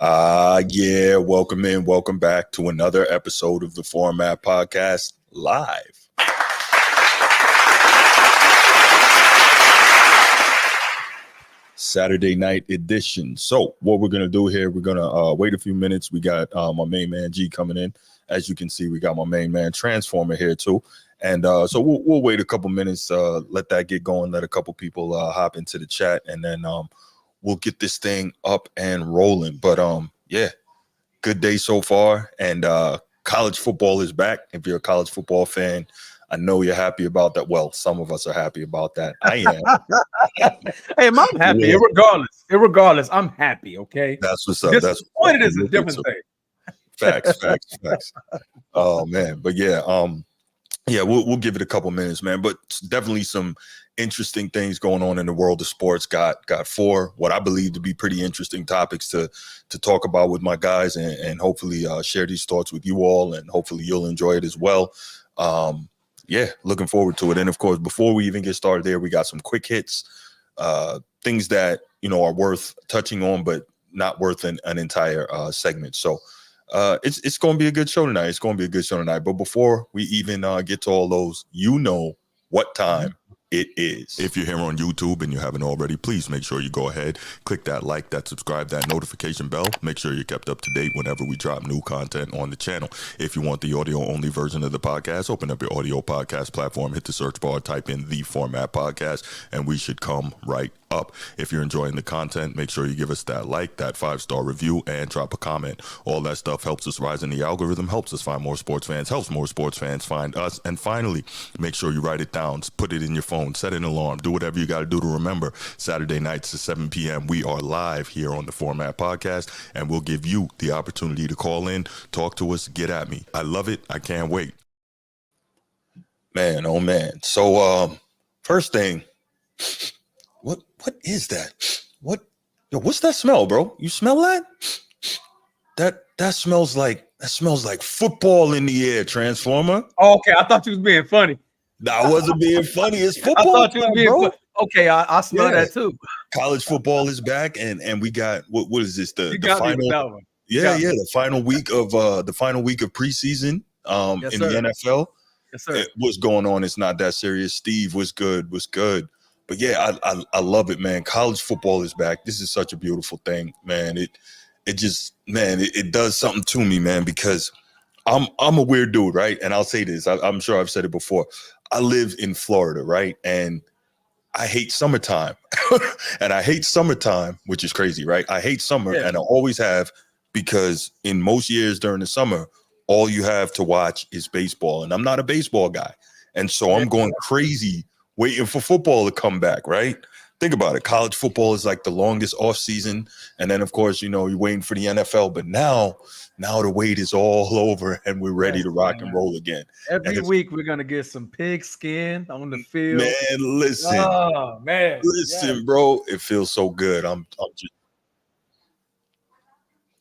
Yeah, welcome back to another episode of the Format Podcast live. Saturday night edition. So what we're going to do here, we're going to wait a few minutes. We got my main man G coming in. As you can see, we got my main man Transformer here too. And so we'll wait a couple minutes, let that get going, let a couple people hop into the chat, and then we'll get this thing up and rolling. But yeah, good day so far. And college football is back. If you're a college football fan, I know you're happy about that. Well, some of us are happy about that. I am. Hey, I'm happy. Yeah. Irregardless, I'm happy. Okay, that's what's up. Disappointed is a different thing. Facts. Oh man, but yeah, we'll give it a couple minutes, man. But definitely some interesting things going on in the world of sports. Got four what I believe to be pretty interesting topics to talk about with my guys, and hopefully share these thoughts with you all, and hopefully you'll enjoy it as well. Yeah, looking forward to it. And of course, before we even get started there, we got some quick hits, things that are worth touching on, but not worth an entire segment. So it's going to be a good show tonight. But before we even get to all those, what time it is. If you're here on YouTube and you haven't already, please make sure you go ahead, click that like, that subscribe, that notification bell. Make sure you're kept up to date whenever we drop new content on the channel. If you want the audio only version of the podcast, open up your audio podcast platform, hit the search bar, type in The Format Podcast, and we should come right up. If you're enjoying the content, make sure you give us that like, that 5-star review, and drop a comment. All that stuff helps us rise in the algorithm, helps us find more sports fans, helps more sports fans find us. And finally, make sure you write it down, put it in your phone, set an alarm, do whatever you got to do to remember. Saturday nights at 7 p.m. we are live here on the Format Podcast, and we'll give you the opportunity to call in, talk to us, get at me. I love it. I can't wait. Man, oh man. So first thing, what is that? What's that smell, bro? You smell that? That smells like football in the air, Transformer. Oh, okay, I thought you was being funny. I wasn't being funny. It's football. I thought you was being funny. Okay, I smell that too. College football is back, and we got what is this? The final? Yeah, the final week of preseason yes, in sir. the NFL. Yes, sir. What's going on? It's not that serious. Steve, what's good? But yeah, I love it, man. College football is back. This is such a beautiful thing, man. It does something to me, man, because I'm a weird dude, right? And I'll say this. I'm sure I've said it before. I live in Florida, right? And I hate summertime. And I hate summertime, which is crazy, right? I hate summer, and I always have, because in most years during the summer, all you have to watch is baseball. And I'm not a baseball guy. And so I'm going crazy waiting for football to come back, right? Think about it. College football is like the longest off season. And then, of course, you're waiting for the NFL. But now the wait is all over, and we're ready to rock and roll again. Every week we're going to get some pig skin on the field. Man, listen. Oh, man. Listen, bro. It feels so good.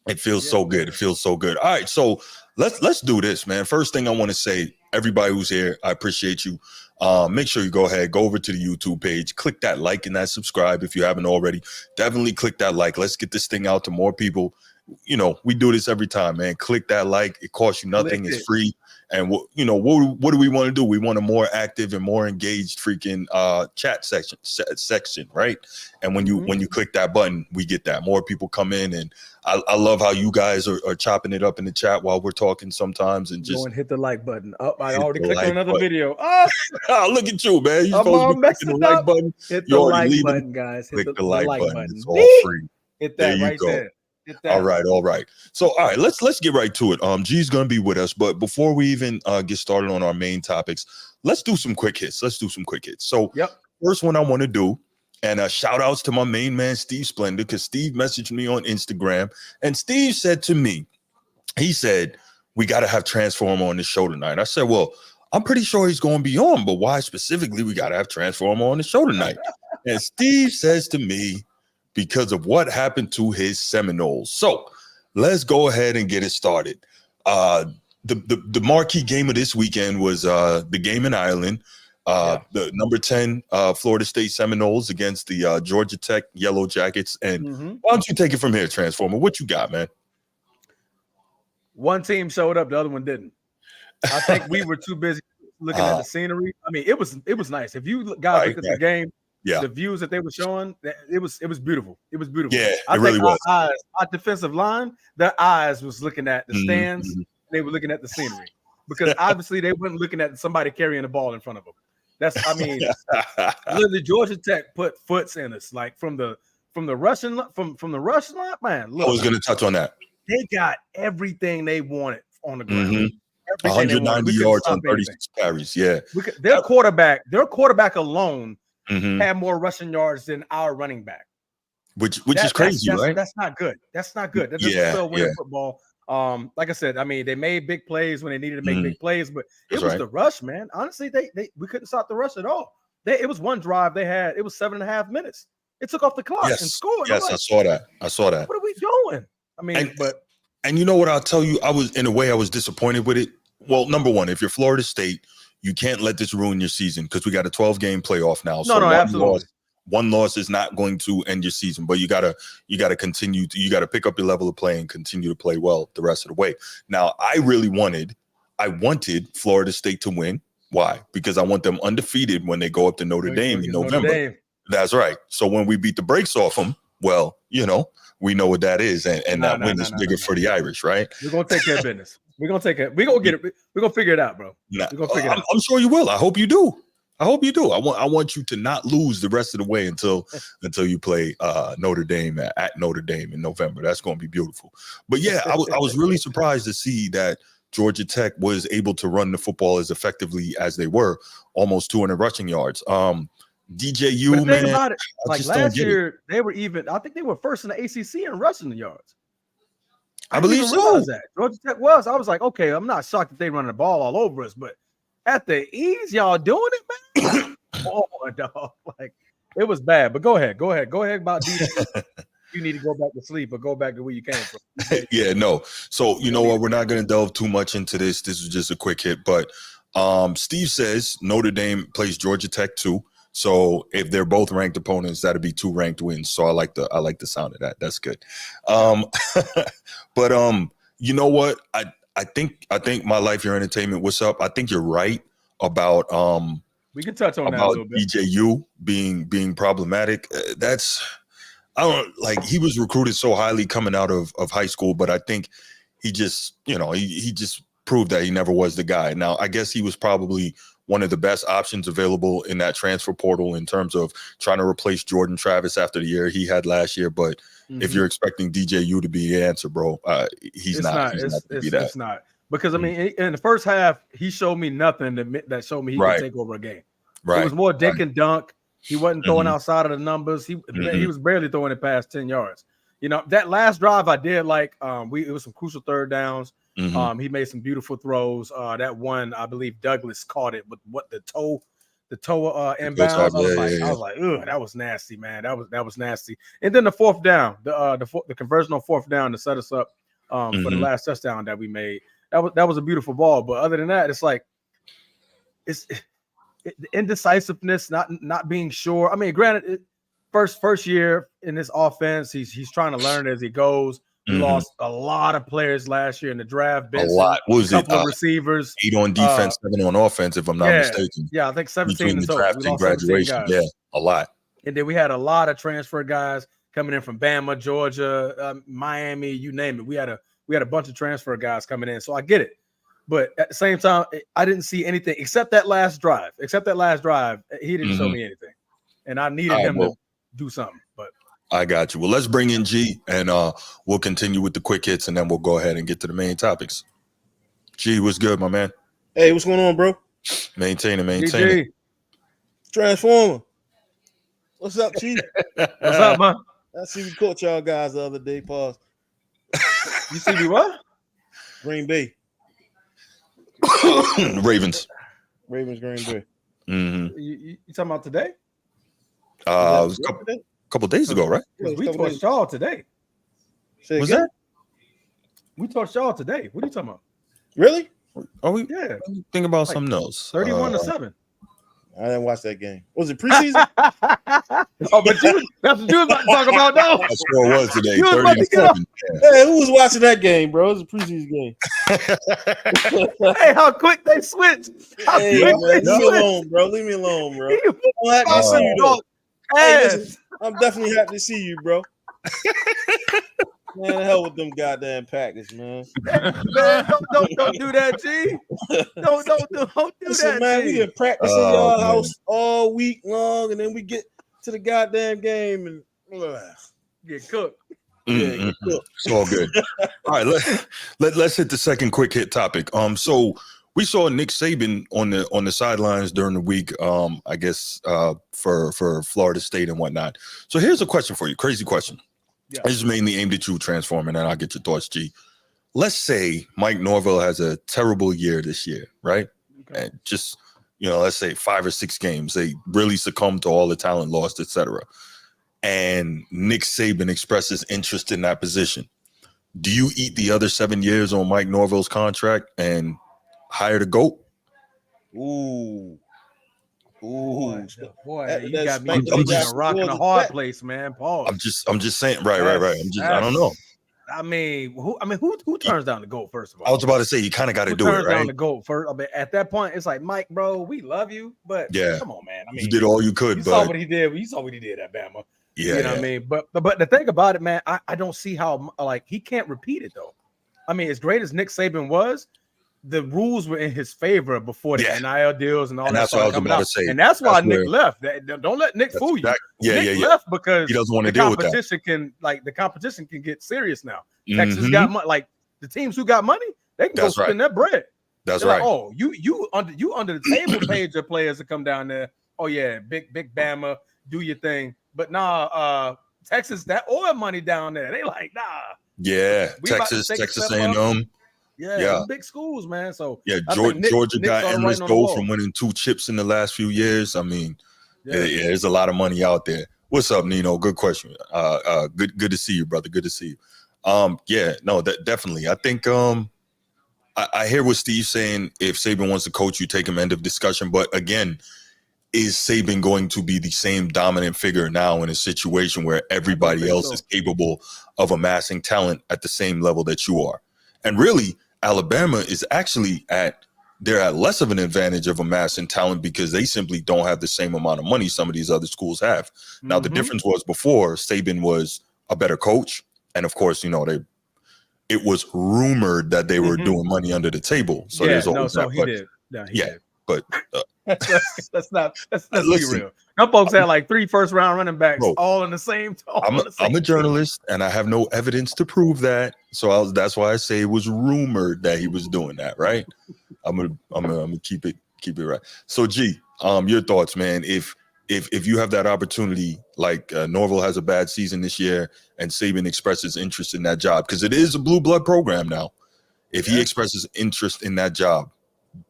It feels so good. It feels so good. All right, so let's do this, man. First thing I want to say, everybody who's here, I appreciate you. Make sure you go over to the YouTube page, click that like and that subscribe if you haven't already. Definitely click that like. Let's get this thing out to more people. We do this every time, man. Click that like. It costs you nothing. It's free. And what do we want to do? We want a more active and more engaged freaking chat section, right? And when you click that button, we get that more people come in, and I love how you guys are chopping it up in the chat while we're talking sometimes, and just go and hit the like button. I already clicked on another video. Look at you, man. You're supposed to be clicking the like button. Hit the like button, guys. Click the like button. It's all free. Hit that right there. All right. So, all right, let's get right to it. G's gonna be with us, but before we even get started on our main topics, let's do some quick hits. So, first one I want to do, and shout outs to my main man Steve Splendor, because Steve messaged me on Instagram, and Steve said to me, he said, we got to have Transformer on the show tonight. I said, well, I'm pretty sure he's going to be on, but why specifically we got to have Transformer on the show tonight? And Steve says to me, because of what happened to his Seminoles. So let's go ahead and get it started. The marquee game of this weekend was the game in Ireland. The number 10 Florida State Seminoles against the Georgia Tech Yellow Jackets. And why don't you take it from here, Transformer? What you got, man? One team showed up, the other one didn't. I think we were too busy looking at the scenery. I mean, it was nice. If you guys look at the game, the views that they were showing, it was beautiful. It was beautiful. Yeah, I it really was. Our defensive line, their eyes was looking at the stands. They were looking at the scenery because obviously they weren't looking at somebody carrying the ball in front of them. Literally Georgia Tech put foots in us, like from the Russian line, man. Look, I was going to touch on that. They got everything they wanted on the ground. 190 yards on 36 carries. Yeah, their quarterback alone had more rushing yards than our running back, which is crazy, right? That's not good. That doesn't spell winning football. Like I said, I mean, they made big plays when they needed to make big plays, but it was the rush, man. Honestly, we couldn't stop the rush at all. It was one drive they had. It was 7.5 minutes. It took off the clock and scored. Yes, I saw that. What are we doing? I mean, and you know what? I'll tell you, I was disappointed with it. Well, number one, if you're Florida State, you can't let this ruin your season because we got a 12-game playoff now. So absolutely. One loss is not going to end your season, but you gotta continue. You gotta pick up your level of play and continue to play well the rest of the way. Now, I wanted Florida State to win. Why? Because I want them undefeated when they go up to Notre Dame in November. That's right. So when we beat the brakes off them, well, we know what that is, and that win is bigger for the Irish, right? We're gonna take care of business. We're gonna take it. We're gonna get it. We're gonna figure it out, bro. We're gonna figure it out. I'm sure you will. I hope you do. I want you to not lose the rest of the way until you play Notre Dame at Notre Dame in November. That's going to be beautiful. But yeah, I was really surprised to see that Georgia Tech was able to run the football as effectively as they were, almost 200 rushing yards. DJU, man. About it, like last year, they were even. I think they were first in the ACC in rushing yards. I believe so. That Georgia Tech was. I was like, okay, I'm not shocked that they running the ball all over us, but at the ease, y'all doing it, man. Oh, dog. Like it was bad. But go ahead about defense. You need to go back to sleep or go back to where you came from. Yeah, no. So you know what? We're not going to delve too much into this. This is just a quick hit. But Steve says Notre Dame plays Georgia Tech too. So if they're both ranked opponents, that'd be 2 ranked wins. So I like the sound of that. That's good. But you know what? I think my life, your entertainment. What's up? I think you're right about we can touch on that a little bit. DJU being problematic. I don't like he was recruited so highly coming out of high school, but I think he just he just proved that he never was the guy. Now I guess he was probably one of the best options available in that transfer portal in terms of trying to replace Jordan Travis after the year he had last year. But if you're expecting DJU to be the answer, bro, he's not. It's not. Because, I mean, in the first half, he showed me nothing that showed me he could take over a game. Right. It was more dink and dunk. He wasn't throwing outside of the numbers. He was barely throwing it past 10 yards. That last drive I did like. It was some crucial third downs. He made some beautiful throws. That one, I believe Douglas caught it with the toe inbounds. I was like, ugh, that was nasty, man. That was nasty. And then the fourth down, the conversion on fourth down to set us up for the last touchdown that we made. That was a beautiful ball. But other than that, it's like the indecisiveness, not being sure. I mean, granted, first year in this offense, he's trying to learn as he goes. We lost a lot of players last year in the draft. Benson, a lot. What was a couple of receivers. 8 on defense, 7 on offense, if I'm not mistaken. Yeah, I think 17 between in the total. draft and graduation. Yeah, a lot. And then we had a lot of transfer guys coming in from Bama, Georgia, Miami, you name it. We had a bunch of transfer guys coming in. So I get it. But at the same time, I didn't see anything except that last drive. He didn't show me anything. And I needed him to do something. But I got you. Well, let's bring in G, and we'll continue with the quick hits, and then we'll go ahead and get to the main topics. G, what's good, my man? Hey, what's going on, bro? Maintain it. Transformer. What's up, Chief? What's up, man? I see we caught y'all guys the other day. Pause. You see me what? Green Bay. Ravens, Green Bay. You talking about today? It was a couple days ago, right? We torched y'all today. Was that? We torched y'all today. What are you talking about? Really? Are we? Yeah. Think about something else. 31-7. I didn't watch that game. Was it preseason? Oh, but that's what you was about to talk about, though. That's what it was today. You was about to get 37. Hey, who was watching that game, bro? It was a preseason game. Hey, how quick they switched. Hey, man, leave me alone, bro. Leave me alone, bro. I'm happy to see you, though. Hey, listen, I'm definitely happy to see you, bro. Man, the hell with them goddamn Packers, man. Man, don't do that, G. Don't do Listen, that, man. G. We been practicing y'all house all week long, and then we get to the goddamn game and get cooked. Yeah, get cooked. It's all good. All right, let's hit the second quick hit topic. So we saw Nick Saban on the sidelines during the week. I guess for Florida State and whatnot. So here's a question for you. Crazy question. Yeah. This is mainly aimed at you, Transforming, and I'll get your thoughts, G. Let's say Mike Norvell has a terrible year this year, right? Okay. And just, let's say 5 or 6 games, they really succumb to all the talent lost, etc. And Nick Saban expresses interest in that position. Do you eat the other 7 years on Mike Norvell's contract and hire the GOAT? Ooh, boy, you got me in a rock and a hard place, man. Pause. I'm just saying, right. I don't know. I mean, who turns down the GOAT first of all? I was about to say you kind of got to do it, right? Turns down the GOAT first. I mean, at that point, it's like, Mike, bro, we love you, but come on, man. I mean, you did all you could. You saw what he did. You saw what he did at Bama. Yeah, you know what I mean. But the thing about it, man, I don't see how he can't repeat it though. I mean, as great as Nick Saban was, the rules were in his favor before the NIL deals and all that. That's what I was about to say. And that's why Nick left. Don't let Nick fool you. Nick left because he doesn't want to deal with that. The competition can get serious now. Texas got money. Like the teams who got money, they can go spend their bread. That's right. Like, oh, you under the table paid your players to come down there. Oh yeah, big Bama, do your thing. But Texas, that oil money down there, they like Yeah, Texas A&M. Yeah, big schools, man. So Georgia got endless gold from winning 2 chips in the last few years. I mean, there's a lot of money out there. What's up, Nino? Good question. Good to see you, brother. Good to see you. Definitely. I think I hear what Steve's saying. If Saban wants to coach you, take him. End of discussion. But again, is Saban going to be the same dominant figure now in a situation where everybody else is capable of amassing talent at the same level that you are? And really, Alabama is actually they're at less of an advantage of amassing talent because they simply don't have the same amount of money some of these other schools have. Now, the difference was before Saban was a better coach. And of course, it was rumored that they were doing money under the table. So there's always that. He did. Yeah, he did. But let's be real. Some folks had like 3 first-round running backs all in the same. I'm a journalist, and I have no evidence to prove that. So that's why I say it was rumored that he was doing that. Right? I'm gonna keep it right. So, G, your thoughts, man? If you have that opportunity, like Norvell has a bad season this year, and Saban expresses interest in that job because it is a blue blood program now. If he expresses interest in that job,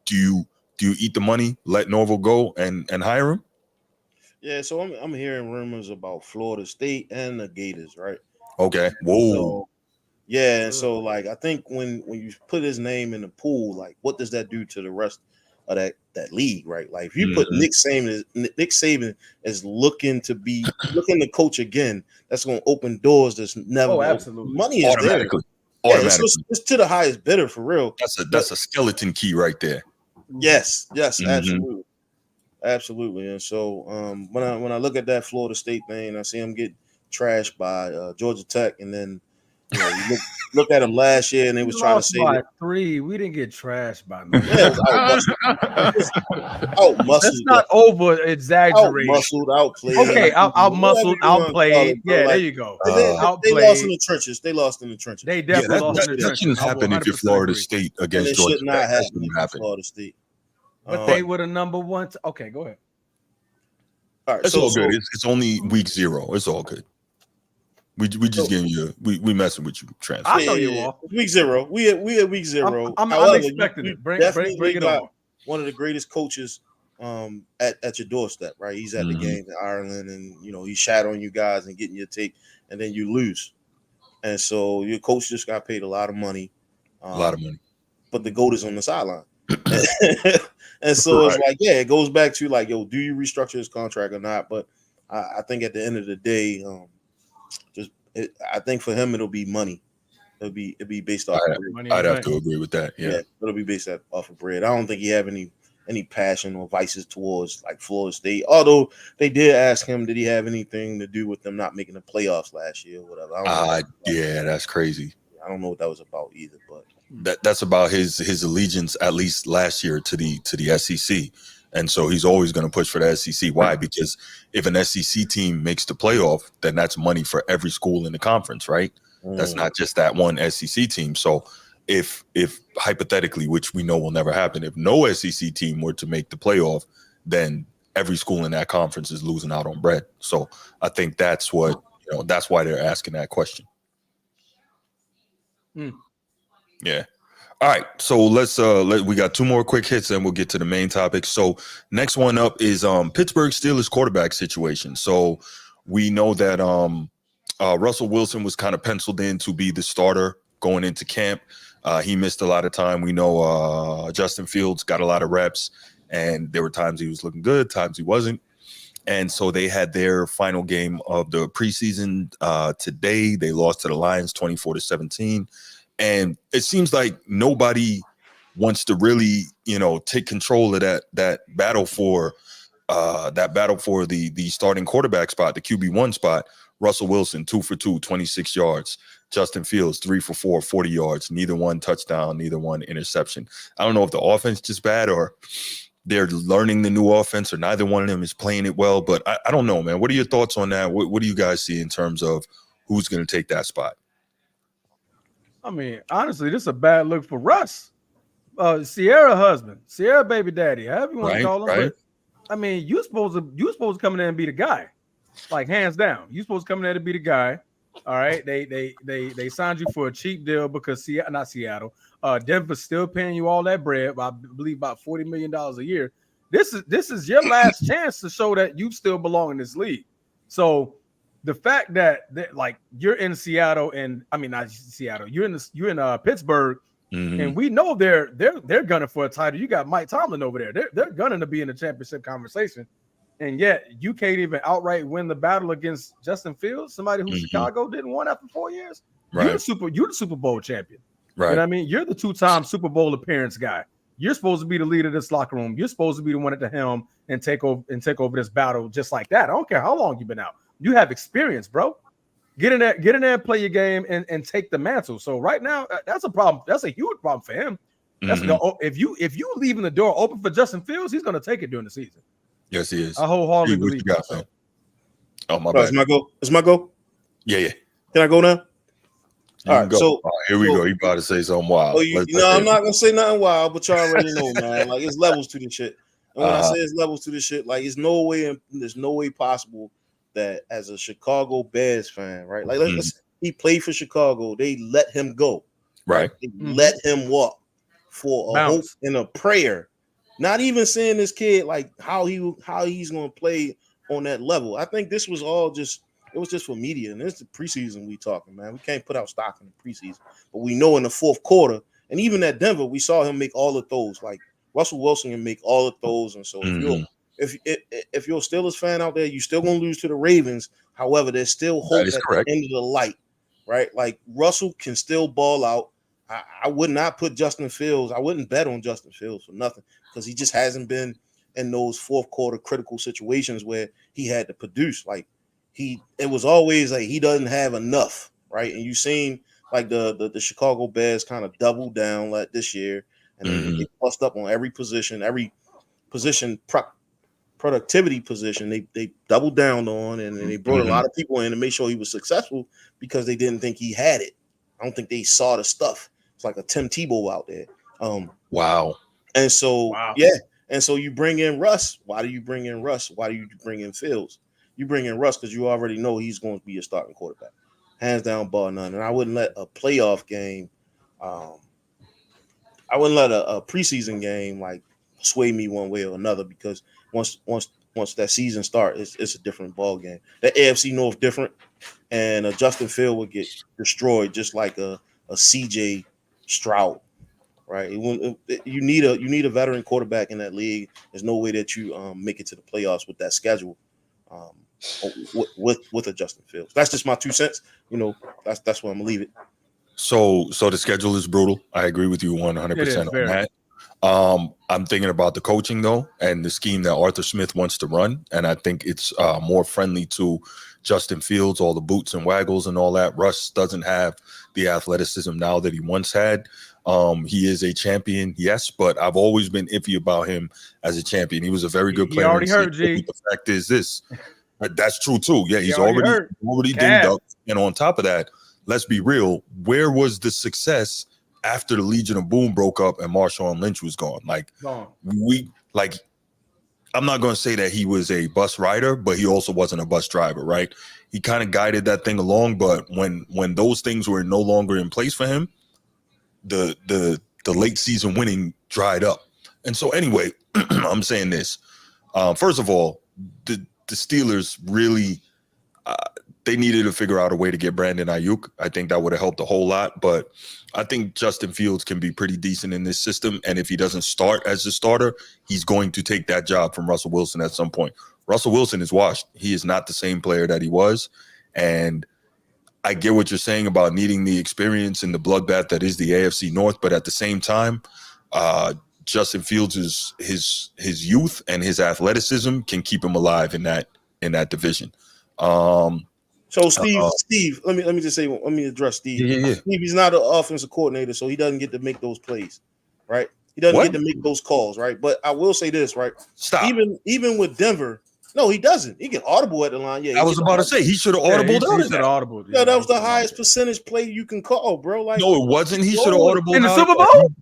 do you eat the money, let Norvell go, and hire him? Yeah, so I'm hearing rumors about Florida State and the Gators, right? Okay. Whoa. And so like I think when you put his name in the pool, like what does that do to the rest of that league, right? Like if you put Nick Saban is looking to coach again, that's going to open doors that's never. Oh, absolutely. Money is automatically. There. Automatically. It's to the highest bidder for real. That's a skeleton key right there. Yes, absolutely. And so when I look at that Florida State thing, I see him get trashed by Georgia Tech, and then you look at him last year, and they was trying to say by 3. We didn't get trashed by no. Let's not over exaggerate. Outplayed. Okay, outplayed. Yeah, there you go. They lost in the trenches. They definitely lost in the trenches. That shouldn't happen if you're Florida State against Georgia. It should not happen if Florida State. But they were the number 1. Okay, go ahead. All right, it's all good. It's only week 0. It's all good. We just giving you we messing with you, Transfer. I know you are. Week 0. We at week 0. I'm expecting it. Bring it on. One of the greatest coaches at your doorstep, right? He's at the game in Ireland, and he's shadowing you guys and getting your take, and then you lose. And so your coach just got paid a lot of money. But the GOAT is on the sideline. And so it's like, yeah, it goes back to like, yo, do you restructure his contract or not? But I think at the end of the day, I think for him it'll be money. It'll be based off of bread. I'd have to agree with that. Yeah, it'll be based off of bread. I don't think he have any passion or vices towards like Florida State. Although they did ask him, did he have anything to do with them not making the playoffs last year or whatever. Yeah, that's crazy. I don't know what that was about either, but that's about his allegiance, at least last year, to the SEC. And so he's always going to push for the SEC. Why? Because if an SEC team makes the playoff, then that's money for every school in the conference, right? That's not just that one SEC team. So if hypothetically, which we know will never happen, if no SEC team were to make the playoff, then every school in that conference is losing out on bread. So I think that's why they're asking that question. Yeah. All right, so we got two more quick hits and we'll get to the main topic. So next one up is Pittsburgh Steelers quarterback situation. So we know that Russell Wilson was kind of penciled in to be the starter going into camp. He missed a lot of time. We know Justin Fields got a lot of reps, and there were times he was looking good, times he wasn't. And so they had their final game of the preseason today. They lost to the Lions 24-17. And it seems like nobody wants to really, take control of that battle for the starting quarterback spot, the QB1 spot. Russell Wilson, 2 for 2, 26 yards. Justin Fields, 3 for 4, 40 yards. Neither one touchdown, neither one interception. I don't know if the offense is just bad or they're learning the new offense or neither one of them is playing it well. But I don't know, man. What are your thoughts on that? What do you guys see in terms of who's going to take that spot? I mean, honestly, this is a bad look for Russ. Sierra husband, Sierra baby daddy, however you want to call him. Right. But I mean, you supposed to come in there and be the guy, like hands down. You supposed to come in there to be the guy. All right. They signed you for a cheap deal because not Seattle. Denver's still paying you all that bread. I believe about $40 million a year. This is your last chance to show that you still belong in this league. So the fact that like you're in Seattle and I mean not Seattle, you're in Pittsburgh, and we know they're gunning for a title. You got Mike Tomlin over there. They're gunning to be in the championship conversation, and yet you can't even outright win the battle against Justin Fields, somebody who Chicago didn't win after 4 years. Right. You're the Super Bowl champion. Right. You know what I mean? You're the 2-time Super Bowl appearance guy. You're supposed to be the leader of this locker room. You're supposed to be the one at the helm and take over this battle just like that. I don't care how long you've been out. You have experience, bro. Get in there and play your game and take the mantle. So right now, that's a problem. That's a huge problem for him. That's if you leaving the door open for Justin Fields, he's going to take it during the season. Yes, he is. I wholeheartedly believe that. So. Oh, my bad. It's my go? Yeah. Can I go now? All right, so here we go. You about to say something wild. I'm not gonna say nothing wild, but y'all already know, man. Like it's levels to this shit. And when I say it's levels to this shit, like there's no way possible that as a Chicago Bears fan, right? Like he played for Chicago. They let him go. Right. They let him walk for a hope and a prayer. Not even saying this kid like how he's gonna play on that level. I think this was all just. It was just for media, and it's the preseason we talking, man. We can't put out stock in the preseason, but we know in the fourth quarter, and even at Denver, we saw him make all the throws. Like Russell Wilson can make all the throws, and so if you're a Steelers fan out there, you're still gonna lose to the Ravens. However, there's still hope at the end of the light, right? Like Russell can still ball out. I would not put Justin Fields. I wouldn't bet on Justin Fields for nothing because he just hasn't been in those fourth quarter critical situations where he had to produce. Like. It was always like he doesn't have enough, right? And you've seen like the Chicago Bears kind of double down like this year, and they bust up on every position productivity position. They doubled down on, and they brought a lot of people in to make sure he was successful because they didn't think he had it. I don't think they saw the stuff. It's like a Tim Tebow out there. Wow. And so yeah, and so you bring in Russ. Why do you bring in Russ? Why do you bring in Fields? You bring in Russ because you already know he's going to be a starting quarterback, hands down, bar none. And I wouldn't let a playoff game, I wouldn't let a preseason game like sway me one way or another because once that season starts, it's a different ball game. The AFC North different, and Justin Field would get destroyed just like a CJ Stroud, right? You need a veteran quarterback in that league. There's no way that you make it to the playoffs with that schedule. With a Justin Fields. That's just my 2 cents. That's where I'm gonna leave it. So the schedule is brutal. I agree with you 100% on that. I'm thinking about the coaching though, and the scheme that Arthur Smith wants to run, and I think it's more friendly to Justin Fields, all the boots and waggles and all that. Russ doesn't have the athleticism now that he once had. He is a champion, yes, but I've always been iffy about him as a champion. He was a very good player. He already hurt, G. The fact is this. That's true too. Yeah, he's already dinged up. And on top of that, let's be real. Where was the success after the Legion of Boom broke up and Marshawn Lynch was gone? I'm not going to say that he was a bus rider, but he also wasn't a bus driver, right? He kind of guided that thing along, but when those things were no longer in place for him, the late season winning dried up. And so anyway, I'm saying this. First of all, the Steelers really they needed to figure out a way to get Brandon Aiyuk. I think that would have helped a whole lot, but I think Justin Fields can be pretty decent in this system, and if he doesn't start as the starter, he's going to take that job from Russell Wilson at some point. Russell Wilson is washed. He is not the same player that he was, and I get what you're saying about needing the experience in the bloodbath that is the AFC North, but at the same time, Justin Fields is his youth and his athleticism can keep him alive in that division. So Steve, let me just say, let me address Steve. Yeah. Steve, he's not an offensive coordinator, so he doesn't get to make those plays, right? He doesn't get to make those calls, right? But I will say this, right? Stop. Even with Denver, no, he doesn't. He can audible at the line. Yeah, I was about to say he should have audibled out. Yeah, that was the highest percentage play you can call, bro. Like, no, it wasn't. He should have audibled in the Super Bowl.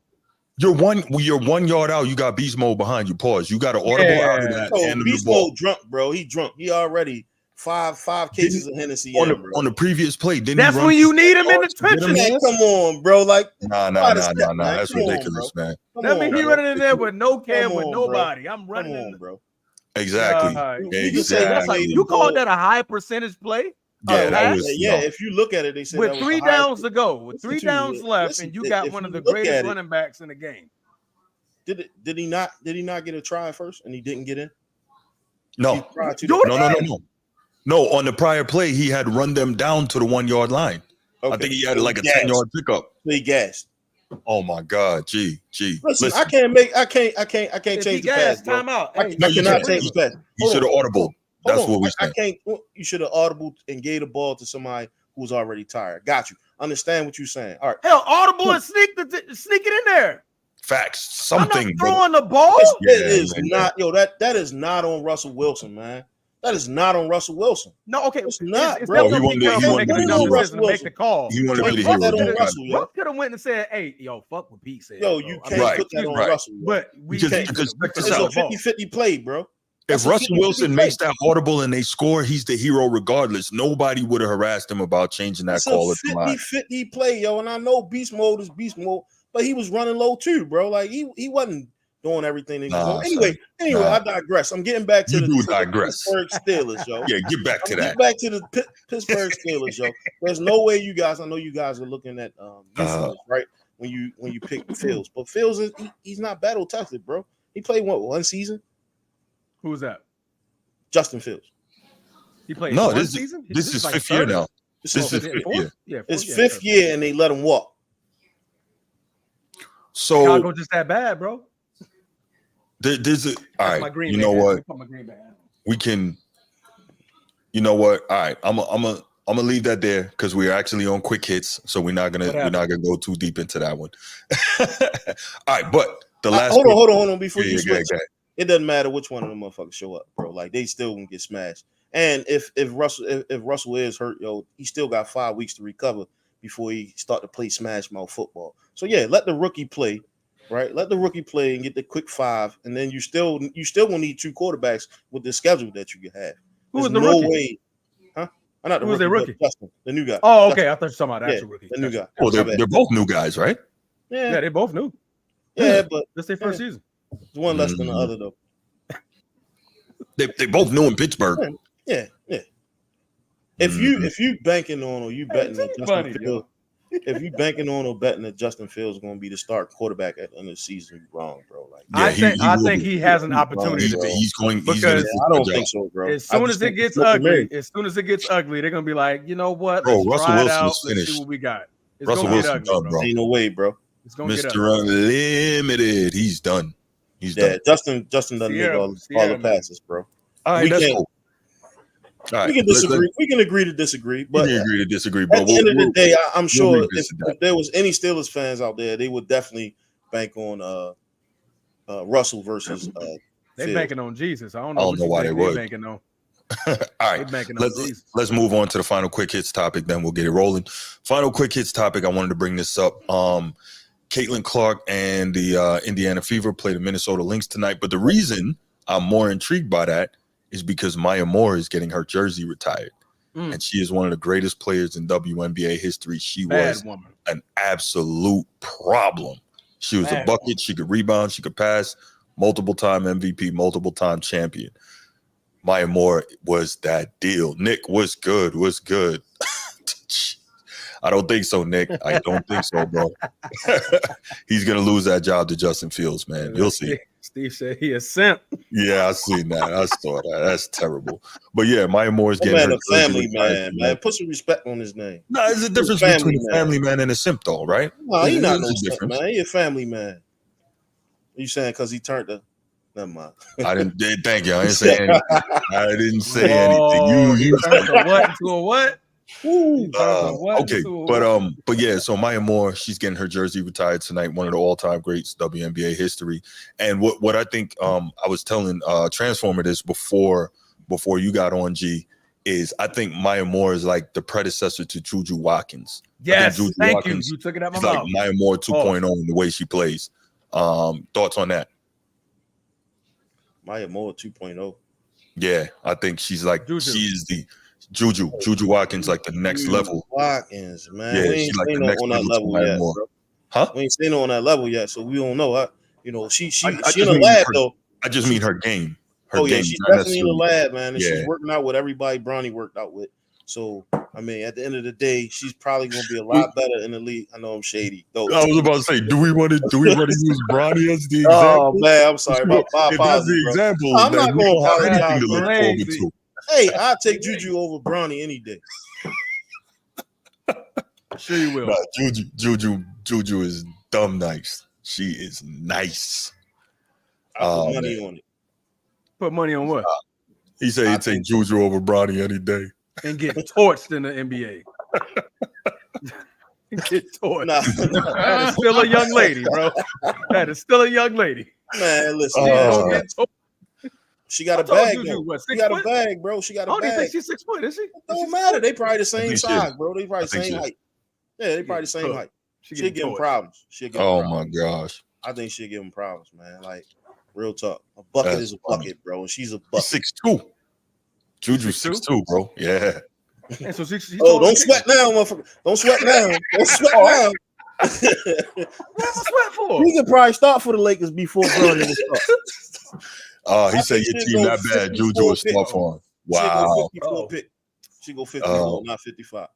You're 1 yard out. You got beast mode behind you. Pause. You got to audible out of that. So beast mode drunk, bro. He drunk. He already five cases of Hennessy on the previous play. That's when you need him in the trenches. Man, come on, bro. Like, nah. That's ridiculous, man. That mean he running in there with no care with nobody. Bro. I'm running in, bro. Exactly. You called that a high percentage play? Yeah, if you look at it, they said with 3 downs to go, with 3 downs left, and you got one of the greatest running backs in the game. Did he not get a try first and he didn't get in? No. No, on the prior play, he had run them down to the 1 yard line. Okay. I think he had like a 10-yard pickup. So he gassed. Oh my God, gee. Listen, I can't change the pass. Time out. I cannot change the pass. You should have audibled. That's what we said. You should have audible and gave the ball to somebody who's already tired. Got you. Understand what you're saying. All right. Hell, audible and sneak it in there. Facts. Something. I'm not throwing the ball. It is not. That is not on Russell Wilson, man. That is not on Russell Wilson. No, okay. It's not, bro. He wanted to make the call. He wanted to be the hero. Russ could have went and said, "Hey, yo, fuck what Pete said." Yo, you can't put that on Russell. But we can't. It's a 50-50 play, bro. If Russell Wilson makes that audible and they score, he's the hero regardless. Nobody would have harassed him about changing that call. It's a 50-50 play, yo. And I know beast mode is beast mode, but he was running low too, bro. Like he wasn't doing everything. Anyway, I digress. I'm getting back to the Pittsburgh Steelers, yo. Yeah, get back to that. Get back to the Pittsburgh Steelers, yo. There's no way you guys. I know you guys are looking at right when you pick Fields, but Fields he's not battle tested, bro. He played one season. Who was that? Justin Fields. He played this season? This is like fifth year now. This is fifth year. Yeah, it's fifth year, and they let him walk. So Chicago just that bad, bro. There's a all right. You know what? We can. You know what? All right. I'm gonna leave that there because we're actually on quick hits, so we're not gonna go too deep into that one. All right, but the last. Hold on. Before you switch. It doesn't matter which one of them motherfuckers show up, bro. Like they still gonna get smashed. And if Russell is hurt, yo, he still got 5 weeks to recover before he start to play smash mouth football. So yeah, let the rookie play, right? Let the rookie play and get the quick 5, and then you still gonna need 2 quarterbacks with the schedule that you can have. Who was the rookie? Way, huh? I'm not the rookie. Rookie? Justin, the new guy. Oh, okay. I thought you were talking about actual rookie. The new guy. Oh, they're both new guys, right? Yeah, they both new. Yeah, but that's their first season. It's one less than the other though. They both new in Pittsburgh. Yeah. If you banking on or you betting on Justin Fields, if you banking on or betting that Justin Fields is going to be the start quarterback at the end of the season, you're wrong, bro. Like, yeah, I think he has an opportunity. He's going because I don't think so, bro. As soon as it gets ugly, they're gonna be like, you know what? Bro, Let's Russell try it Wilson out. is Let's finished. see what we got. It's Russell gonna Wilson get ugly, done, bro. Ain't no way, bro. It's gonna get Mr. ugly. Unlimited. He's done. He's done. Justin doesn't make all the passes, bro. All right, that's cool. All right, we can disagree. We can agree to disagree, but we can agree to disagree. But at the end of the day, I'm sure if there was any Steelers fans out there, they would definitely bank on Russell versus. They're banking on Jesus. I don't know why they would. Banking on. All right, let's move on to the final quick hits topic. Then we'll get it rolling. Final quick hits topic. I wanted to bring this up. Caitlin Clark and the Indiana Fever play the Minnesota Lynx tonight. But the reason I'm more intrigued by that is because Maya Moore is getting her jersey retired. And she is one of the greatest players in WNBA history. She was an absolute problem. She was a bucket. She could rebound. She could pass. Multiple-time MVP, multiple-time champion. Maya Moore was that deal. Nick, what's good? What's good? I don't think so, Nick. I don't think so, bro. He's going to lose that job to Justin Fields, man. You'll see. Steve said he is simp. Yeah, I seen that. I saw that. That's terrible. But yeah, Maya Moore is getting a family man. Put some respect on his name. No, there's a difference between a family man and a simp, though, right? No, he's not no simp, man. He's a family man. You saying because he turned the... Never mind. I didn't. Thank you. I didn't say anything. I didn't say anything. You turned from what to a what? Okay, but yeah, so Maya Moore, she's getting her jersey retired tonight, one of the all-time greats WNBA history. And what I think I was telling Transformer this before you got on, G, is I think Maya Moore is like the predecessor to Juju Watkins. Yes, thank you. You took it out my mouth. Like Maya Moore 2.0 in the way she plays. Thoughts on that? Maya Moore 2.0. Yeah, I think she's like she's the Juju Watkins, like the next level. Watkins, man. Yeah, we ain't she's like the next on that level yet, bro. Huh? We ain't seen her on that level yet, so we don't know. She in the lab though. I just mean her game. She's definitely in the lab, man, and she's working out with everybody Bronny worked out with. So I mean, at the end of the day, she's probably gonna be a lot better in the league. I know I'm shady. Though. I was about to say, do we want to use Bronny as the example? Oh man, I'm sorry. If that's the example, I'm not going to apologize. Hey, I'll take Juju over Bronny any day. Sure you will. Nah, Juju is dumb nice. She is nice. I put money on it. Put money on what? He said he'd take Juju over Bronny any day. And get torched in the NBA. Get torched. That is still a young lady, bro. That is still a young lady. Man, listen. She got a bag, though. She got a bag, bro. She got a bag. I don't think she's 6 foot, is she? It don't matter. They probably the same size, bro. They probably the same height. Yeah, they probably the same height. She'll give him problems. My gosh. I think she'll give him problems, man. Like, real talk. A bucket is a bucket, bro. And she's a bucket. 6'2". Juju 6'2", bro. Yeah. And so don't sweat now, motherfucker. Don't sweat now. Don't sweat now. What am I sweat for? We could probably start for the Lakers before Bronny will start. He said your team that bad. Juju will start for him. Wow. She go 54, not 55.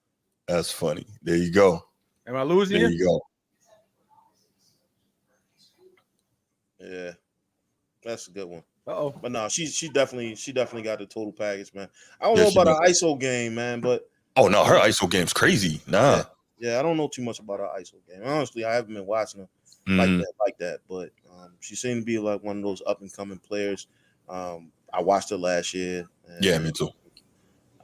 That's funny. There you go. Am I losing There you go. Yeah. That's a good one. But no, she definitely got the total package, man. I don't know about her ISO game, man, but her ISO game's crazy. Nah. Yeah, I don't know too much about her ISO game. Honestly, I haven't been watching her like that. But she seemed to be like one of those up and coming players. I watched her last year. Yeah, me too.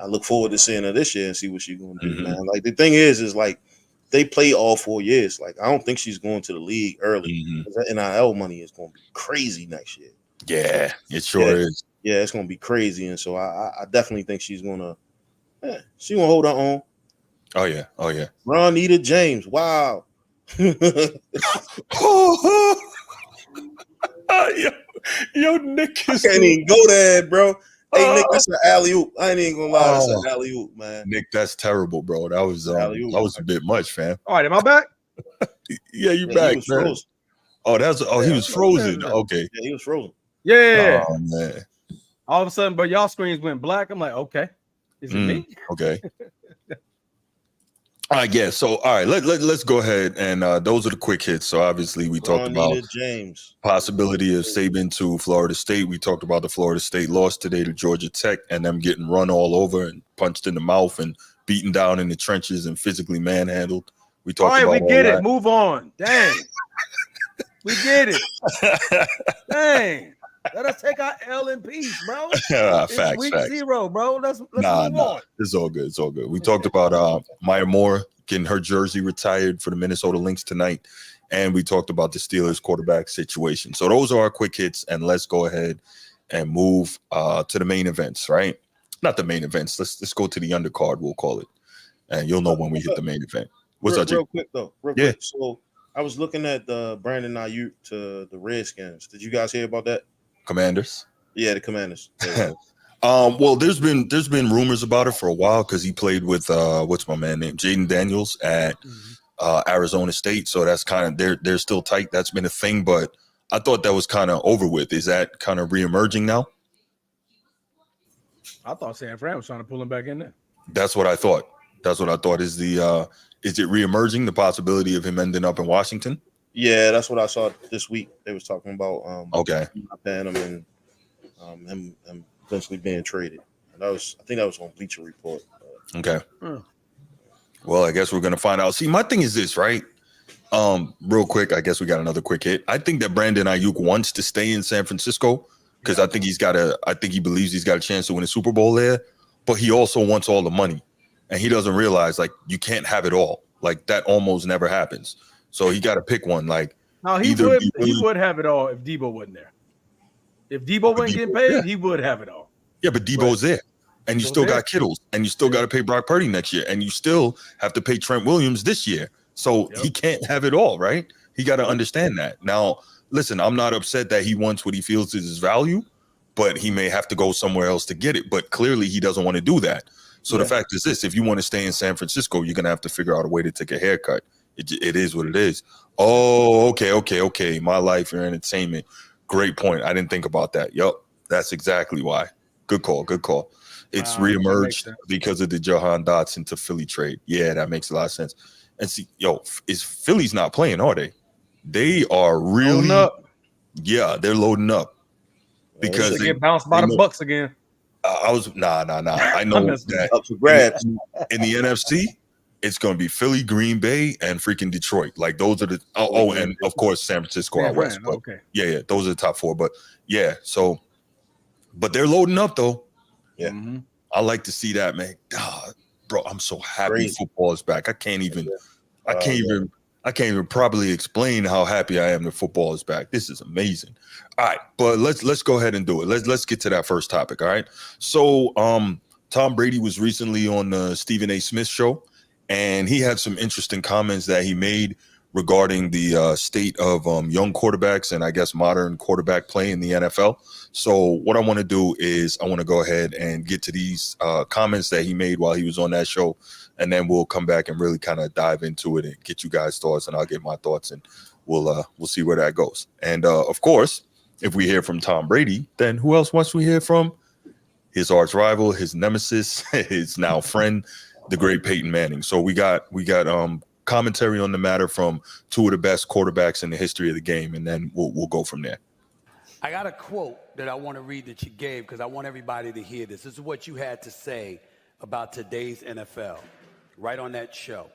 I look forward to seeing her this year and see what she's gonna do, man. Like the thing is like they play all 4 years. Like I don't think she's going to the league early. That NIL money is going to be crazy next year. Yeah, it sure is. Yeah, it's going to be crazy, and so I definitely think she's gonna hold her own. Oh yeah. Ronita James, wow. Yo, Nick is can't even go there, bro. Hey, Nick, that's an alley-oop. I ain't even gonna lie, that's an alley-oop, man. Nick, that's terrible, bro. That was a bit much, fam. All right, am I back? Yeah, you back, man. Frozen. He was frozen. Okay. Yeah, he was frozen. Yeah. Oh man. All of a sudden, but y'all screens went black. I'm like, okay. Is it me? Okay. Yeah. So, all right, let's go ahead and those are the quick hits. So, obviously, we talked about James possibility of Saban to Florida State. We talked about the Florida State loss today to Georgia Tech and them getting run all over and punched in the mouth and beaten down in the trenches and physically manhandled. We talked all right, about we get it. Move on. Dang, we get it. Dang. Let us take our L in peace, bro. Facts, week facts. 0, bro. Let's move on. It's all good. It's all good. We talked about Maya Moore getting her jersey retired for the Minnesota Lynx tonight, and we talked about the Steelers quarterback situation. So those are our quick hits, and let's go ahead and move to the main events, right? Not the main events. Let's go to the undercard, we'll call it, and you'll know when we hit the main event. What's up, real quick though? Quick. So I was looking at the Brandon Aiyuk to the Redskins. Did you guys hear about that? Commanders. Yeah, the Commanders. Well, there's been rumors about it for a while because he played with what's my man name, Jaden Daniels at Arizona State. So that's kind of they're still tight. That's been a thing, but I thought that was kind of over with. Is that kind of reemerging now? I thought San Fran was trying to pull him back in there. That's what I thought. Is it reemerging, the possibility of him ending up in Washington? Yeah, that's what I saw this week. They was talking about paying him and him eventually being traded. And I think that was on Bleacher Report. Okay. Well, I guess we're gonna find out. See, my thing is this, right? Real quick, I guess we got another quick hit. I think that Brandon Aiyuk wants to stay in San Francisco because I think he believes he's got a chance to win a Super Bowl there, but he also wants all the money. And he doesn't realize like you can't have it all. Like that almost never happens. So he got to pick one. Like he would have it all if Debo wasn't there. If Debo wasn't getting paid, he would have it all. Yeah, but Debo's there. And you still got Kittles, and you still got to pay Brock Purdy next year, and you still have to pay Trent Williams this year. So he can't have it all, right? He got to understand that. Now, listen, I'm not upset that he wants what he feels is his value, but he may have to go somewhere else to get it. But clearly he doesn't want to do that. So the fact is this, if you want to stay in San Francisco, you're going to have to figure out a way to take a haircut. It is what it is. Oh, okay. My life, your entertainment. Great point. I didn't think about that. Yup, that's exactly why. Good call. It's reemerged because of the Jahan Dotson to Philly trade. Yeah, that makes a lot of sense. And see, Philly's not playing, are they? They are really they're loading up because they get bounced by the Bucks again. I know that up for grabs in the NFC, it's going to be Philly, Green Bay, and freaking Detroit. Like those are the and of course San Francisco out west. But yeah, those are the top 4. But yeah, so but they're loading up though. Yeah, I like to see that, man. Bro, I'm so happy football is back. I can't even properly explain how happy I am that football is back. This is amazing. All right, but let's go ahead and do it. Let's get to that first topic. All right. So Tom Brady was recently on the Stephen A. Smith show, and he had some interesting comments that he made regarding the state of young quarterbacks and I guess modern quarterback play in the NFL. So what I want to do is I want to go ahead and get to these comments that he made while he was on that show, and then we'll come back and really kind of dive into it and get you guys' thoughts, and I'll get my thoughts, and we'll see where that goes. And of course, if we hear from Tom Brady, then who else wants we hear from? His arch rival, his nemesis, his now friend, the great Peyton Manning. So we got commentary on the matter from 2 of the best quarterbacks in the history of the game, and then we'll go from there. I got a quote that I want to read that you gave because I want everybody to hear this. This is what you had to say about today's NFL, right on that show.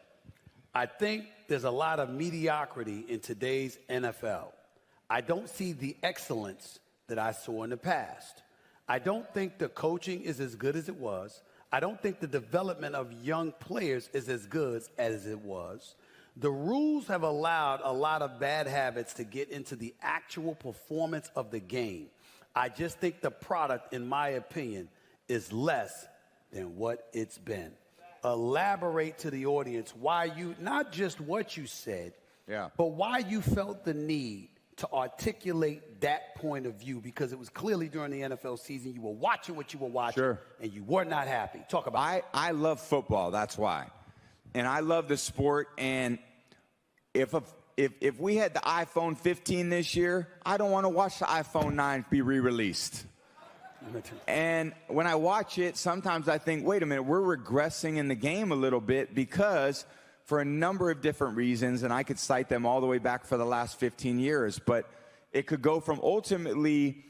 I think there's a lot of mediocrity in today's NFL. I don't see the excellence that I saw in the past. I don't think the coaching is as good as it was. I don't think the development of young players is as good as it was. The rules have allowed a lot of bad habits to get into the actual performance of the game. I just think the product, in my opinion, is less than what it's been. Elaborate to the audience why you, not just what you said, but why you felt the need to articulate that point of view, because it was clearly during the NFL season you were watching what you were watching and you were not happy. Talk about it. I love football, that's why. And I love the sport, and if we had the iPhone 15 this year, I don't want to watch the iPhone 9 be re-released. And when I watch it, sometimes I think, wait a minute, we're regressing in the game a little bit because for a number of different reasons, and I could cite them all the way back for the last 15 years, but it could go from ultimately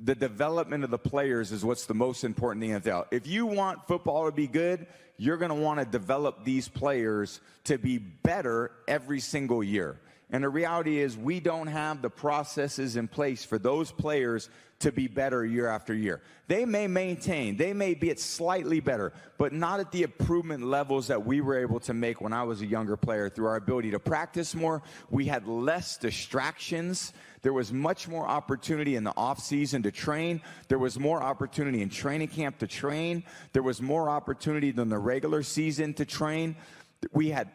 the development of the players is what's the most important in the NFL. If you want football to be good, you're going to want to develop these players to be better every single year. And the reality is we don't have the processes in place for those players to be better year after year. They may maintain, they may be slightly better, but not at the improvement levels that we were able to make when I was a younger player through our ability to practice more. We had less distractions. There was much more opportunity in the offseason to train. There was more opportunity in training camp to train. There was more opportunity than the regular season to train. We had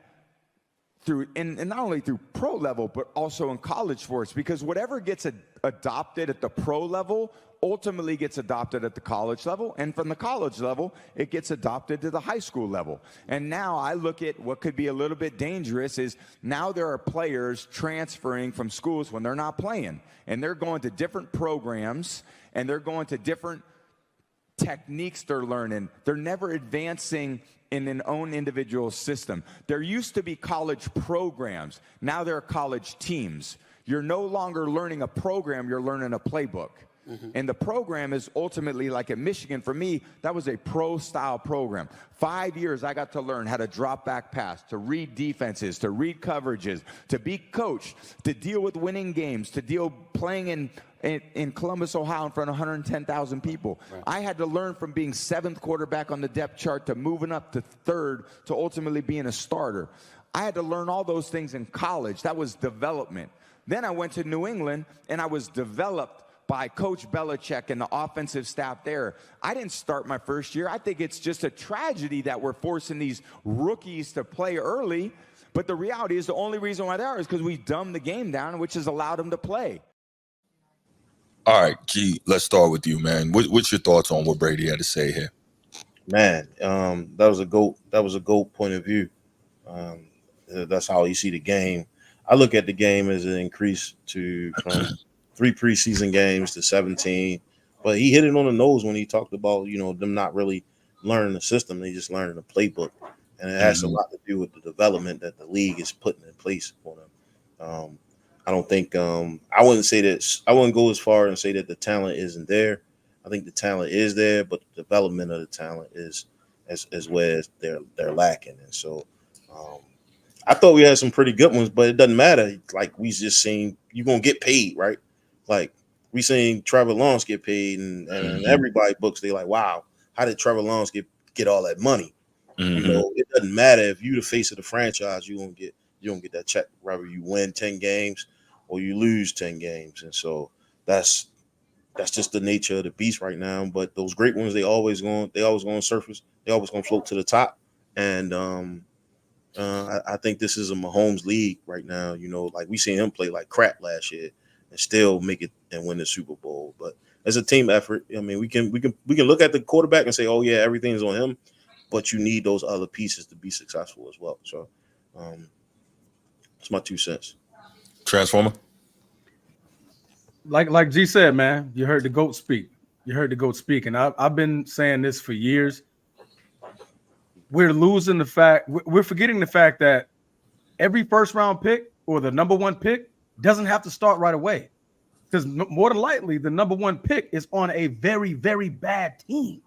and not only through pro level, but also in college sports, because whatever gets adopted at the pro level ultimately gets adopted at the college level, and from the college level, it gets adopted to the high school level. And now I look at what could be a little bit dangerous is now there are players transferring from schools when they're not playing, and they're going to different programs, and they're going to different techniques they're learning. They're never advancing in an own individual system. There used to be college programs. Now there are college teams. You're no longer learning a program, you're learning a playbook. Mm-hmm. And the program is ultimately, like at Michigan, for me, that was a pro-style program. 5 years, I got to learn how to drop back pass, to read defenses, to read coverages, to be coached, to deal with winning games, to deal playing in Columbus, Ohio, in front of 110,000 people. Right. I had to learn from being 7th quarterback on the depth chart to moving up to 3rd to ultimately being a starter. I had to learn all those things in college. That was development. Then I went to New England, and I was developed by Coach Belichick and the offensive staff there. I didn't start my first year. I think it's just a tragedy that we're forcing these rookies to play early. But the reality is the only reason why they are is because we dumbed the game down, which has allowed them to play. All right, G, let's start with you, man. What's your thoughts on what Brady had to say here? Man, that was a GOAT point of view. That's how you see the game. I look at the game as an increase from 3 preseason games to 17. But he hit it on the nose when he talked about, them not really learning the system. They just learning the playbook. And it has a lot to do with the development that the league is putting in place for them. I don't think I wouldn't go as far and say that the talent isn't there. I think the talent is there, but the development of the talent is where they're lacking. And so I thought we had some pretty good ones, but it doesn't matter. Like we just seen you're gonna get paid, right? Like we seen Trevor Lawrence get paid, and everybody books. They like, wow, how did Trevor Lawrence get all that money? It doesn't matter if you the face of the franchise, you don't get that check whether you win 10 games or you lose 10 games. And so that's just the nature of the beast right now. But those great ones, they always going to surface. They always going to float to the top. And I think this is a Mahomes league right now. Like we seen him play like crap last year and still make it and win the Super Bowl. But as a team effort, I mean, we can look at the quarterback and say, oh yeah, everything's on him. But you need those other pieces to be successful as well. So it's my 2 cents. Transformer. Like G said, man, you heard the GOAT speak. And I've been saying this for years. We're forgetting the fact that every first round pick or the number 1 pick doesn't have to start right away. Because more than likely, the number 1 pick is on a very, very bad team.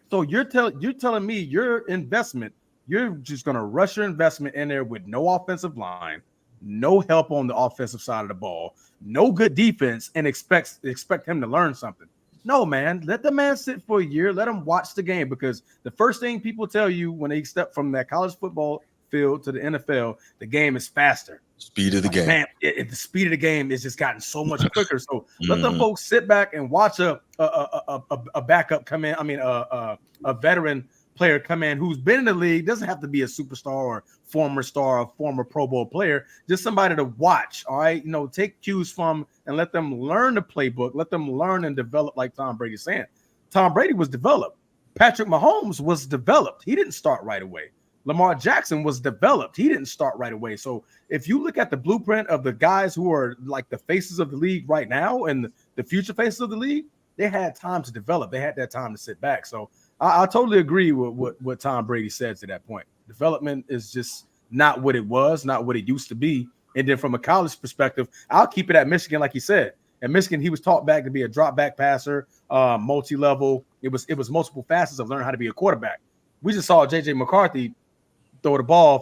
So you're telling me your investment, you're just going to rush your investment in there with no offensive line, no help on the offensive side of the ball, no good defense, and expect him to learn something. No, man, let the man sit for a year. Let him watch the game, because the first thing people tell you when they step from that college football field to the NFL, the game is faster. Speed of the game. Man, the speed of the game has just gotten so much quicker. So let them folks sit back and watch a backup come in. I mean, a veteran player come in who's been in the league. Doesn't have to be a superstar or former star or former Pro Bowl player. Just somebody to watch. All right, take cues from and let them learn the playbook. Let them learn and develop, like Tom Brady's saying. Tom Brady was developed. Patrick Mahomes was developed. He didn't start right away. Lamar Jackson was developed. He didn't start right away. So if you look at the blueprint of the guys who are like the faces of the league right now and the future faces of the league, they had time to develop. They had that time to sit back. So I totally agree with what Tom Brady said to that point. Development is just not what it was, not what it used to be. And then from a college perspective, I'll keep it at Michigan, like you said. At Michigan, he was taught back to be a drop back passer, multi-level. It was multiple facets of learning how to be a quarterback. We just saw JJ McCarthy throw the ball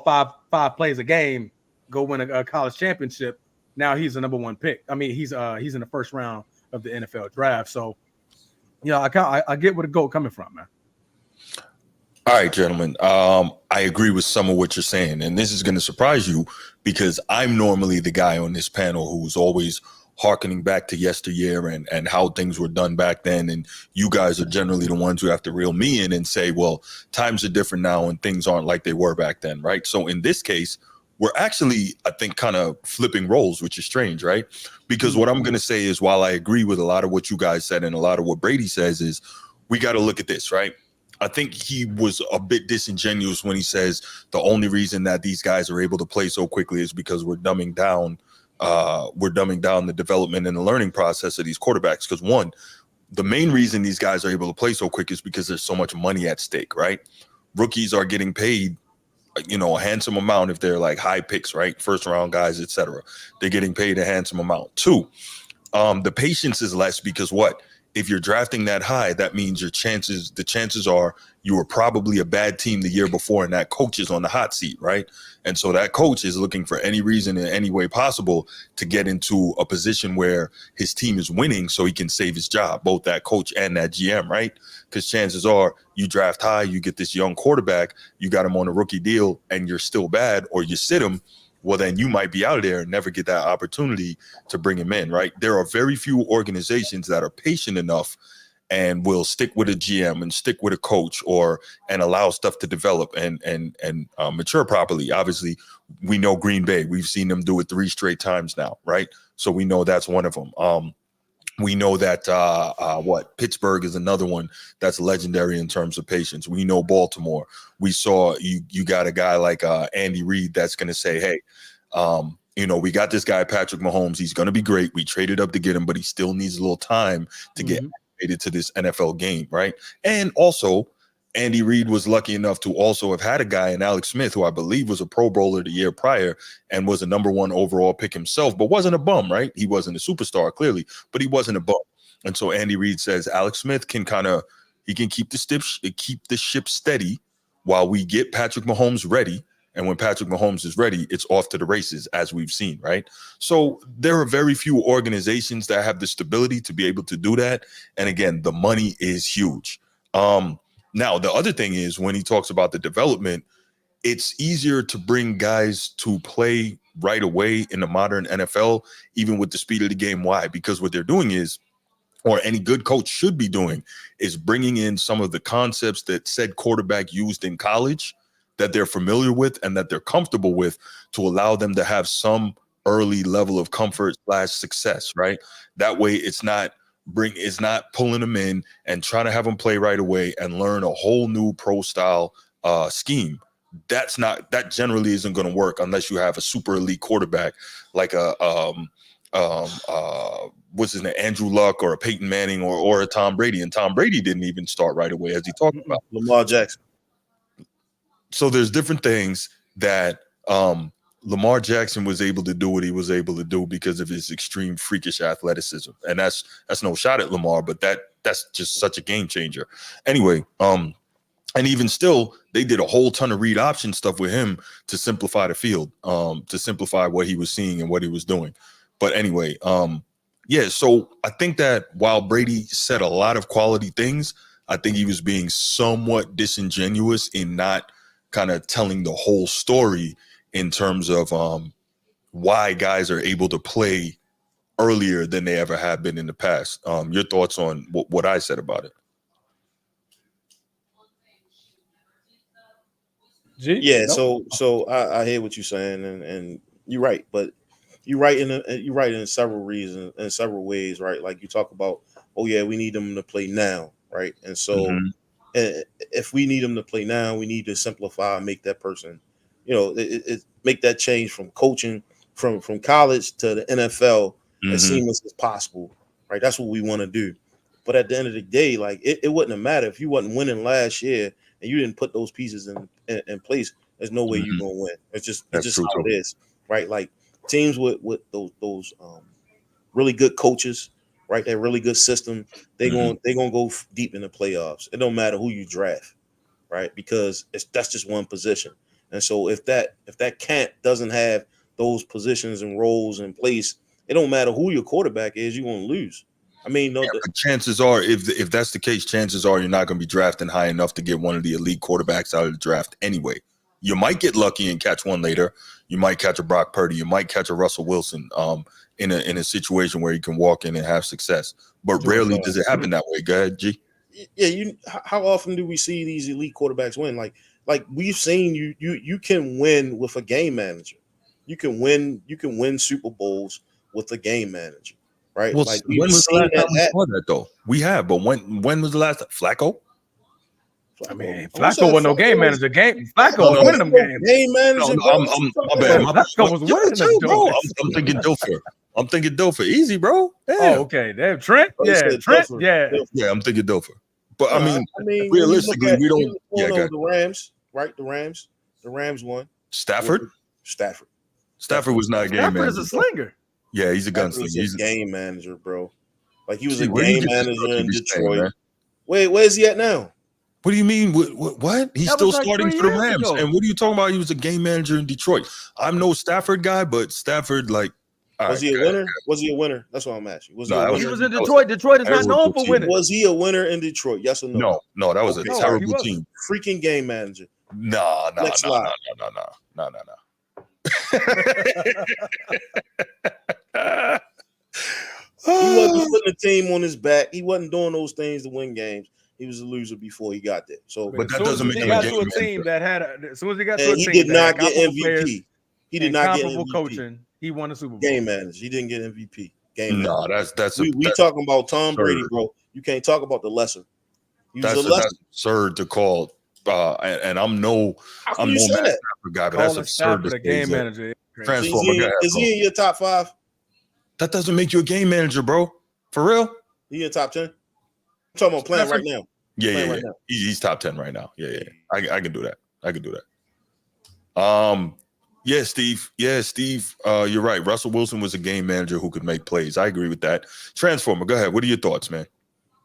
five plays a game, go win a college championship. Now he's the number one pick. I mean, he's in the first round of the NFL draft. So, I get where the GOAT coming from, man. All right, gentlemen. I agree with some of what you're saying, and this is going to surprise you because I'm normally the guy on this panel who's always hearkening back to yesteryear and how things were done back then. And you guys are generally the ones who have to reel me in and say, well, times are different now and things aren't like they were back then, right? So in this case, we're actually, I think, kind of flipping roles, which is strange, right? Because what I'm going to say is, while I agree with a lot of what you guys said and a lot of what Brady says, is we got to look at this, right? I think he was a bit disingenuous when he says the only reason that these guys are able to play so quickly is because we're dumbing down the development and the learning process of these quarterbacks. Because one, the main reason these guys are able to play so quick is because there's so much money at stake, right? Rookies are getting paid, a handsome amount if they're like high picks, right? First round guys, etc. They're getting paid a handsome amount. Two, the patience is less because what? If you're drafting that high, that means the chances are you were probably a bad team the year before and that coach is on the hot seat, right? And so that coach is looking for any reason in any way possible to get into a position where his team is winning so he can save his job, both that coach and that GM, right? Because chances are you draft high, you get this young quarterback, you got him on a rookie deal and you're still bad, or you sit him, well, then you might be out of there and never get that opportunity to bring him in, right? There are very few organizations that are patient enough and will stick with a GM and stick with a coach and allow stuff to develop and mature properly. Obviously, we know Green Bay. We've seen them do it 3 straight times now, right? So we know that's one of them. We know that Pittsburgh is another one that's legendary in terms of patience. We know Baltimore. We saw you got a guy like Andy Reid that's going to say, hey, we got this guy, Patrick Mahomes. He's going to be great. We traded up to get him, but he still needs a little time to get acclimated to this NFL game, right? And also, Andy Reid was lucky enough to also have had a guy in Alex Smith, who I believe was a Pro Bowler the year prior and was a number 1 overall pick himself, but wasn't a bum, right? He wasn't a superstar, clearly, but he wasn't a bum. And so Andy Reid says Alex Smith can keep the ship steady while we get Patrick Mahomes ready. And when Patrick Mahomes is ready, it's off to the races, as we've seen, right? So there are very few organizations that have the stability to be able to do that. And again, the money is huge. Now, the other thing is when he talks about the development, it's easier to bring guys to play right away in the modern NFL, even with the speed of the game. Why? Because what they're doing is, or any good coach should be doing, is bringing in some of the concepts that said quarterback used in college that they're familiar with and that they're comfortable with to allow them to have some early level of comfort / success, right? That way it's not pulling them in and trying to have them play right away and learn a whole new pro style scheme. That generally isn't going to work unless you have a super elite quarterback like what's his name, Andrew Luck or a Peyton Manning or a Tom Brady. And Tom Brady didn't even start right away, as he talked about. Lamar Jackson. So there's different things that Lamar Jackson was able to do what he was able to do because of his extreme freakish athleticism. And that's no shot at Lamar, but that's just such a game changer. Anyway, and even still, they did a whole ton of read option stuff with him to simplify the field, to simplify what he was seeing and what he was doing. But anyway, so I think that while Brady said a lot of quality things, I think he was being somewhat disingenuous in not kind of telling the whole story in terms of why guys are able to play earlier than they ever have been in the past. Your thoughts on what I said about it? Yeah, so I hear what you're saying, and you're right, but you're right in several reasons, in several ways, right? Like you talk about, oh yeah, we need them to play now, right? And so if we need them to play now, we need to simplify and make that person, make that change from coaching from college to the NFL as seamless as possible, right? That's what we want to do. But at the end of the day, like it wouldn't have mattered if you wasn't winning last year and you didn't put those pieces in place. There's no way you're gonna win. It's just how it is, right? Like teams with those really good coaches, right? That really good system. They're gonna go deep in the playoffs. It don't matter who you draft, right? Because that's just one position. And so if that camp doesn't have those positions and roles in place, it don't matter who your quarterback is, you're gonna lose. I mean, but chances are, if that's the case, chances are you're not going to be drafting high enough to get one of the elite quarterbacks out of the draft anyway. You might get lucky and catch one later. You might catch a Brock Purdy. You might catch a Russell Wilson in a situation where you can walk in and have success. But rarely does it happen that way. Go ahead, G. Yeah, how often do we see these elite quarterbacks win? Like we've seen you can win with a game manager. You can win Super Bowls with a game manager. Right? Well, like when was the last time we saw that though? We have, but when was the last time? Flacco? I mean, Flacco wasn't no game manager. Flacco was winning them games. Game manager. My bad. Flacco was winning them bro. I'm thinking Dilfer. Easy, bro. Damn. Oh, okay. Damn, Trent. Yeah, Trent. Yeah. Yeah, I'm thinking Dilfer. But I mean, realistically, we don't. The Rams, right? The Rams won. Stafford was not a game manager. Stafford is a slinger. Yeah, he's a gunslinger. He's a game manager, bro. Like he was a game manager in Detroit. Where's he at now? What do you mean? What? He's still starting for the Rams. And what are you talking about? He was a game manager in Detroit. I'm no Stafford guy, but Stafford, like, was he a winner? Was he a winner? That's what I'm asking. He was in Detroit. Detroit is not known for winning. Was he a winner in Detroit? Yes or no? No, that was a terrible team. Freaking game manager. No. He wasn't putting the team on his back. He wasn't doing those things to win games. He was a loser before he got there. So, but that doesn't make him a team that had. As soon as he got to a team, he did not get MVP. He did not get MVP. Coaching. He won the Super Bowl. Game manager. He didn't get MVP. No, that's we talking about Tom Brady, bro. You can't talk about the lesser. That's absurd to call. And I'm no Stafford guy, but that's absurd to say. Game manager. Is he in your top 5? That doesn't make you a game manager, bro. For real? He in top 10? I'm talking about playing right now. Yeah. Right now. He's top 10 right now. Yeah. I can do that. Yeah, Steve. You're right. Russell Wilson was a game manager who could make plays. I agree with that. Transformer, go ahead. What are your thoughts, man?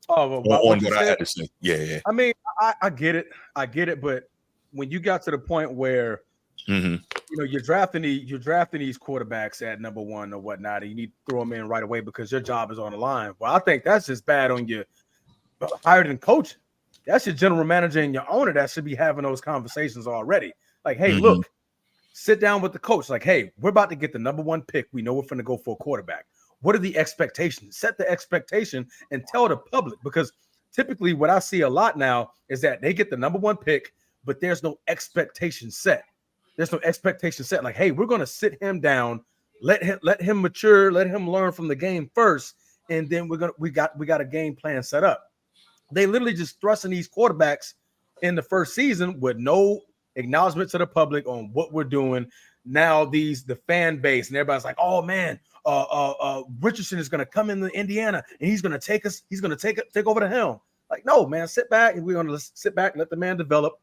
On what I had to say. Yeah. I mean, I get it. But when you got to the point where you're drafting these quarterbacks at number 1 or whatnot, and you need to throw them in right away because your job is on the line. Well, I think that's just bad on your hired and coaching. That's your general manager and your owner that should be having those conversations already. Like, hey, look, sit down with the coach. Like, hey, we're about to get the number 1 pick. We know we're going to go for a quarterback. What are the expectations? Set the expectation and tell the public, because typically what I see a lot now is that they get the number 1 pick, but there's no expectation set. There's no expectation set. Like, hey, we're going to sit him down, let him mature, let him learn from the game first, and then we got a game plan set up. They literally just thrusting these quarterbacks in the first season with no acknowledgement to the public on what we're doing. Now the fan base and everybody's like, oh man, Richardson is going to come into Indiana and he's going to take us. He's going to take over the helm. Like, no, man, sit back, and we're going to sit back and let the man develop.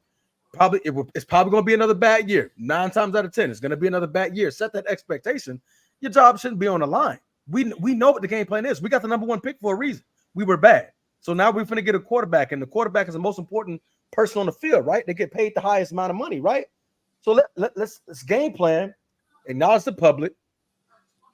It's probably going to be another bad year. 9 times out of 10, it's going to be another bad year. Set that expectation. Your job shouldn't be on the line. We know what the game plan is. We got the number 1 pick for a reason. We were bad. So now we're going to get a quarterback, and the quarterback is the most important person on the field, right? They get paid the highest amount of money, right? So let's game plan, acknowledge the public,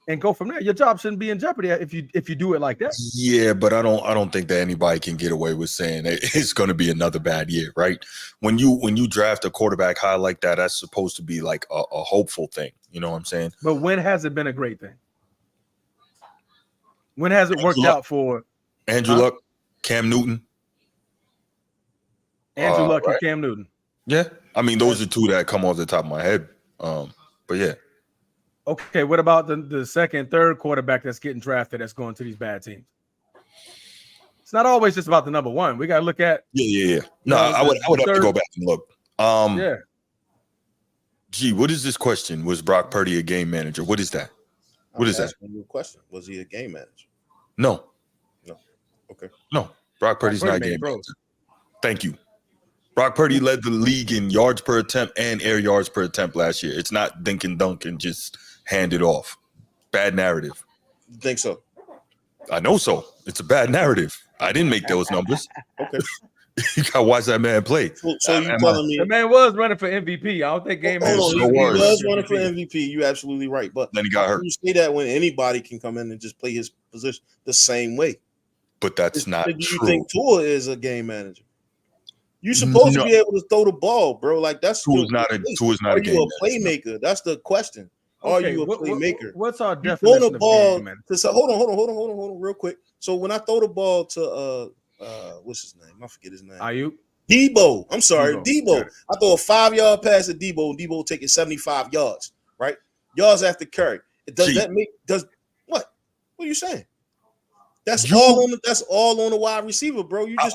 and go from there. Your job shouldn't be in jeopardy if you do it like that. Yeah, but I don't think that anybody can get away with saying it's going to be another bad year, right? When you draft a quarterback high like that, that's supposed to be like a hopeful thing. You know what I'm saying? But when has it been a great thing? When has it worked out for Andrew Luck, Cam Newton? Andrew Luck and Cam Newton. Yeah, I mean those are 2 that come off the top of my head. But yeah. Okay, what about the second, third quarterback that's getting drafted that's going to these bad teams? It's not always just about the number 1. We got to look at. Yeah. No, I would have to go back and look. Yeah. Gee, what is this question? Was Brock Purdy a game manager? What is that? What is that? Your question. Was he a game manager? No. Okay. No. Brock Purdy's not a game manager. Thank you. Brock Purdy led the league in yards per attempt and air yards per attempt last year. It's not dink and dunk and just hand it off. Bad narrative. You think so? I know so. It's a bad narrative. I didn't make those numbers. Okay. You got to watch that man play. So you telling me the man was running for MVP? I don't think game manager. He was running for MVP. You're absolutely right. But then he got hurt. You say that when anybody can come in and just play his position the same way. But that's not true. Do you think Tua is a game manager? You're supposed to be able to throw the ball, bro. Like that's Tua's not a game you a playmaker? That's the question. Are you a playmaker? What's our definition of game manager? Hold on, real quick. So when I throw the ball to what's his name? I forget his name. Aiyuk. Debo. I'm sorry, Debo. I throw a 5-yard pass at Debo, and Debo take it 75 yards, right? Yards after carry. What are you saying? That's all on the wide receiver, bro. I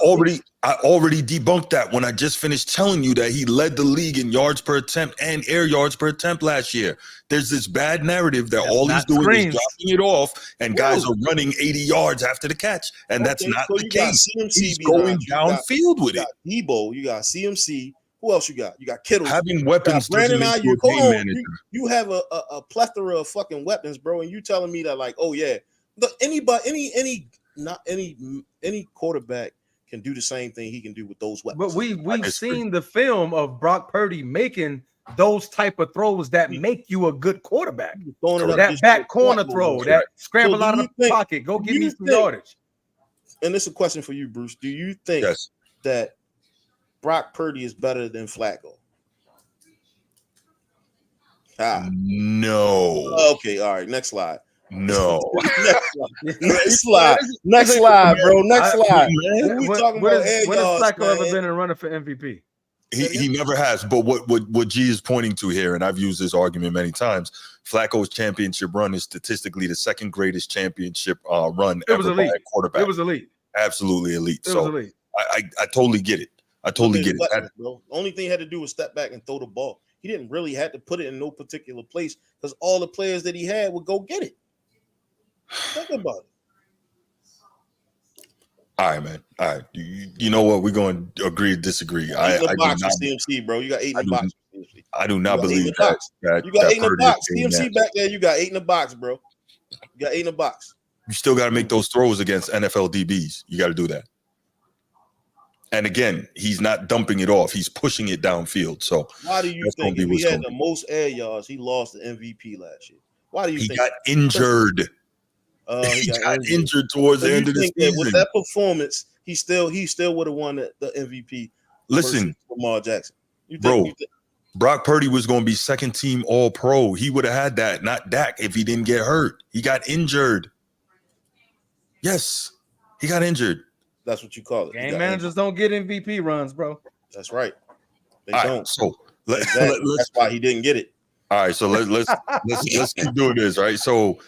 already debunked that when I just finished telling you that he led the league in yards per attempt and air yards per attempt last year. There's this bad narrative that all he's doing is dropping it off, and guys are running 80 yards after the catch, and that's not the case. He's going downfield with it. Debo, you got CMC. Who else you got? You got Kittle. Having weapons doesn't make you a game manager. You have a plethora of fucking weapons, bro, and you telling me that like, oh yeah. Any quarterback can do the same thing he can do with those weapons. But we've seen the film of Brock Purdy making those type of throws that make you a good quarterback. That back corner throw, that scramble out of the pocket, go give me some yardage. And this is a question for you, Bruce. Do you think that Brock Purdy is better than Flacco? No. Okay, all right. Next slide. No. Next slide, bro. Next slide. When has Flacco ever been in running for MVP? He never has. But what G is pointing to here, and I've used this argument many times, Flacco's championship run is statistically the second greatest championship run ever by a quarterback. It was elite. Absolutely elite. It was elite. I totally get it. I totally get it. Bro. The only thing he had to do was step back and throw the ball. He didn't really have to put it in no particular place because all the players that he had would go get it. Think about it. All right, man. All right. You know what? We're going to agree to disagree. I do not, CMC, bro. You got 8 in the box. I do not believe that. You got 8 in the box. CMC back there, you got 8 in the box, bro. You got 8 in the box. You still got to make those throws against NFL DBs. You got to do that. And again, he's not dumping it off. He's pushing it downfield. So why do you think if he had the most air yards, he lost the MVP last year? Why do you think he got injured? He got injured towards the end of the season. With that performance, he still would have won the MVP. Listen, Lamar Jackson, Brock Purdy was going to be second team All Pro. He would have had that, not Dak, if he didn't get hurt. He got injured. Yes, he got injured. That's what you call it. Game managers don't get MVP runs, bro. That's right. They All don't. Right, so that's why he didn't get it. All right, so let's keep doing this, right? So.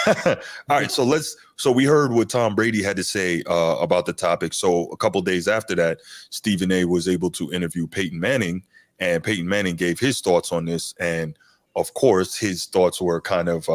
All right, so we heard what Tom Brady had to say about the topic. So a couple days after that, Stephen A was able to interview Peyton Manning, and Peyton Manning gave his thoughts on this. And of course, his thoughts were kind of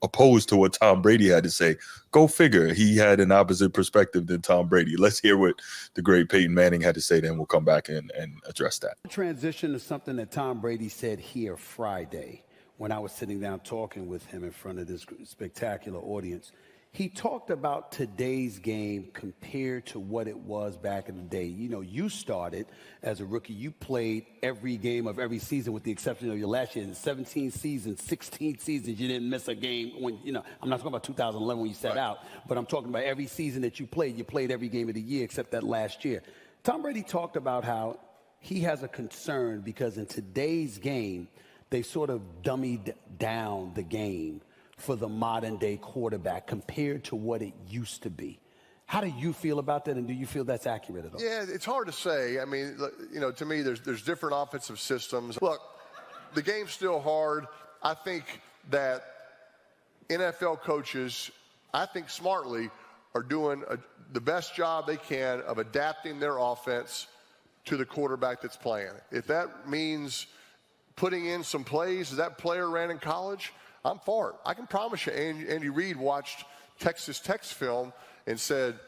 opposed to what Tom Brady had to say. Go figure. He had an opposite perspective than Tom Brady. Let's hear what the great Peyton Manning had to say, then we'll come back and address that. Transition to something that Tom Brady said here Friday, when I was sitting down talking with him in front of this spectacular audience. He talked about today's game compared to what it was back in the day. You know, you started as a rookie. You played every game of every season with the exception of your last year. In 17 seasons, 16 seasons, you didn't miss a game. When I'm not talking about 2011 when you set out, but I'm talking about every season that you played every game of the year except that last year. Tom Brady talked about how he has a concern because in today's game, they sort of dummied down the game for the modern day quarterback compared to what it used to be. How do you feel about that, and do you feel that's accurate at all? Yeah, it's hard to say. I mean, to me, there's different offensive systems. Look, the game's still hard. I think that NFL coaches, I think smartly, are doing the best job they can of adapting their offense to the quarterback that's playing. If that means putting in some plays that player ran in college, I'm for it. I can promise you, Andy Reid watched Texas Tech's film and said,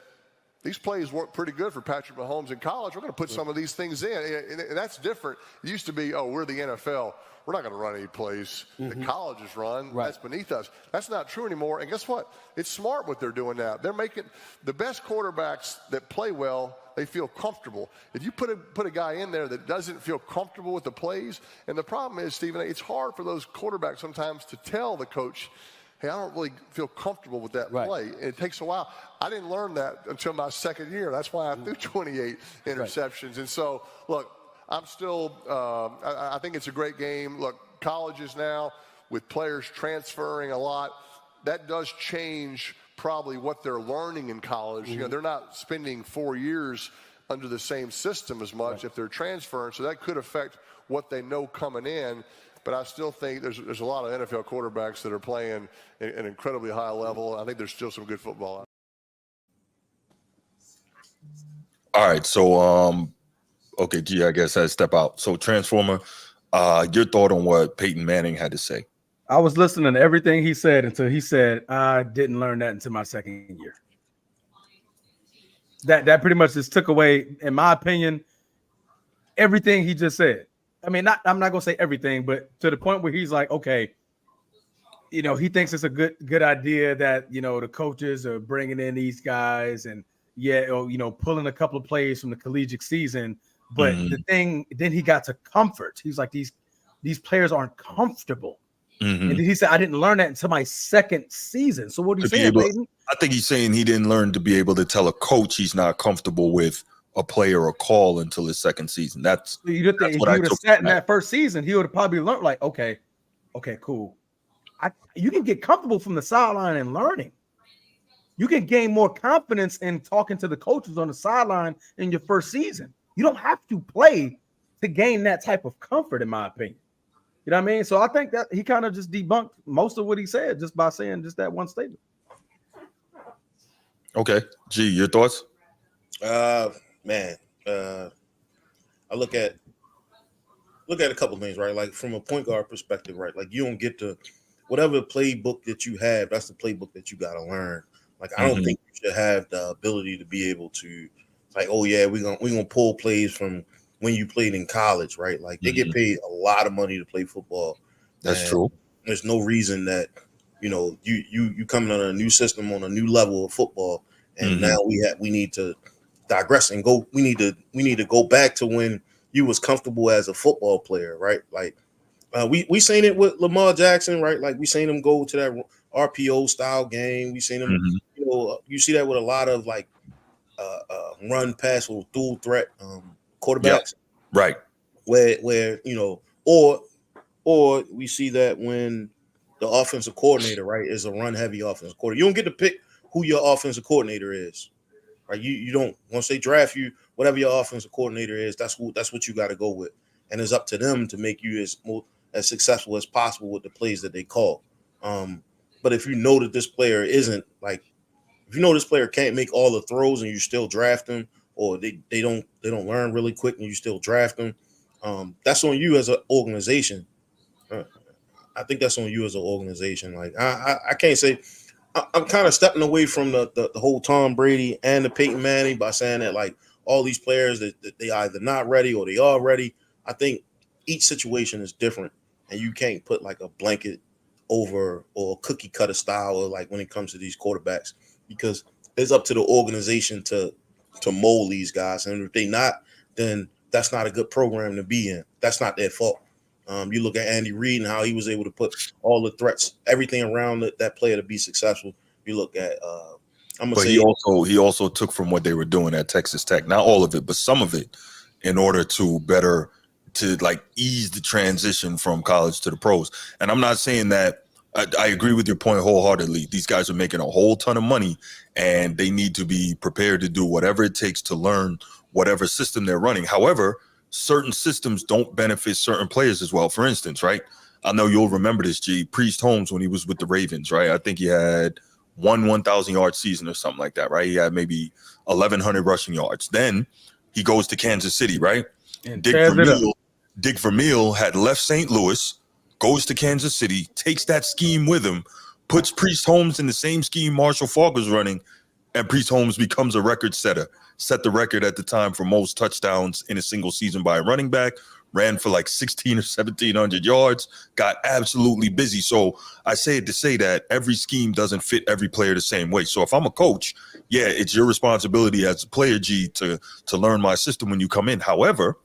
these plays work pretty good for Patrick Mahomes in college. We're going to put some of these things in. And that's different. It used to be, oh, we're the NFL. We're not going to run any plays that colleges run. Right. That's beneath us. That's not true anymore. And guess what? It's smart what they're doing now. They're making the best quarterbacks that play well, they feel comfortable. If you put a guy in there that doesn't feel comfortable with the plays, and the problem is, Stephen, it's hard for those quarterbacks sometimes to tell the coach, hey, I don't really feel comfortable with that play. And it takes a while. I didn't learn that until my second year. That's why I threw 28 interceptions. Right. And so, look, I'm still I think it's a great game. Look, colleges now, with players transferring a lot, that does change probably what they're learning in college. You know, they're not spending 4 years under the same system as much if they're transferring. So that could affect what they know coming in. But I still think there's a lot of NFL quarterbacks that are playing at an incredibly high level. I think there's still some good football out there. All right, so okay, G, I guess I step out. So Transformer, your thought on what Peyton Manning had to say? I was listening to everything he said until he said, I didn't learn that until my second year. That pretty much just took away, in my opinion, everything he just said. I mean, I'm not gonna say everything, but to the point where he's like, okay, you know, he thinks it's a good idea that, you know, the coaches are bringing in these guys and pulling a couple of plays from the collegiate season. But the thing, then he got to comfort. He's like, these players aren't comfortable. And then he said, I didn't learn that until my second season. So what are you saying, Peyton? I think he's saying he didn't learn to be able to tell a coach he's not comfortable with a player or call until his second season. That's what I took. If he would have sat in that first season, he would have probably learned like, okay, cool. You can get comfortable from the sideline and learning. You can gain more confidence in talking to the coaches on the sideline in your first season. You don't have to play to gain that type of comfort, in my opinion. You know what I mean? So I think that he kind of just debunked most of what he said just by saying just that one statement. Okay. G, your thoughts? Man, I look at a couple things, right? Like from a point guard perspective, right? Like you don't get to whatever playbook that you have, that's the playbook that you got to learn. Like I don't think you should have the ability to be able to, like, oh yeah, we're gonna pull plays from when you played in college, right? Like they get paid a lot of money to play football. That's true. There's no reason that, you know, you coming on a new system on a new level of football, and now we need to digress and go. We need to go back to when you was comfortable as a football player, right? Like we seen it with Lamar Jackson, right? Like we seen him go to that RPO style game. We seen him, you know, you see that with a lot of like run pass or dual threat quarterbacks, right? Where you know, or we see that when the offensive coordinator, right, is a run heavy offensive coordinator. You don't get to pick who your offensive coordinator is. Right, you don't, once they draft you, whatever your offensive coordinator is, that's what you got to go with, and it's up to them to make you as successful as possible with the plays that they call. But if you know that this player isn't like, if you know this player can't make all the throws and you still draft them, or they don't learn really quick and you still draft them, that's on you as an organization. I think that's on you as an organization. Like I can't say. I'm kind of stepping away from the whole Tom Brady and the Peyton Manning by saying that like all these players that they either not ready or they are ready. I think each situation is different, and you can't put like a blanket over or cookie cutter style or like when it comes to these quarterbacks, because it's up to the organization to mold these guys, and if they not, then that's not a good program to be in. That's not their fault. You look at Andy Reid and how he was able to put all the threats, everything around that player to be successful. You look at, he also took from what they were doing at Texas Tech, not all of it, but some of it, in order to better to like ease the transition from college to the pros. And I'm not saying that I agree with your point wholeheartedly. These guys are making a whole ton of money, and they need to be prepared to do whatever it takes to learn whatever system they're running. However, certain systems don't benefit certain players as well. For instance, right? I know you'll remember this, G. Priest Holmes, when he was with the Ravens, right? I think he had 1,000-yard season or something like that, right? He had maybe 1,100 rushing yards. Then he goes to Kansas City, right? And Dick Vermeil had left St. Louis, goes to Kansas City, takes that scheme with him, puts Priest Holmes in the same scheme Marshall Faulk was running, and Priest Holmes becomes a record setter. Set the record at the time for most touchdowns in a single season by a running back. Ran for like 1,600 or 1,700 yards. Got absolutely busy. So I say it to say that every scheme doesn't fit every player the same way. So if I'm a coach, yeah, it's your responsibility as a player, G, to learn my system when you come in. However,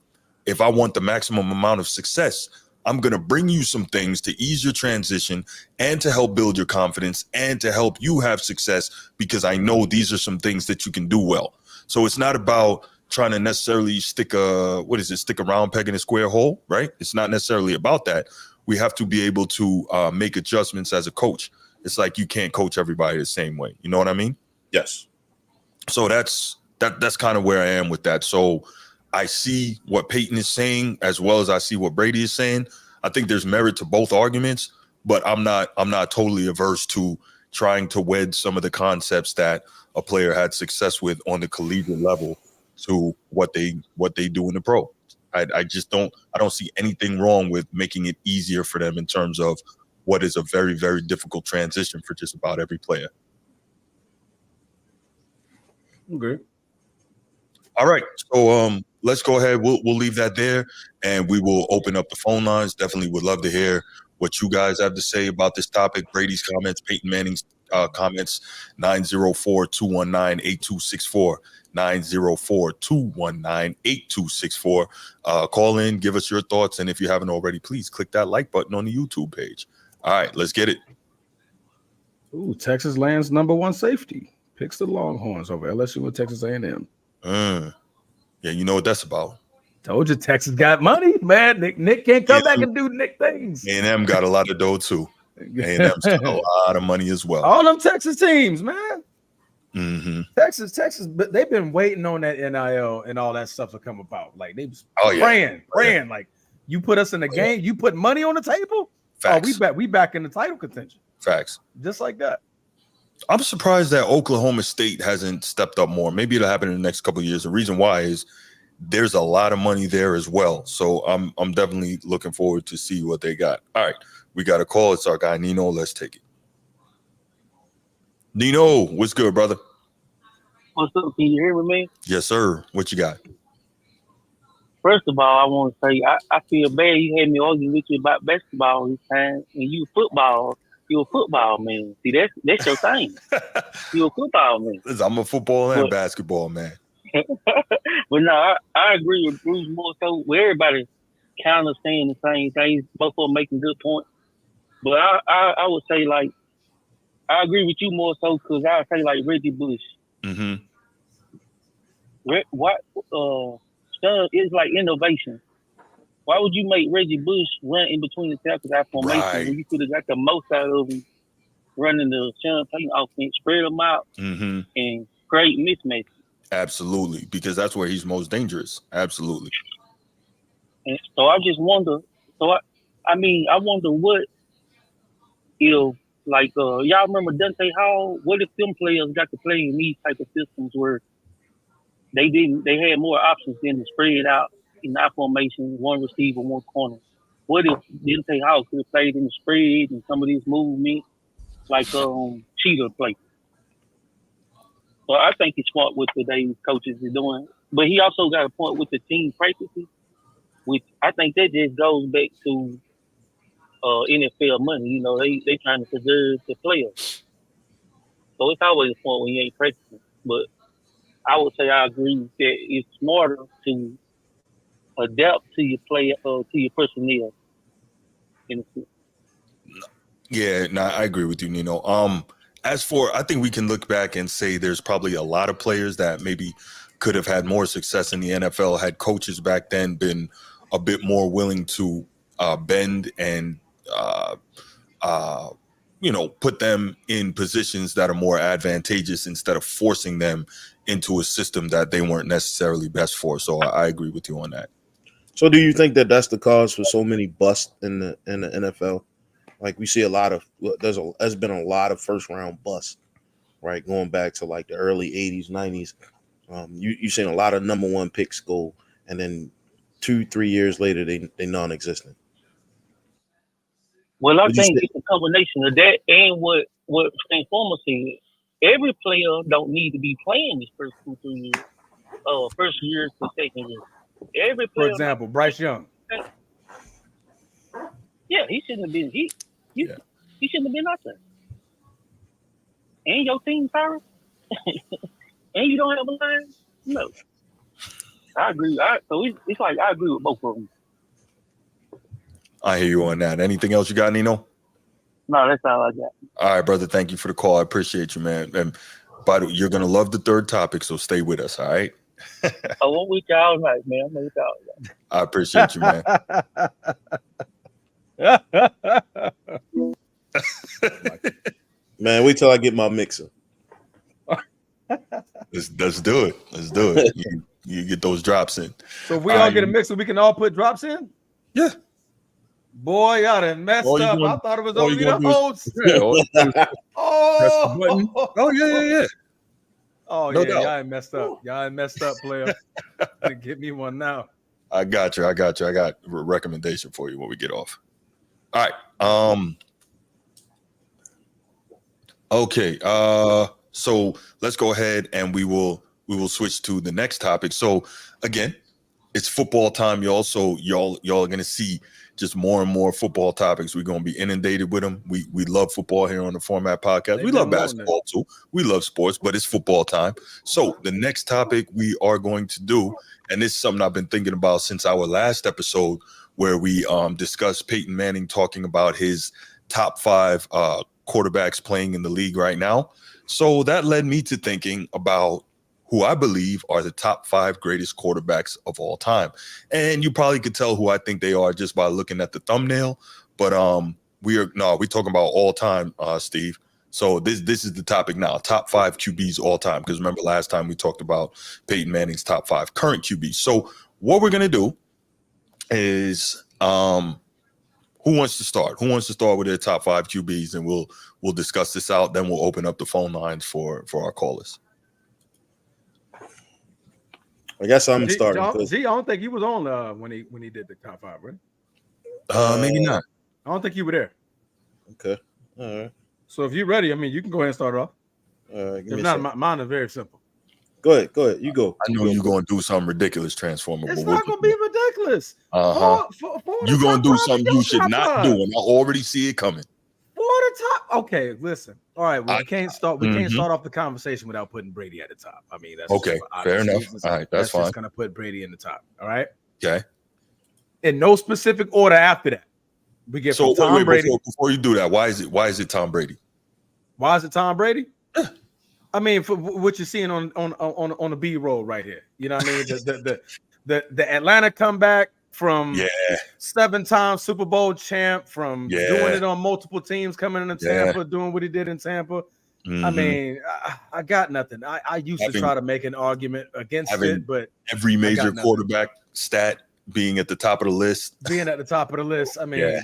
if I want the maximum amount of success, I'm going to bring you some things to ease your transition and to help build your confidence and to help you have success, because I know these are some things that you can do well. So it's not about trying to necessarily stick a round peg in a square hole, right? It's not necessarily about that. We have to be able to make adjustments as a coach. It's like you can't coach everybody the same way. You know what I mean? Yes. So that's kind of where I am with that. So I see what Peyton is saying as well as I see what Brady is saying. I think there's merit to both arguments, but I'm not totally averse to trying to wed some of the concepts that a player had success with on the collegiate level to what they do in the pro. I don't see anything wrong with making it easier for them in terms of what is a very, very difficult transition for just about every player. Okay. All right. So let's go ahead. We'll leave that there, and we will open up the phone lines. Definitely would love to hear what you guys have to say about this topic. Brady's comments, Peyton Manning's comments, 904-219-8264. 904-219-8264. Call in, give us your thoughts, and if you haven't already, please click that like button on the YouTube page. All right, let's get it. Ooh, Texas lands #1 safety. Picks the Longhorns over LSU and Texas A&M. Yeah, you know what that's about. Told you Texas got money, man. Nick can't come back and do Nick things. A&M got a lot of dough too. A&M's got a lot of money as well. All them Texas teams, man. Mm-hmm. Texas, but they've been waiting on that NIL and all that stuff to come about. Like they praying. Like you put us in the game, you put money on the table. Facts. Oh, we back in the title contention. Facts. Just like that. I'm surprised that Oklahoma State hasn't stepped up more. Maybe it'll happen in the next couple of years. The reason why is there's a lot of money there as well. So I'm definitely looking forward to see what they got. All right, we got a call. It's our guy Nino. Let's take it. Nino, what's good, brother? What's up? Can you hear me, man? Yes, sir. What you got? First of all, I want to say I feel bad you had me arguing with you about basketball this time, and you football. You're a football man. See, that's your thing. You're a football man. I'm a football and basketball man. But no, I agree with Bruce more so. Where everybody kind of saying the same things, both of them making good points. But I would say, like, I agree with you more so because I say, like, Reggie Bush. Mm-hmm. It's like innovation. Why would you make Reggie Bush run in between the tackles out formation when you could have got the most out of him running the Sean Payton offense, spread them out, and create mismatches? Absolutely, because that's where he's most dangerous. Absolutely. And so I just wonder. So I wonder what if, like, y'all remember Dante Hall? What if them players got to play in these type of systems where they had more options than to spread out in that formation, one receiver, one corner? What if Dante Hall could have played in the spread and some of these movement like Cheetah play? So I think it's smart what today's coaches are doing. But he also got a point with the team practices, which I think that just goes back to NFL money. You know, they trying to preserve the players. So it's always a point when you ain't practicing. But I would say I agree that it's smarter to adapt to your player, to your personnel. Yeah, no, I agree with you, Nino. I think we can look back and say there's probably a lot of players that maybe could have had more success in the NFL had coaches back then been a bit more willing to bend and put them in positions that are more advantageous instead of forcing them into a system that they weren't necessarily best for. So I agree with you on that. So do you think that that's the cause for so many busts in the NFL? Like we see there's been a lot of first round busts, right? Going back to like the early 80s, 90s. You've seen a lot of #1 picks go, and then 2-3 years later they non-existent. Well, I think it's a combination of that and what Transformer said. every player don't need to be playing this first 2-3 years, first year to second year. Every For player, example, Bryce Young. Yeah, he shouldn't have been. He shouldn't have been out there. And your team power, and you don't have a line. No, I agree. So it's like I agree with both of them. I hear you on that. Anything else you got, Nino? No, that's all I got. All right, brother. Thank you for the call. I appreciate you, man. And by the way, you're gonna love the third topic, so stay with us. All right. I'm with y'all night, man. I'm with y'all night. I appreciate you, man. Man, wait till I get my mixer. Let's do it. Let's do it. You get those drops in. So if we all get a mixer, we can all put drops in? Yeah. Boy, y'all done messed up. I thought it was only the host. Oh, yeah. Oh, no yeah, doubt. y'all ain't messed up. Y'all ain't messed up, player. Get me one now. I got you. I got a recommendation for you when we get off. All right. Okay. So let's go ahead and we will switch to the next topic. So again, it's football time, y'all. So y'all are gonna see just more and more football topics. We're gonna be inundated with them. We love football here on the Format Podcast. We love basketball too. We love sports, but it's football time. So the next topic we are going to do, and this is something I've been thinking about since our last episode, where we discussed Peyton Manning talking about his top 5 quarterbacks playing in the league right now. So that led me to thinking about who I believe are the top 5 greatest quarterbacks of all time. And you probably could tell who I think they are just by looking at the thumbnail. But we're talking about all time, Steve. So this is the topic now, top 5 QBs all time. Because remember last time we talked about Peyton Manning's top 5 current QBs. So what we're going to do is who wants to start? Who wants to start with their top 5 QBs? And we'll discuss this out. Then we'll open up the phone lines for our callers. I guess I'm starting. I don't think he was on when he did the top 5, right? Maybe not. I don't think you were there. Okay. All right. So if you're ready, I mean, you can go ahead and start off. If not, mine is very simple. Go ahead. You go. I know you're going to do something ridiculous, Transformer. It's not going to be ridiculous. You're going to do something you should not do, and I already see it coming. For the top. Okay, listen. All right, we can't start off the conversation without putting Brady at the top. I mean, that's okay. Fair enough. All right, that's fine. Just going to put Brady in the top. All right. Okay. In no specific order after that. We get Tom Brady. Before you do that, why is it Tom Brady? Why is it Tom Brady? I mean, for what you're seeing on the B roll right here. You know what I mean? The Atlanta comeback from 7-time Super Bowl champ, from doing it on multiple teams, coming into Tampa, doing what he did in Tampa. Mm-hmm. I mean, I got nothing. I used to try to make an argument against it, but every major quarterback stat being at the top of the list. Being at the top of the list. I mean,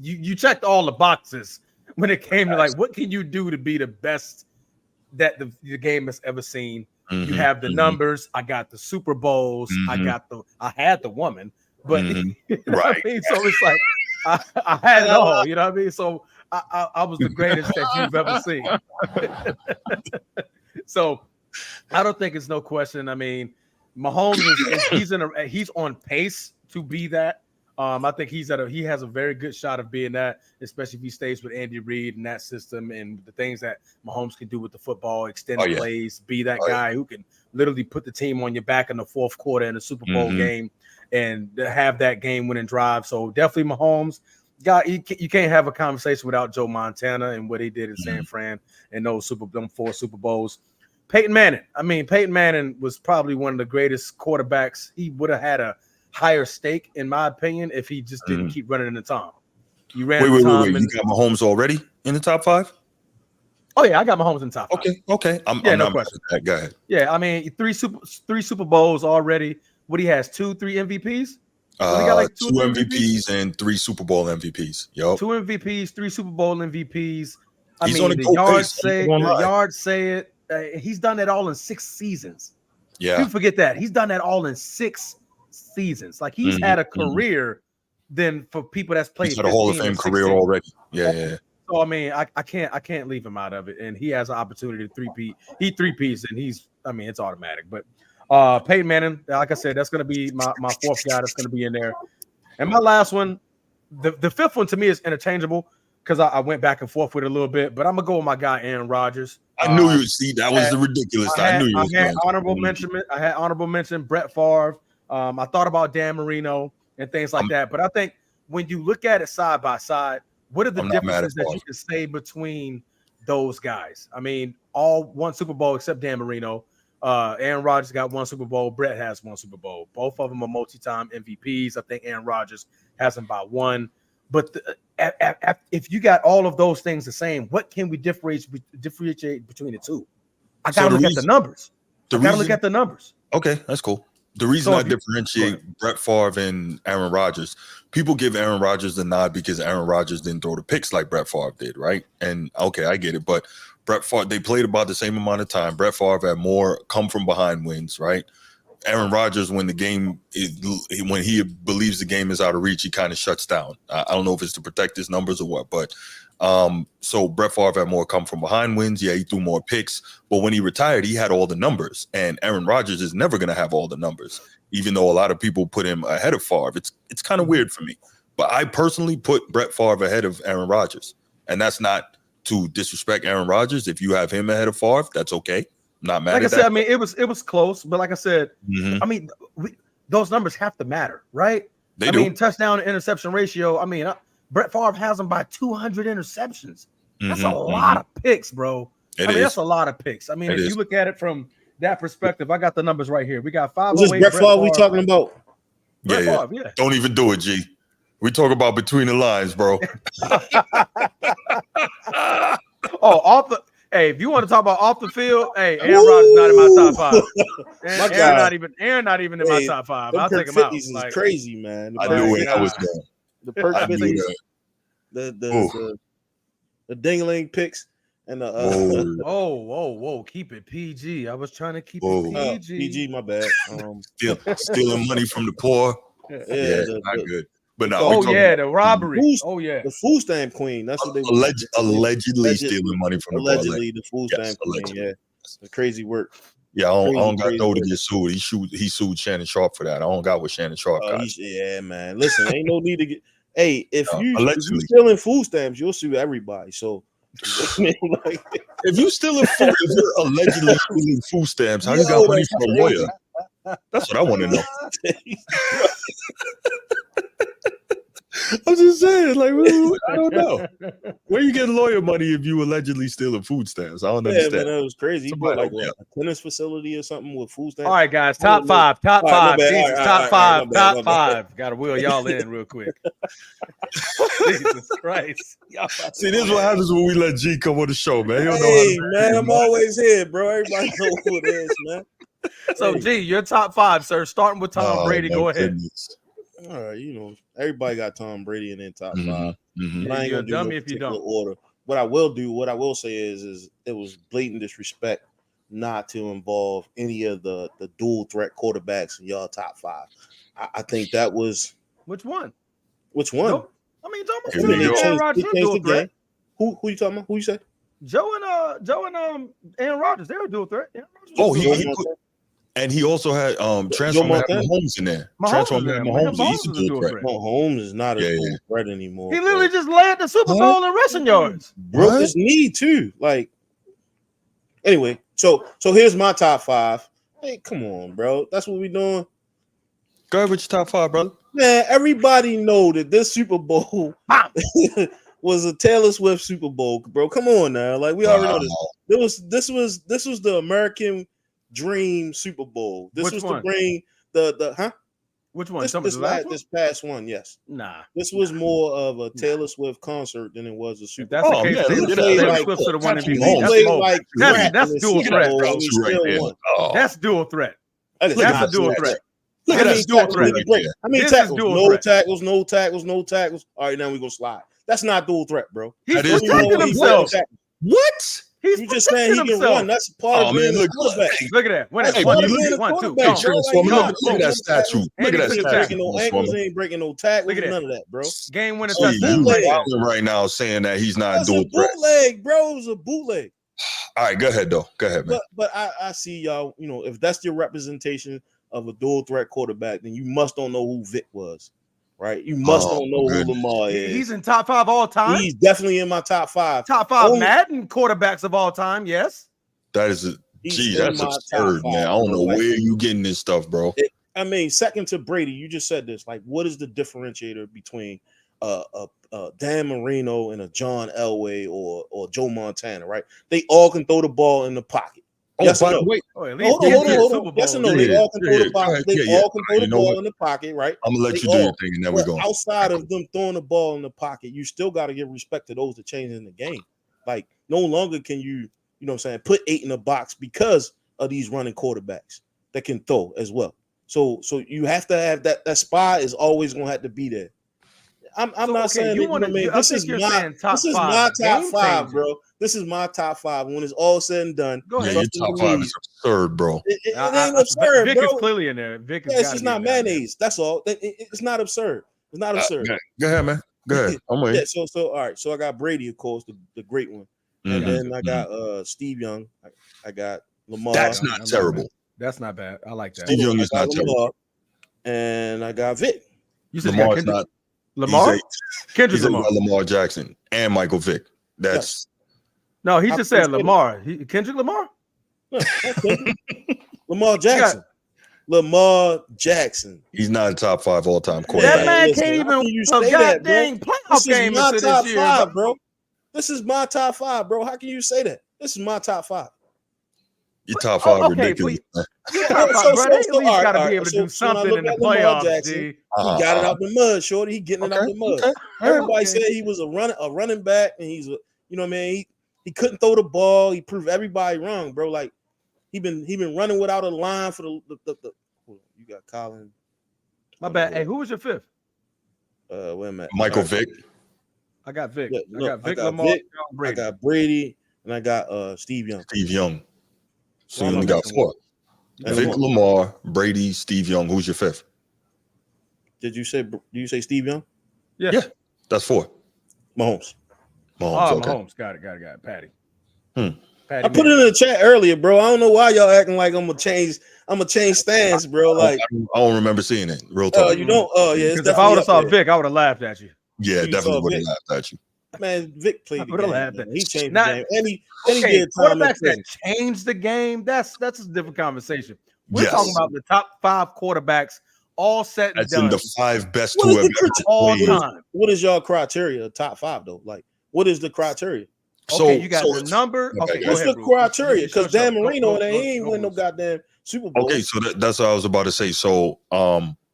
you checked all the boxes when it came to like, what can you do to be the best that the game has ever seen? Mm-hmm. You have the numbers. I got the Super Bowls. Mm-hmm. I had the woman, but you know what I mean? So it's like I had it all. You know what I mean? So I was the greatest that you've ever seen. So I don't think it's no question. I mean, Mahomes he's on pace to be that. I think he has a very good shot of being that, especially if he stays with Andy Reid and that system and the things that Mahomes can do with the football, extended plays, be that guy who can literally put the team on your back in the fourth quarter in a Super Bowl game and have that game-winning drive. So definitely Mahomes. You can't have a conversation without Joe Montana and what he did in San Fran and those 4 Super Bowls. Peyton Manning. I mean, Peyton Manning was probably one of the greatest quarterbacks. He would have had a higher stake, in my opinion, if he just didn't keep running in the time. You ran wait. You got Mahomes already in the top 5? Oh yeah, I got Mahomes in the top 5. Okay. I'm no question. Go ahead. Yeah, I mean, 3 Super Bowls already. What he has 2-3 MVPs. He got like 2 MVPs and 3 Super Bowl MVPs. Yep. 2 MVPs, 3 Super Bowl MVPs. He's on the yards say it. He's done that all in 6 seasons. Yeah. People forget that. He's done that all in 6 seasons. Like he's had a career than for people that's played. He's had a Hall of Fame career already. Yeah. So I mean, I can't leave him out of it, and he has an opportunity to three-peat. He three-peats, and it's automatic. But Peyton Manning, like I said, that's going to be my fourth guy. That's going to be in there, and my last one, the fifth one to me is interchangeable because I went back and forth with it a little bit. But I'm gonna go with my guy Aaron Rodgers. I knew you. See, that was the ridiculous. I knew you. I had honorable mention Brett Favre. I thought about Dan Marino and things like that. But I think when you look at it side by side, what are the differences that you can say between those guys? I mean, all one Super Bowl except Dan Marino. Aaron Rodgers got one Super Bowl. Brett has one Super Bowl. Both of them are multi-time MVPs. I think Aaron Rodgers has them by one. But if you got all of those things the same, what can we differentiate between the two? I got to look at the numbers. Okay, that's cool. The reason I differentiate Brett Favre and Aaron Rodgers, people give Aaron Rodgers the nod because Aaron Rodgers didn't throw the picks like Brett Favre did, right? And okay, I get it. But Brett Favre, they played about the same amount of time. Brett Favre had more come from behind wins, right? Aaron Rodgers, when he believes the game is out of reach, he kind of shuts down. I don't know if it's to protect his numbers or what, but so Brett Favre had more come from behind wins. Yeah, he threw more picks, but when he retired, he had all the numbers. And Aaron Rodgers is never going to have all the numbers, even though a lot of people put him ahead of Favre. It's kind of weird for me, but I personally put Brett Favre ahead of Aaron Rodgers, and that's not to disrespect Aaron Rodgers. If you have him ahead of Favre, that's okay. Not mad. Like I said, I mean, it was close, but like I said, I mean, those numbers have to matter, right? I mean, touchdown to interception ratio. I mean, Brett Favre has him by 200 interceptions. That's a lot of picks, bro. That's a lot of picks. I mean, if you look at it from that perspective, I got the numbers right here. We got 508. Is this Brett Favre we talking about? Brett Favre, yeah. Don't even do it, G. We talk about between the lines, bro. Hey, if you want to talk about off the field, hey, Aaron Rodgers not in my top five. Aaron not even in my top five. I'll take him out. Is crazy, man. I knew it. I was there. The perk 50s, the ding-a-ling picks, and the whoa, keep it PG. I was trying to keep it PG. PG, my bad. Stealing money from the poor. Yeah, not good. But no, the robbery. The food stamp queen. That's what they allegedly stealing money from the allegedly the food stamp queen. Yeah, the crazy work. Yeah, I don't got no to get sued. He sued Shannon Sharp for that. I don't got what Shannon Sharp got. Yeah, man. Listen, ain't no need to get. Hey, if you're stealing food stamps, you'll sue everybody. So, if you stealing food, if you're allegedly stealing food stamps, how you got money from a lawyer? That's what I want to know. I'm just saying, like, I don't know. Where you get lawyer money if you allegedly stealing food stamps? I don't understand. Man, that was crazy. You bought like a tennis facility or something with food stamps. All right, guys, top five. Top five. Got to wheel y'all in real quick. Jesus Christ. See, this is what happens when we let G come on the show, man. Man, I'm always here, bro. Everybody knows who it is, man. So, G, your top five, sir. Starting with Tom Brady. Go ahead. All right, everybody got Tom Brady in their top five. But I ain't gonna do no if you don't. Order. What I will say is it was blatant disrespect not to involve any of the dual threat quarterbacks in y'all top five. I think that was which one? No, I mean, Aaron Rodgers dual threat. Who you talking about? Who you said? Joe and Aaron Rodgers. They were dual threat. And he also had Transformer Mahomes in there. Mahomes is not a dual threat anymore. He literally just led the Super Bowl in rushing yards. Broke his knee too. Like, anyway, so here's my top five. Hey, come on, bro. That's what we doing. Go ahead with your top five, brother. Man, everybody know that this Super Bowl was a Taylor Swift Super Bowl, bro. Come on now. Like, we already know this. This was the American Dream Super Bowl. This was to bring the Which one? This past one, yes. Nah. This was more of a Taylor Swift concert than it was a Super Bowl. That's the case. Taylor Swift should have won MVP. That's dual threat, bro. That's dual threat. That's a dual threat. That's dual threat. I mean, tackles, no tackles. All right, now we're gonna slide. That's not dual threat, bro. He's protecting himself. What? He's you just saying he can run. That's part of being a quarterback. Look at that. That's part of being a quarterback, bro. Look at that statue. Look at that statue. Breaking no ankles, ain't breaking no tackles, none of that, bro. Game winning touchdown. Right now saying that he's not dual threat. Bootleg, bro. It's a bootleg. All right, go ahead though. Go ahead, man. But I see y'all. You know, if that's your representation of a dual threat quarterback, then you must don't know who Vic was, right? You must don't know who Lamar is. He's in top 5 all time. He's definitely in my top 5. Top 5 Madden quarterbacks of all time. Yes. That is that's absurd, man. I don't know where you getting this stuff, bro. I mean, second to Brady, you just said this. Like, what is the differentiator between Dan Marino and a John Elway or Joe Montana, right? They all can throw the ball in the pocket. Yes or no? Hold on. Yes or no? They all can throw the pocket. They all can throw the ball in the pocket, right? I'm gonna let you do your thing, and then we're going. Outside of them throwing the ball in the pocket, you still got to give respect to those that change in the game. Like, no longer can you know what I'm saying, put 8 in the box because of these running quarterbacks that can throw as well. So you have to have that spy is always gonna have to be there. I'm not saying this is my top 5, bro. This is my top 5. When it's all said and done, your top 5 is absurd, bro. It ain't absurd, Vic bro. is clearly in there. Vic is it's just not mayonnaise. That's all. It's not absurd. It's not absurd. Go ahead, man. Go ahead. I'm waiting. So all right. So I got Brady, of course, the great one, and then I got Steve Young. I got Lamar. That's not terrible. That's not bad. I like that. Steve Young is not terrible. And I got Vic. You said Lamar's not. Lamar? Kendrick Lamar. Lamar Jackson and Michael Vick. That's no. He just said Lamar. Kendrick Lamar. No, Lamar Jackson. Lamar Jackson. He's not a top 5 all-time quarterback. That man can't even win a goddamn playoff game this this year, 5, bro. This is my top 5, bro. How can you say that? This is my top 5. Your top 5 ridiculous. Your top 5, bro. They at least got to be able to do something in the playoffs. He got it out the mud, shorty. He getting it out the mud. Okay. Everybody said he was a running back, and he's you know what I mean. He couldn't throw the ball. He proved everybody wrong, bro. Like he been running without a line for the you got Colin. My bad. Hey, who was your 5th? Wait a minute. Michael Vick. I got Vic. Yeah, I got Vic, Lamar, I got Brady, and I got Steve Young. Steve Young. So you only got 4. Vic, Lamar, Brady, Steve Young. Who's your 5th? Did you say Steve Young? Yeah. That's 4. Mahomes. Okay. Mahomes. Got it. Patty. I put it in the chat earlier, bro. I don't know why y'all acting like I'm gonna change stance, bro. Like I don't remember seeing it. Real talk. You don't? Oh yeah. Because if I would have saw Vic, I would have laughed at you. Yeah, definitely would have laughed at you. Man, Vic played the game. He changed the game. And he did quarterbacks that changed the game. That's a different conversation. We're talking about the top 5 quarterbacks, all set and done. In the 5 best who have all time. What is y'all criteria? Top 5 though. Like, what is the criteria? Okay, you got the number. Okay, what's the criteria? Because Dan Marino, he ain't win no goddamn Super Bowl. Okay, so that's what I was about to say. So,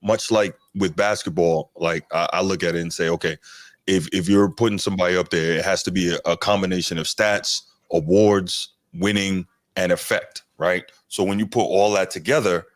much like with basketball, like I look at it and say, okay, if you're putting somebody up there, it has to be a combination of stats, awards, winning, and effect, right? So when you put all that together,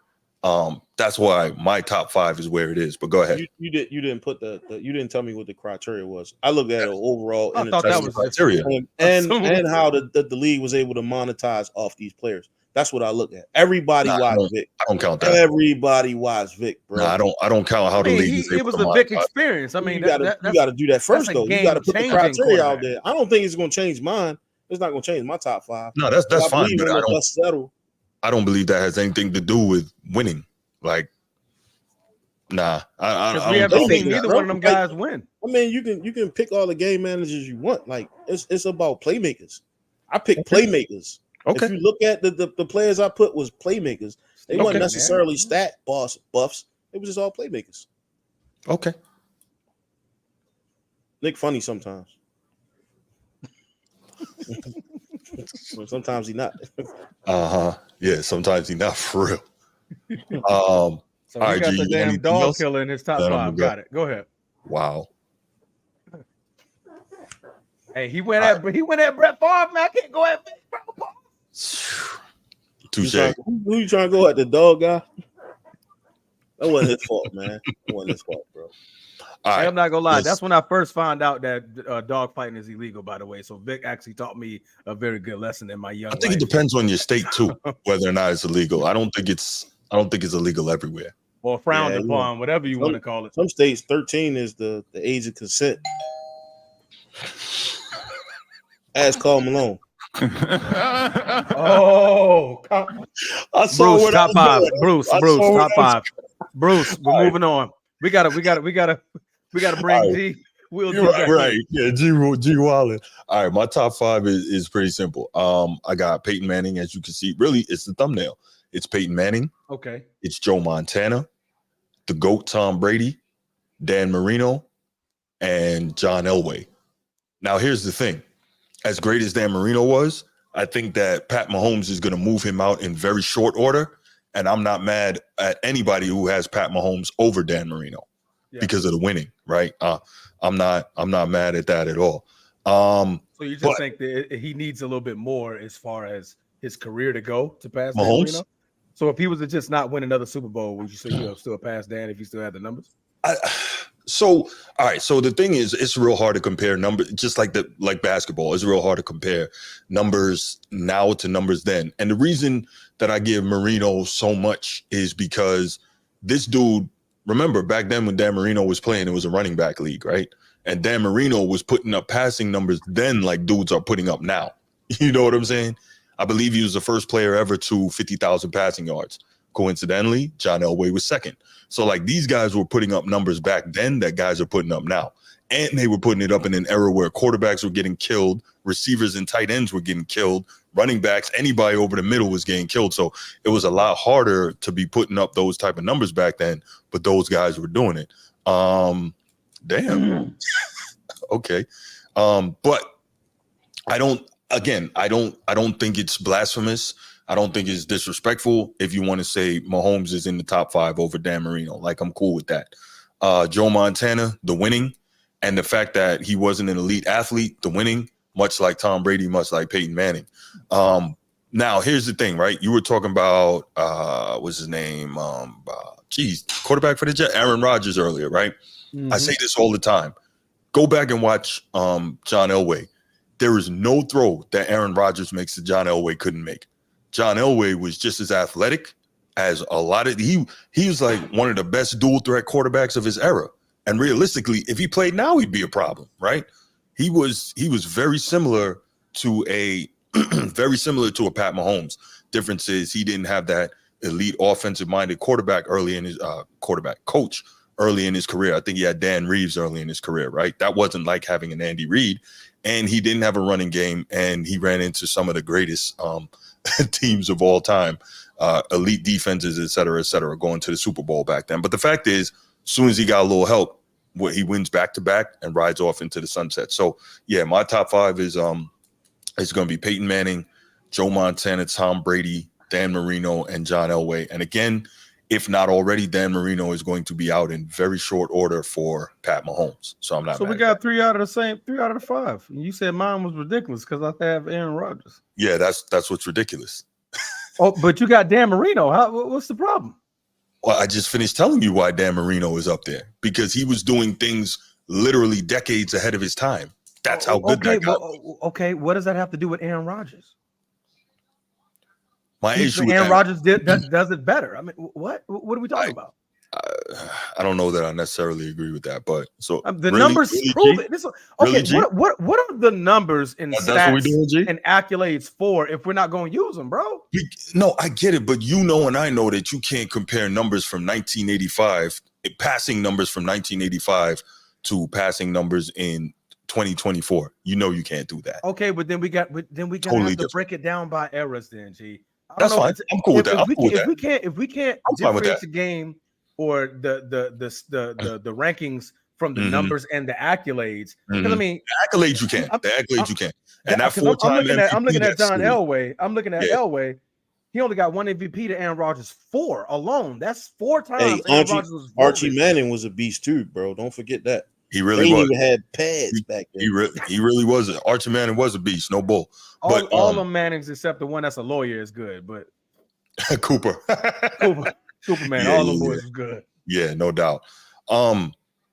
that's why my top 5 is where it is. But go ahead. You didn't put you didn't tell me what the criteria was. I looked at it overall. I thought that was criteria, and how the league was able to monetize off these players. That's what I look at. Everybody watched Vic. I don't count that. Everybody watched Vic, bro. No, I don't count how the league. It was a Vic experience. I mean, you got to do that first, though. You got to put the criteria out there. I don't think it's going to change mine. It's not going to change my top 5. No, that's fine. But I don't believe that has anything to do with winning. Like, nah. Because we haven't seen neither one of them guys win. I mean, you can pick all the game managers you want. Like, it's about playmakers. I pick playmakers. Okay. If you look at the players I put was playmakers. They weren't necessarily stat buffs. It was just all playmakers. Okay. Nick funny sometimes. Sometimes he not. Yeah, sometimes he not for real. So all right, got the damn dog killer in his top 5. Got it. Go ahead. Wow. Hey, he went at Brett Favre, man. I can't go at Brett Favre. Touche. Who you trying to go at, the dog guy? That wasn't his fault, man. It wasn't his fault, bro. right. I'm not gonna lie. That's when I first found out that dog fighting is illegal. By the way, so Vic actually taught me a very good lesson in my young. I think it depends on your state too, whether or not it's illegal. I don't think it's illegal everywhere. Or frowned upon, whatever you want to call it. Some states, 13 is the age of consent. Ask Carl Malone. Oh, Bruce, top five. Bruce, top five. Bruce, we're moving on. We gotta bring G. Right. Yeah, G Wallen. All right, my top 5 is pretty simple. I got Peyton Manning, as you can see. Really, it's the thumbnail. It's Peyton Manning. Okay. It's Joe Montana, the GOAT Tom Brady, Dan Marino, and John Elway. Now, here's the thing. As great as Dan Marino was, I think that Pat Mahomes is going to move him out in very short order, and I'm not mad at anybody who has Pat Mahomes over Dan Marino because of the winning, right? I'm not mad at that at all. So you just think that he needs a little bit more as far as his career to go to pass Dan Marino? So if he was to just not win another Super Bowl, would you say he'll still pass Dan if he still had the numbers? All right. So the thing is, it's real hard to compare numbers, just like basketball. It's real hard to compare numbers now to numbers then. And the reason that I give Marino so much is because this dude, remember back then when Dan Marino was playing, it was a running back league, right? And Dan Marino was putting up passing numbers then like dudes are putting up now. You know what I'm saying? I believe he was the first player ever to 50,000 passing yards. Coincidentally, John Elway was second. So like these guys were putting up numbers back then that guys are putting up now. And they were putting it up in an era where quarterbacks were getting killed, receivers and tight ends were getting killed, running backs, anybody over the middle was getting killed. So it was a lot harder to be putting up those type of numbers back then, but those guys were doing it. Damn. Okay. But I don't think it's blasphemous. I don't think it's disrespectful if you want to say Mahomes is in the top 5 over Dan Marino. Like, I'm cool with that. Joe Montana, the winning, and the fact that he wasn't an elite athlete, the winning, much like Tom Brady, much like Peyton Manning. Now, here's the thing, right? You were talking about, what's his name? Quarterback for the Jets, Aaron Rodgers earlier, right? Mm-hmm. I say this all the time. Go back and watch John Elway. There is no throw that Aaron Rodgers makes that John Elway couldn't make. John Elway was just as athletic as a lot of he was like one of the best dual threat quarterbacks of his era. And realistically, if he played now, he'd be a problem, right? He was very similar to a Pat Mahomes. Difference is he didn't have that elite offensive minded quarterback early in his coach early in his career. I think he had Dan Reeves early in his career, right? That wasn't like having an Andy Reid, and he didn't have a running game, and he ran into some of the greatest teams of all time, elite defenses, et cetera, going to the Super Bowl back then. But the fact is, as soon as he got a little help, he wins back-to-back and rides off into the sunset. So, yeah, my top 5 is it's going to be Peyton Manning, Joe Montana, Tom Brady, Dan Marino, and John Elway. And again, if not already, Dan Marino is going to be out in very short order for Pat Mahomes. So I'm not. So we got 3 out of the 5. And you said mine was ridiculous because I have Aaron Rodgers. Yeah, that's what's ridiculous. Oh, but you got Dan Marino. What's the problem? Well, I just finished telling you why Dan Marino is up there, because he was doing things literally decades ahead of his time. That's how good that guy was. Okay, what does that have to do with Aaron Rodgers? My issue Aaron Rodgers does it better. I mean, what are we talking about? I don't know that I necessarily agree with that, but so the numbers prove it. What are the numbers and stats and accolades for if we're not going to use them, bro? No, I get it, but you know and I know that you can't compare numbers from 1985, passing numbers from 1985 to passing numbers in 2024. You know you can't do that. Okay, but then we got totally have to break it down by eras, then, G. That's fine. I'm cool with that. If we can't differentiate the game or the rankings from the numbers and the accolades, because I mean, the accolades you can. And that 4-time MVP. I'm looking at John Elway. I'm looking at Elway. He only got 1 MVP to Aaron Rodgers 4 alone. That's 4 times. Hey, Archie Manning was a beast too, bro. Don't forget that. He really was. He had pads back then. He really was. Archie Manning was a beast. No bull. All of Mannings except the one that's a lawyer is good, but Cooper, man, all the boys is good. Yeah, no doubt.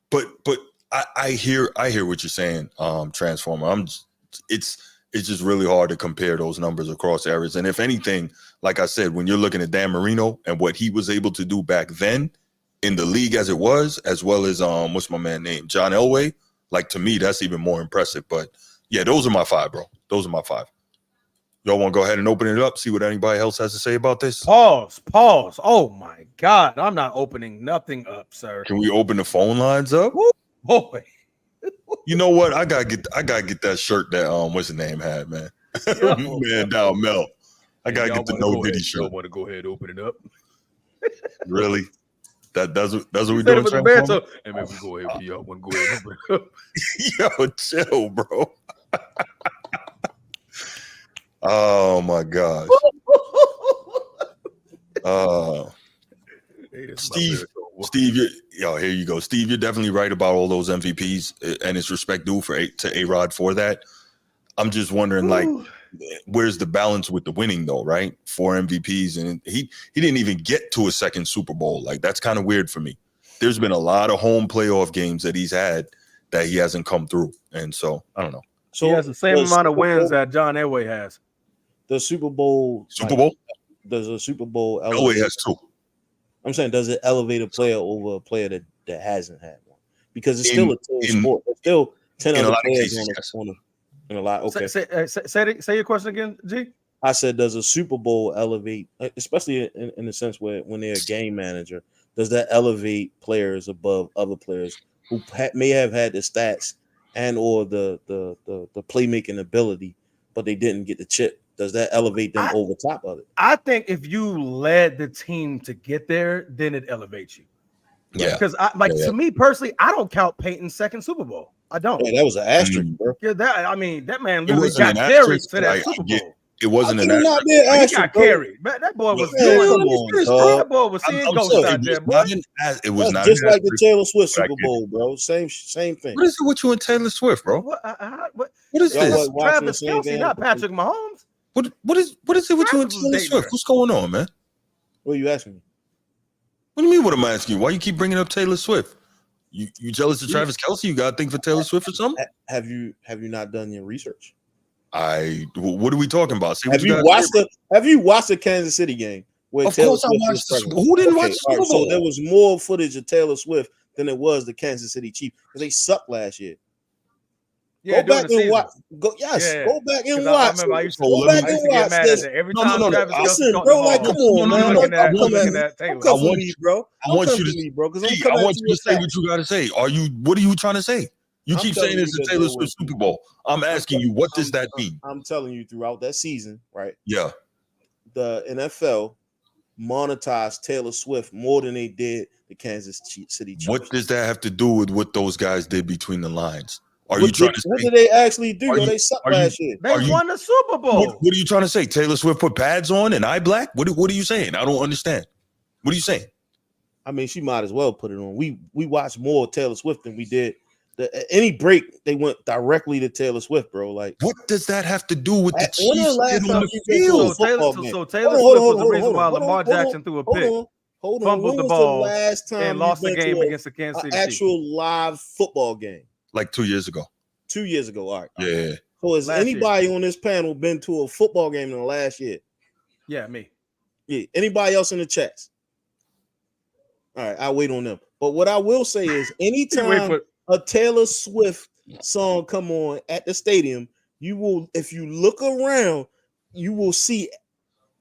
But I hear what you're saying, Transformer. It's just really hard to compare those numbers across eras. And if anything, like I said, when you're looking at Dan Marino and what he was able to do back then in the league as it was, as well as what's my man name? John Elway. Like, to me, that's even more impressive. But yeah, those are my 5, bro. Those are my 5. Y'all want to go ahead and open it up, see what anybody else has to say about this? Pause. Oh my God, I'm not opening nothing up, sir. Can we open the phone lines up? Woo, boy. You know what? I gotta get that shirt that what's his name had, man. Man down Mel. I gotta get the No Diddy shirt. Y'all want to go ahead and open it up? Really? That's what we doing. And maybe we go ahead. Y'all want to go ahead and open it up? Yo, chill, bro. Oh my gosh. Steve, here you go. Steve, you're definitely right about all those MVPs, and it's respect due to A-Rod for that. I'm just wondering, like, where's the balance with the winning though, right? 4 MVPs, and he didn't even get to a second Super Bowl. Like, that's kind of weird for me. There's been a lot of home playoff games that he's had that he hasn't come through, and so I don't know. So he has the same amount of wins that John Elway has. The Super Bowl. Does a Super Bowl elevate? Elway has 2. I'm saying, does it elevate a player over a player that hasn't had one? Because it's still a team sport. There's still 10 other players on in a lot. Okay. Say your question again, G. I said, does a Super Bowl elevate, especially in the sense where when they're a game manager, does that elevate players above other players who may have had the stats and or the playmaking ability, but they didn't get the chip? Does that elevate them over top of it? I think if you led the team to get there, then it elevates you. Yeah. Because to me personally, I don't count Peyton's second Super Bowl. I don't. Yeah, that was an asterisk, bro. Yeah, that man literally got carried to that Super Bowl. It wasn't an asterisk. He got carried. That boy was that boy was seeing ghosts out there, boy. It was not just like the Taylor Swift Super Bowl, bro. Same thing. What is it with you and Taylor Swift, bro? What is this? Travis Kelce, not Patrick Mahomes. What is it with you and Taylor Swift? What's going on, man? What are you asking me? What do you mean? What am I asking you? Why you keep bringing up Taylor Swift? You jealous of Travis Kelce? You got a thing for Taylor Swift or something? Have you not done your research? What are we talking about? Have you watched the Kansas City game? Of course I watched. Who didn't watch the Super Bowl? So there was more footage of Taylor Swift than it was the Kansas City Chiefs because they sucked last year. Yeah, go back and watch. Go back and watch. I used to get mad at that every time. No. Listen, bro. Like, come on, man. I want you to say what you got to say. What are you trying to say? You keep saying it's a Taylor Swift Super Bowl. I'm asking you, what does that mean? I'm telling you, throughout that season, right? Yeah. The NFL monetized Taylor Swift more than they did the Kansas City Chiefs. What does that have to do with what those guys did between the lines? What did they actually do? They sucked last year. They won the Super Bowl. What are you trying to say? Taylor Swift put pads on and eye black? What are you saying? I don't understand. What are you saying? I mean, she might as well put it on. We watched more Taylor Swift than we did. Any break, they went directly to Taylor Swift, bro. Like, what does that have to do with the Chiefs on the field? So Taylor Swift was the reason why Lamar Jackson threw a pick, fumbled the ball, and lost the game against the Kansas City Chiefs. Actual live football game, like 2 years ago. 2 years ago, all right. Yeah. So has anybody on this panel been to a football game in the last year? Yeah, me. Yeah. Anybody else in the chats? All right, I'll wait on them. But what I will say is, anytime a Taylor Swift song come on at the stadium, you will, if you look around, you will see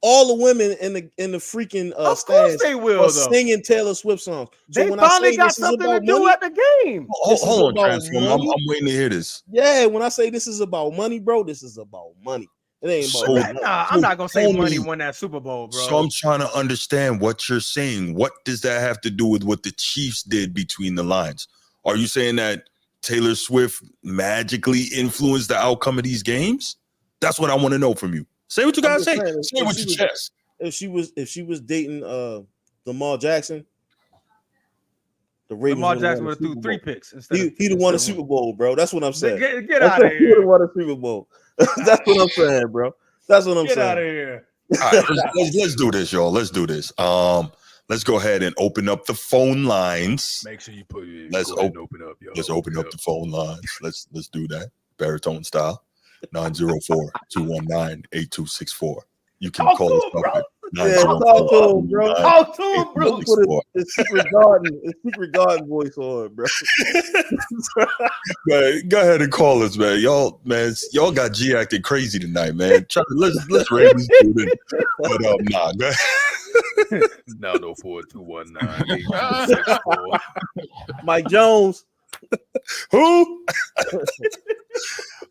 all the women in the freaking stands they will, singing Taylor Swift songs. So they finally got something to do at the game. Hold on, Transform. I'm waiting to hear this. Yeah, when I say this is about money, bro, this is about money. It ain't about money. I'm not gonna say money won that Super Bowl, bro. So I'm trying to understand what you're saying. What does that have to do with what the Chiefs did between the lines? Are you saying that Taylor Swift magically influenced the outcome of these games? That's what I want to know from you. Say what you gotta say. Say it with your chest. If she was dating Lamar Jackson, the Ravens Lamar Jackson would have threw 3 picks instead. He'd have won a Super Bowl, bro. That's what I'm saying. Get out of here. He'd have won a Super Bowl. That's what I'm saying, bro. That's what I'm saying. Get out of here. All right, let's do this, y'all. Let's do this. let's go ahead and open up the phone lines. Make sure you put it. Let's open up. Yo. Let's open up the phone lines. Let's do that baritone style. 904-219-8264. You can call us up at 904-219-8264. Talk to him, bro. It's secret garden voice on, bro. Man, go ahead and call us, man. Y'all got G acting crazy tonight, man. Let's raise this dude in. But nah, go ahead. 904-219-8264. Mike Jones. Who?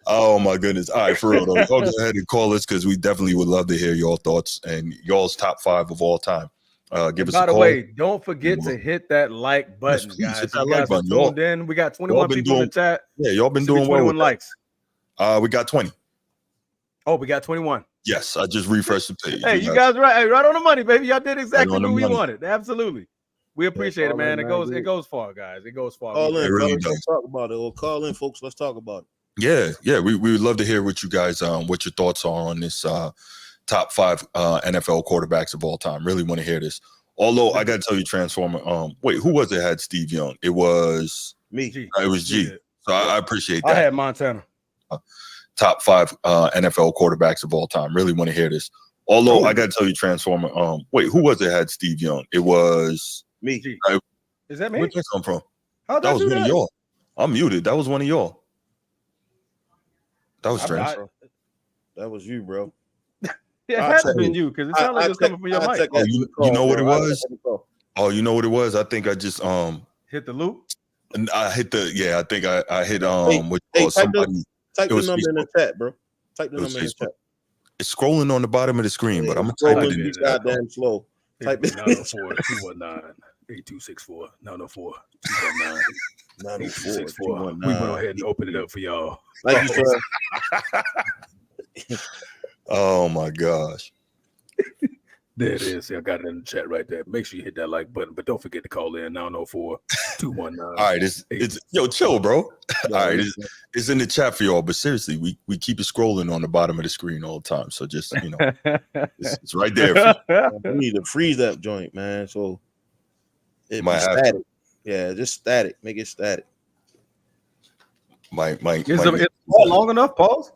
Oh my goodness. All right, for real though. Y'all go ahead and call us because we definitely would love to hear your thoughts and y'all's top 5 of all time. Give us a call. By the way, don't forget to hit that like button, guys. Hit that like button. Tuned in. We got 21 people in the chat. Yeah, y'all been doing 21 well likes. We got 20. Oh, we got 21. Yes, I just refreshed the page. Hey, you guys right on the money, baby. Y'all did exactly what we wanted. Absolutely. We appreciate it, man. It goes far, guys. It goes far. Call in, really does. Let's talk about it. Or call in, folks. Let's talk about it. Yeah. We would love to hear what you guys, what your thoughts are on this top 5 NFL quarterbacks of all time. Really want to hear this. Although I got to tell you, Transformer. Wait, who was it? Had Steve Young? It was me. It was G. So I appreciate that. I had Montana. Top 5 NFL quarterbacks of all time. Really want to hear this. Although I got to tell you, Transformer. Wait, who was it? Had Steve Young? It was me. Is that me? Where'd that come from? That was one of y'all. I'm muted. That was one of y'all. That was strange. That was you, bro. It had to been you because it sounded like it was coming from your mic. You know what it was? Oh, you know what it was? I think I just hit the loop. And I hit the I think I hit somebody. Type the number in the chat, bro. Type the number in the chat. It's scrolling on the bottom of the screen, but I'm gonna type it in. Goddamn slow. Type it. 904-219-8264. 904-219-8264. We went ahead and opened it up for y'all. Thank you, sir. Oh my gosh. There it is. I got it in the chat right there. Make sure you hit that like button, but don't forget to call in 904-219. All right, it's chill, bro. All right, it's in the chat for y'all, but seriously, we keep it scrolling on the bottom of the screen all the time. So just it's right there. We need to freeze that joint, man. So it might static. Yeah, just static. Make it static. It's long enough. Pause.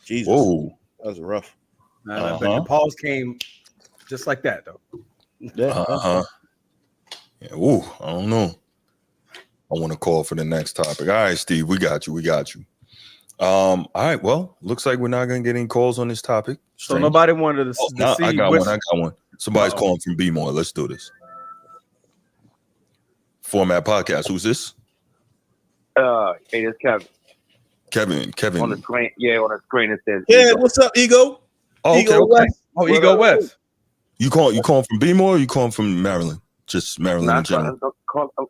Jesus. Whoa, that was rough. But the pause came just like that, though. Yeah. Ooh, I don't know. I want to call for the next topic. All right, Steve, we got you. All right, well, looks like we're not gonna get any calls on this topic. So nobody wanted to see. I got one. Somebody's calling from B-More. Let's do this. Format Podcast. Who's this? Hey, it's Kevin. On the screen, on the screen it says. Yeah, what's up, Ego? Oh, Ego West. Oh, Ego West. You calling from B-More or you calling from Maryland? Just Maryland in general.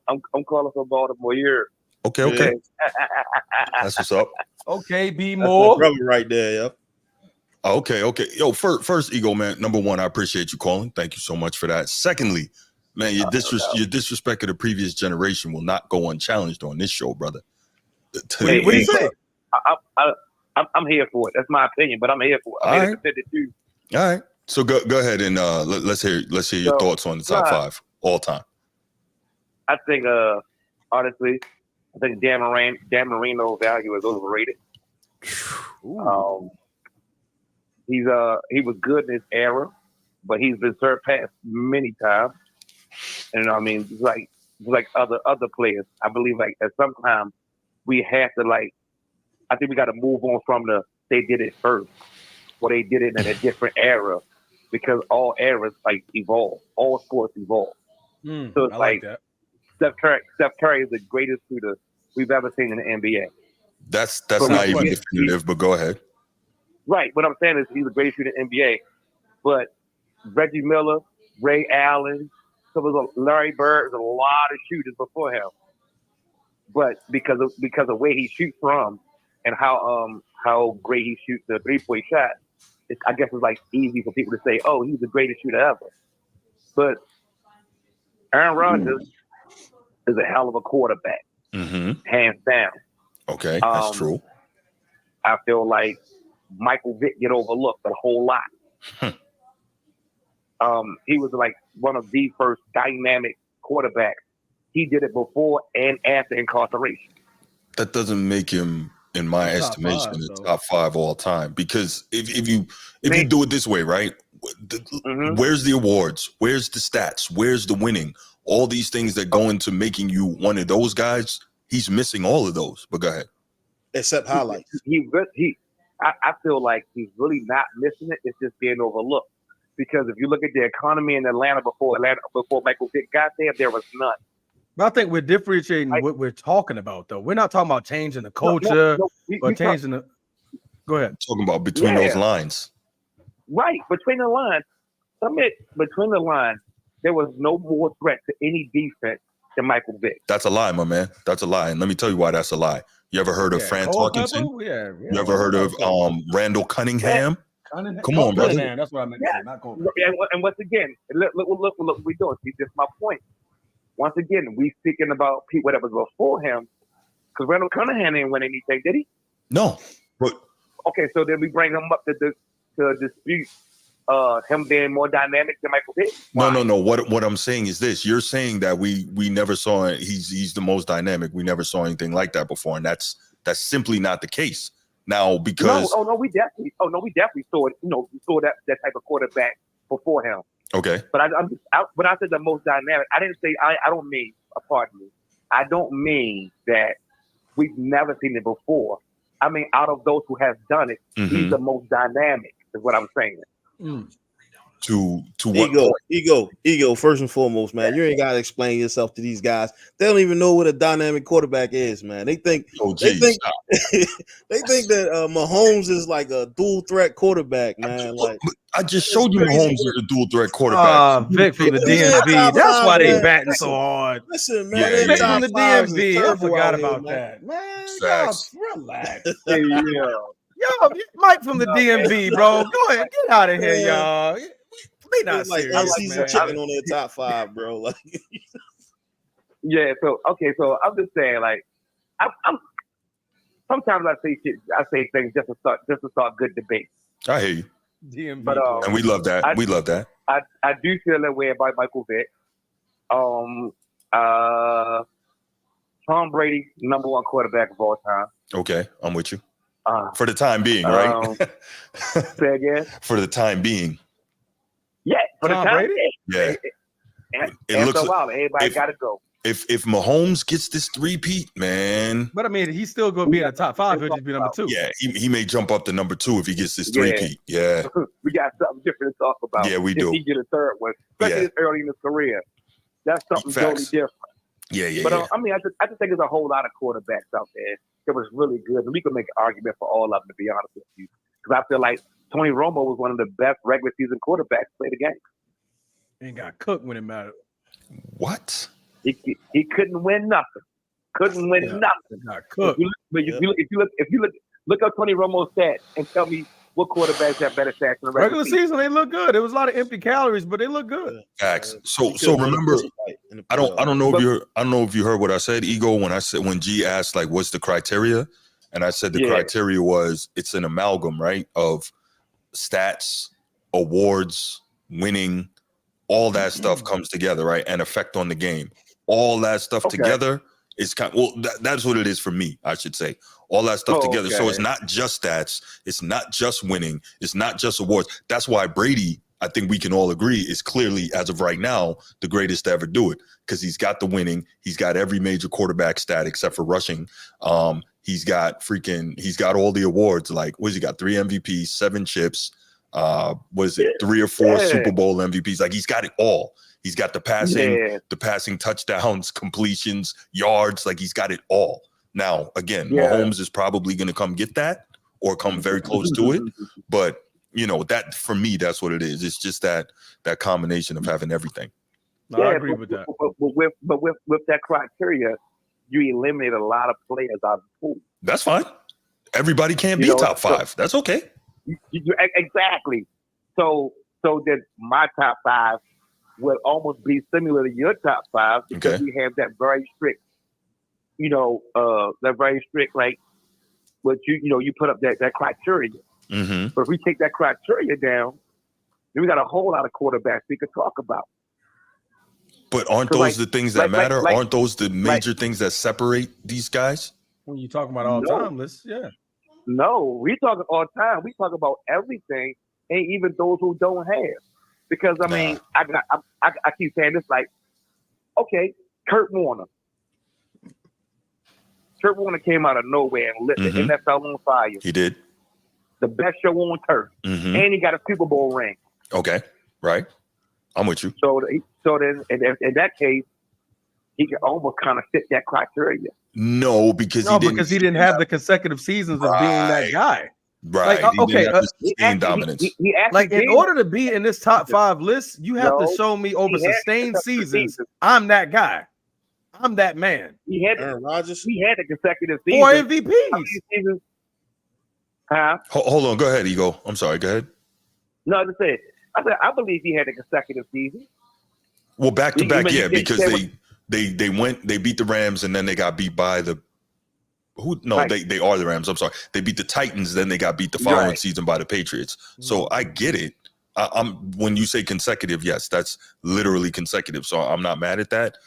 I'm calling from Baltimore here. Okay. That's what's up. Okay, B-More. Brother right there, yeah. Okay. Yo, first, Ego, man, number one, I appreciate you calling. Thank you so much for that. Secondly, man, your disrespect of the previous generation will not go unchallenged on this show, brother. What do you say? I'm here for it. That's my opinion, but I'm here for it. I'm here to defend it too. All right. So go ahead and let's hear your thoughts on the top 5 all time. I think honestly, Dan Marino's value is overrated. He was good in his era, but he's been surpassed many times. And I mean, like other players, I believe like at some time we have to I think we got to move on from they did it first, or they did it in a different era, because all eras evolve, all sports evolve. So it's like that. Steph Curry is the greatest shooter we've ever seen in the NBA. That's not even definitive, but go ahead. Right. What I'm saying is he's the greatest shooter in the NBA. But Reggie Miller, Ray Allen, Larry Bird, there's a lot of shooters before him. But because of where he shoots from and how great he shoots the 3-point shot, I guess it's easy for people to say, oh, he's the greatest shooter ever. But Aaron Rodgers is a hell of a quarterback, hands down. Okay, that's true. I feel like Michael Vick get overlooked a whole lot. he was like one of the first dynamic quarterbacks. He did it before and after incarceration. That doesn't make him, in my estimation, a top 5 all time. Because if you do it this way, right? Where's the awards? Where's the stats? Where's the winning? All these things that go into making you one of those guys. He's missing all of those. But go ahead. Except highlights. I feel like he's really not missing it. It's just being overlooked. Because if you look at the economy in Atlanta before Michael Vick got there was none. But I think we're differentiating what we're talking about, though. We're not talking about changing the culture or changing the. Go ahead. Talking about between those lines. Right. Between the lines. Between the lines, there was no more threat to any defense than Michael Vick. That's a lie, my man. That's a lie. And let me tell you why that's a lie. You ever heard of Fran Tarkenton? Yeah. You ever heard of Randall Cunningham? Come on, brother. That's what I meant to say, not Cole. And once again, look what we're doing. See, this is my point. Once again, we speaking about people that was before him, because Randall Cunningham didn't win anything, did he? No. But okay, so then we bring him up to dispute him being more dynamic than Michael Vick. No. What I'm saying is this: you're saying that we never saw he's the most dynamic. We never saw anything like that before, and that's simply not the case. Now, because we definitely saw it. We saw that type of quarterback before him. Okay, but when I said the most dynamic, I didn't say I don't mean. Pardon me. I don't mean that we've never seen it before. I mean, out of those who have done it, he's the most dynamic. Is what I'm saying. To what ego first and foremost, man. You ain't gotta explain yourself to these guys. They don't even know what a dynamic quarterback is, man. They think they think that Mahomes is like a dual threat quarterback, man. Like I just showed you Mahomes is a dual threat quarterback. Vic from the DMV. That's why they batting so hard. Listen, man. Vic from the DMV. I forgot about that. Man, y'all relax. Yo, Mike from the DMV, bro. Go ahead, get out of here, y'all. They not like serious, season chicken on their top 5, bro. Like, yeah. So I'm just saying, like, I'm sometimes I say things just to start good debate. I hear you. DMV, but and we love that. We love that. I do feel that way about Michael Vick. Tom Brady, #1 quarterback of all time. Okay, I'm with you. For the time being, right? Say again. For the time being. Yeah, for the time being. Yeah. It looks a while. Everybody got to go. If Mahomes gets this 3-peat, man. But I mean, he's still going to be in the top 5. He'll just be number 2. Yeah, he may jump up to number 2 if he gets this 3-peat. Yeah. We got something different to talk about. Yeah, we do. If he get a third one, especially early in his career, that's something totally different. Yeah. But I mean, I just think there's a whole lot of quarterbacks out there that was really good, and we could make an argument for all of them, to be honest with you, because I feel like Tony Romo was one of the best regular season quarterbacks to play the game. He got cooked when it mattered. What? He couldn't win nothing. Couldn't win nothing. Got cooked. If you look up Tony Romo's stats and tell me what quarterbacks have better stats in the regular season. They look good. There was a lot of empty calories, but they look good. Facts. So remember, I don't know if you heard what I said, Ego, when G asked like what's the criteria, and I said the criteria was it's an amalgam, right, of stats, awards, winning, all that stuff comes together, right, and effect on the game. All that stuff together is that's what it is for me, I should say. All that stuff together. So it's not just stats. It's not just winning. It's not just awards. That's why Brady, I think we can all agree, is clearly, as of right now, the greatest to ever do it, because he's got the winning. He's got every major quarterback stat except for rushing. He's got all the awards. Like, what has he got? 3 MVPs, 7 chips. 3 or 4 Super Bowl MVPs? Like, he's got it all. He's got the passing touchdowns, completions, yards. Like, he's got it all. Now, again, Mahomes is probably going to come get that or come very close to it. But, that for me, that's what it is. It's just that combination of having everything. No, I agree with that. But with that criteria, you eliminate a lot of players out of the pool. That's fine. Everybody can't be top 5. That's okay. Exactly. So then my top 5 would almost be similar to your top 5 because we have that very strict, like what you put up that criteria. Mm-hmm. But if we take that criteria down, Then we got a whole lot of quarterbacks we could talk about. But aren't those the things that matter? Aren't those the major things that separate these guys? When you talk about all time, yeah. No, we talk all time. We talk about everything, and even those who don't have. Because I mean, I keep saying this like, okay, Kurt Warner. Kurt Warner came out of nowhere and lit the NFL on fire. He did. The best show on turf, and he got a Super Bowl ring. Okay, right. I'm with you. So then, in that case, he can almost kind of fit that criteria. No, because he didn't have the consecutive seasons of being that guy. Right. Like, okay. Dominance. He in order to be in this top 5 list, you have to show me over sustained seasons. I'm that guy. I'm that man. He had Aaron Rodgers. He had the consecutive seasons. 4 MVPs. Hold on. Go ahead, Ego. I'm sorry. Go ahead. No, I said I believe he had a consecutive season. Well, back to back, yeah, because they beat the Rams and then they got beat by the they are the Rams. I'm sorry. They beat the Titans, then they got beat the following season by the Patriots. So I get it. I'm when you say consecutive, yes, that's literally consecutive. So I'm not mad at that.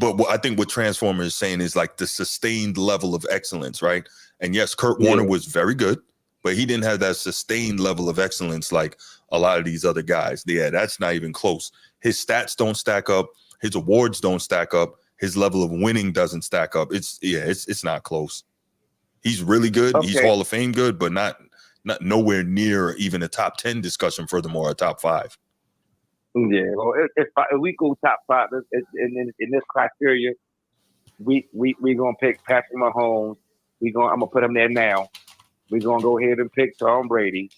But I think what Transformer is saying is like the sustained level of excellence, right? And yes, Kurt Warner was very good, but he didn't have that sustained level of excellence like a lot of these other guys. Yeah, that's not even close. His stats don't stack up. His awards don't stack up. His level of winning doesn't stack up. It's not close. He's really good. Okay. He's Hall of Fame good, but not nowhere near even a top 10 discussion. Furthermore, a top 5. Yeah, well, if we go top 5 in this criteria, we gonna pick Patrick Mahomes. I'm gonna put him there now. We're gonna go ahead and pick Tom Brady.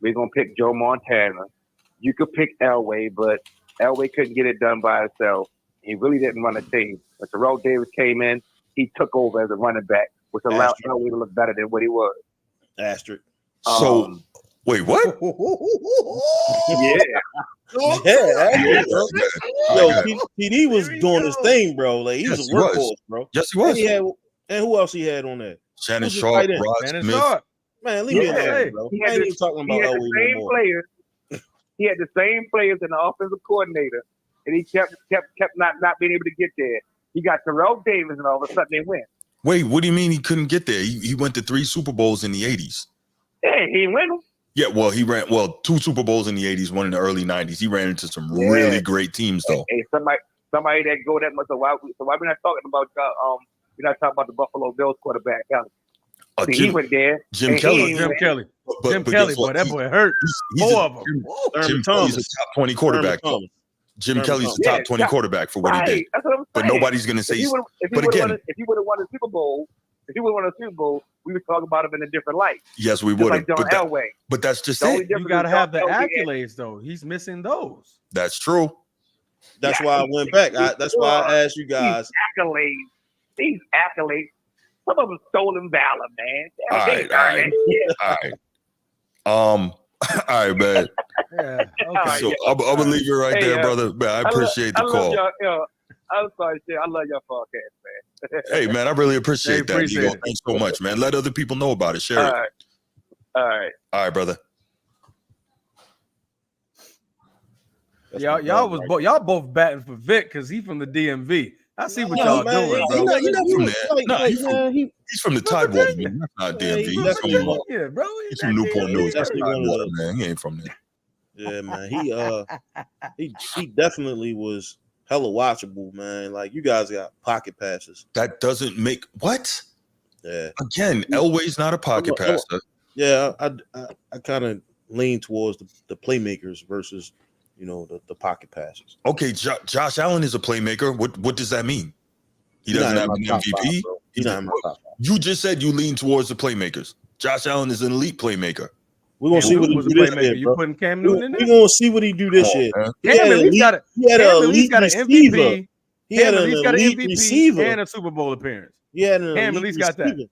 We're gonna pick Joe Montana. You could pick Elway, but Elway couldn't get it done by himself. He really didn't run a team. But Terrell Davis came in. He took over as a running back, which allowed Elway to look better than what he was. Asterisk. So wait, what? Yeah. Yo, PD was doing his thing, bro. Like he was a workhorse, bro. Yes, he was. And who else he had on that? Shannon Sharp, Rod Smith. Man, leave me alone, bro. I ain't even talking about Elway no more. He had the same players in the offensive coordinator, and he kept not being able to get there. He got Terrell Davis, and all of a sudden they win. Wait, what do you mean he couldn't get there? He went to 3 Super Bowls in the 80s. Yeah, he didn't win them. Yeah, well, he ran 2 Super Bowls in the 80s, one in the early 90s. He ran into some really great teams, though. Hey, somebody that go that much. So why we're not talking about we're not talking about the Buffalo Bills quarterback. He went there. Jim Kelly. But that boy hurt. 4 of them. Jim Kelly's a top 20 quarterback. Jim Kelly's a top 20 quarterback for what he did. That's what I'm saying. But nobody's going to say. If he would have won a Super Bowl, we would talk about him in a different light. Yes, we would. Like John Elway. But that's just it. You got to have the accolades, though. He's missing those. That's true. That's why I went back. That's why I asked you guys. These accolades. Some of them stolen valor, man. All right, man. Yeah. Okay. So I'm gonna leave you right there, brother. Man, I appreciate the call. I'm sorry, shit. I love your podcast, man. Hey, man, I really appreciate that. Thanks so much, man. Let other people know about it. Share it. All right, brother. Y'all both batting for Vic because he's from the DMV. I see what y'all doing, bro. He's from the Tidewater, man. That's not DMV. He's from Newport News. That's man. He ain't from there. Yeah, man. He definitely was hella watchable, man. Like you guys got pocket passes. That doesn't make what? Yeah. Again, Elway's not a pocket passer. Yeah, I kind of lean towards the playmakers versus the pocket passes. Okay, Josh Allen is a playmaker. What does that mean? He doesn't have an MVP. He's not in my top 5. You just said you lean towards the playmakers. Josh Allen is an elite playmaker. We're gonna see what he do this year, you putting Cam Newton in there? We're gonna see what he do this year. He had an MVP. He had an elite receiver and a Super Bowl appearance. He had an elite receiver.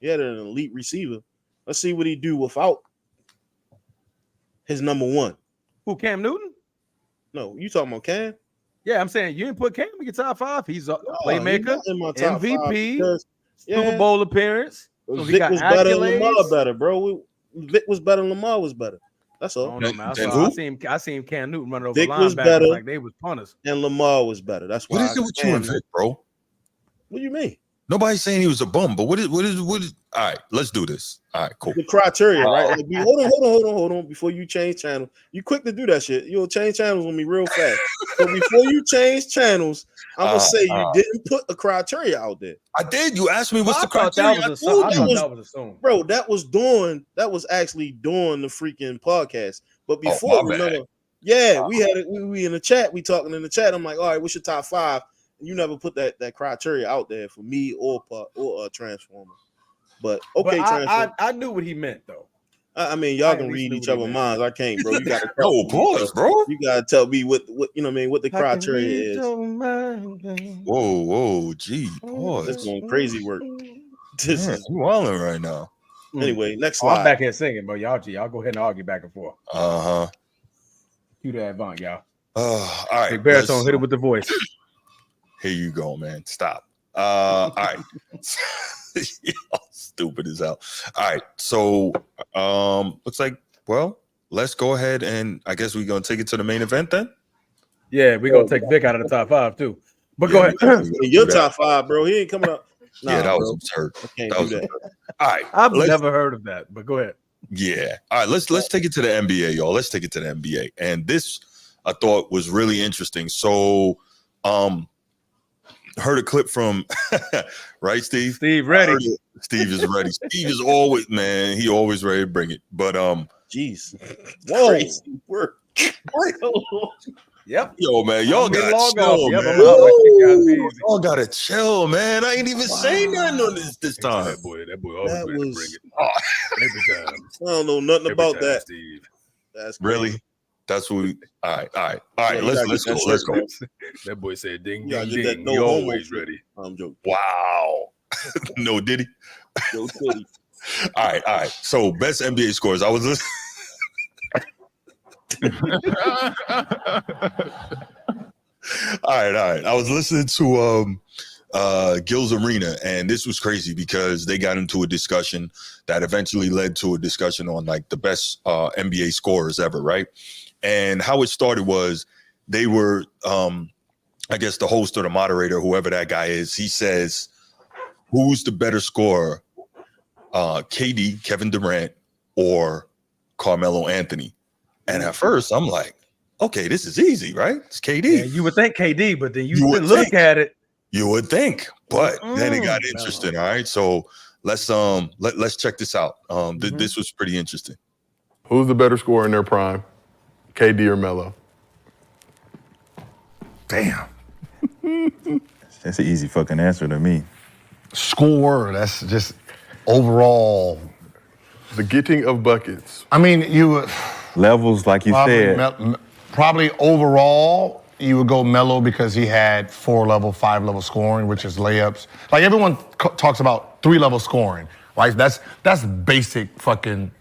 He had an elite receiver. Let's see what he do without his number 1. Who, Cam Newton? No, you talking about Cam? Yeah, I'm saying you didn't put Cam in your top 5. He's a playmaker, in my top MVP, 5 Super Bowl appearance. So Vic was better than Lamar, bro. Vic was better than Lamar was better. That's all. I don't know, man. I seen Cam Newton running over Vic was linebackers better, like they was punters. and Lamar was better. That's why. What is it with you and Vic, bro? What do you mean? Nobody's saying he was a bum, but what is? All right, let's do this. All right, cool. The criteria, right? Like, hold on. Before you change channel, you quick to do that shit. You'll change channels on me real fast. So before you change channels, I'm gonna say you didn't put a criteria out there. I did. You asked me what's the criteria. I thought that was assumed. Bro, that was actually during the freaking podcast. But before, remember, we had it. We in the chat. We talking in the chat. I'm like, all right, what's your top 5? You never put that criteria out there for me or Transformer. But okay, I knew what he meant though. I mean, y'all can read each other's minds. I can't, bro. You gotta pause, bro. You gotta tell me what you know what I mean, what the criteria is. Whoa, gee, pause. That's going crazy work. This is wilding right now. Anyway, next slide. I'm back here singing, bro. Y'all go ahead and argue back and forth. Cue that Avant, y'all. All right. Hey, baritone, hit it with the voice. Here you go, man. Stop. All right. Stupid as hell. All right. So looks like, well, let's go ahead and I guess we're gonna take it to the main event then. Yeah, we're gonna take Vic out of the top 5 too. But go ahead. Your top 5, bro. He ain't coming up. That was absurd. I can't do that. All right. I've never heard of that, but go ahead. Yeah. All right, let's take it to the NBA, y'all. Let's take it to the NBA. And this I thought was really interesting. So heard a clip from right, Steve? Steve ready. Steve is ready. Steve is always, man, he always ready to bring it. But jeez. Whoa. Crazy work. Yep. Yo, man, y'all gotta chill, man. Y'all gotta chill, man. I ain't even saying nothing on this time. That boy always ready to bring it. Every time. I don't know nothing about that. Steve. That's crazy. Really? That's what we all right. Let's go. That boy said ding Yeah, ding ding. No You always ready. I'm joking. Wow. No diddy. No diddy. All right. So best NBA scores. I was listening. All right. I was listening to Gil's Arena, and this was crazy because they got into a discussion that eventually led to a discussion on like the best NBA scorers ever, right? And how it started was they were, I guess the host or the moderator, whoever that guy is, he says, who's the better scorer, KD, Kevin Durant, or Carmelo Anthony? And at first I'm like, okay, this is easy, right? It's KD. Yeah, you would think KD, but then you would look at it. You would think, but then it got interesting. All right, so let's check this out. This was pretty interesting. Who's the better scorer in their prime, KD or Melo? Damn, that's an easy fucking answer to me. Score. That's just overall. The getting of buckets. I mean, you would levels like you said. Probably overall. You would go Melo because he had 4-level, 5-level scoring, which is layups. Like everyone talks about 3-level scoring, right? That's basic fucking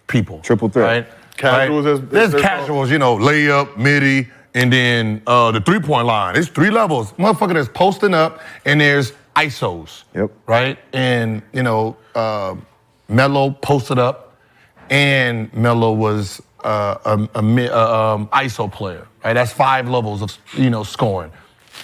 people. Triple threat. Right? Casuals. Right? There's casuals, layup, midi, and then the 3-point line. It's 3 levels. Motherfucker that's posting up, and there's ISOs. Yep. Right? And, Melo posted up, and Melo was ISO player, right? That's 5 levels of, scoring.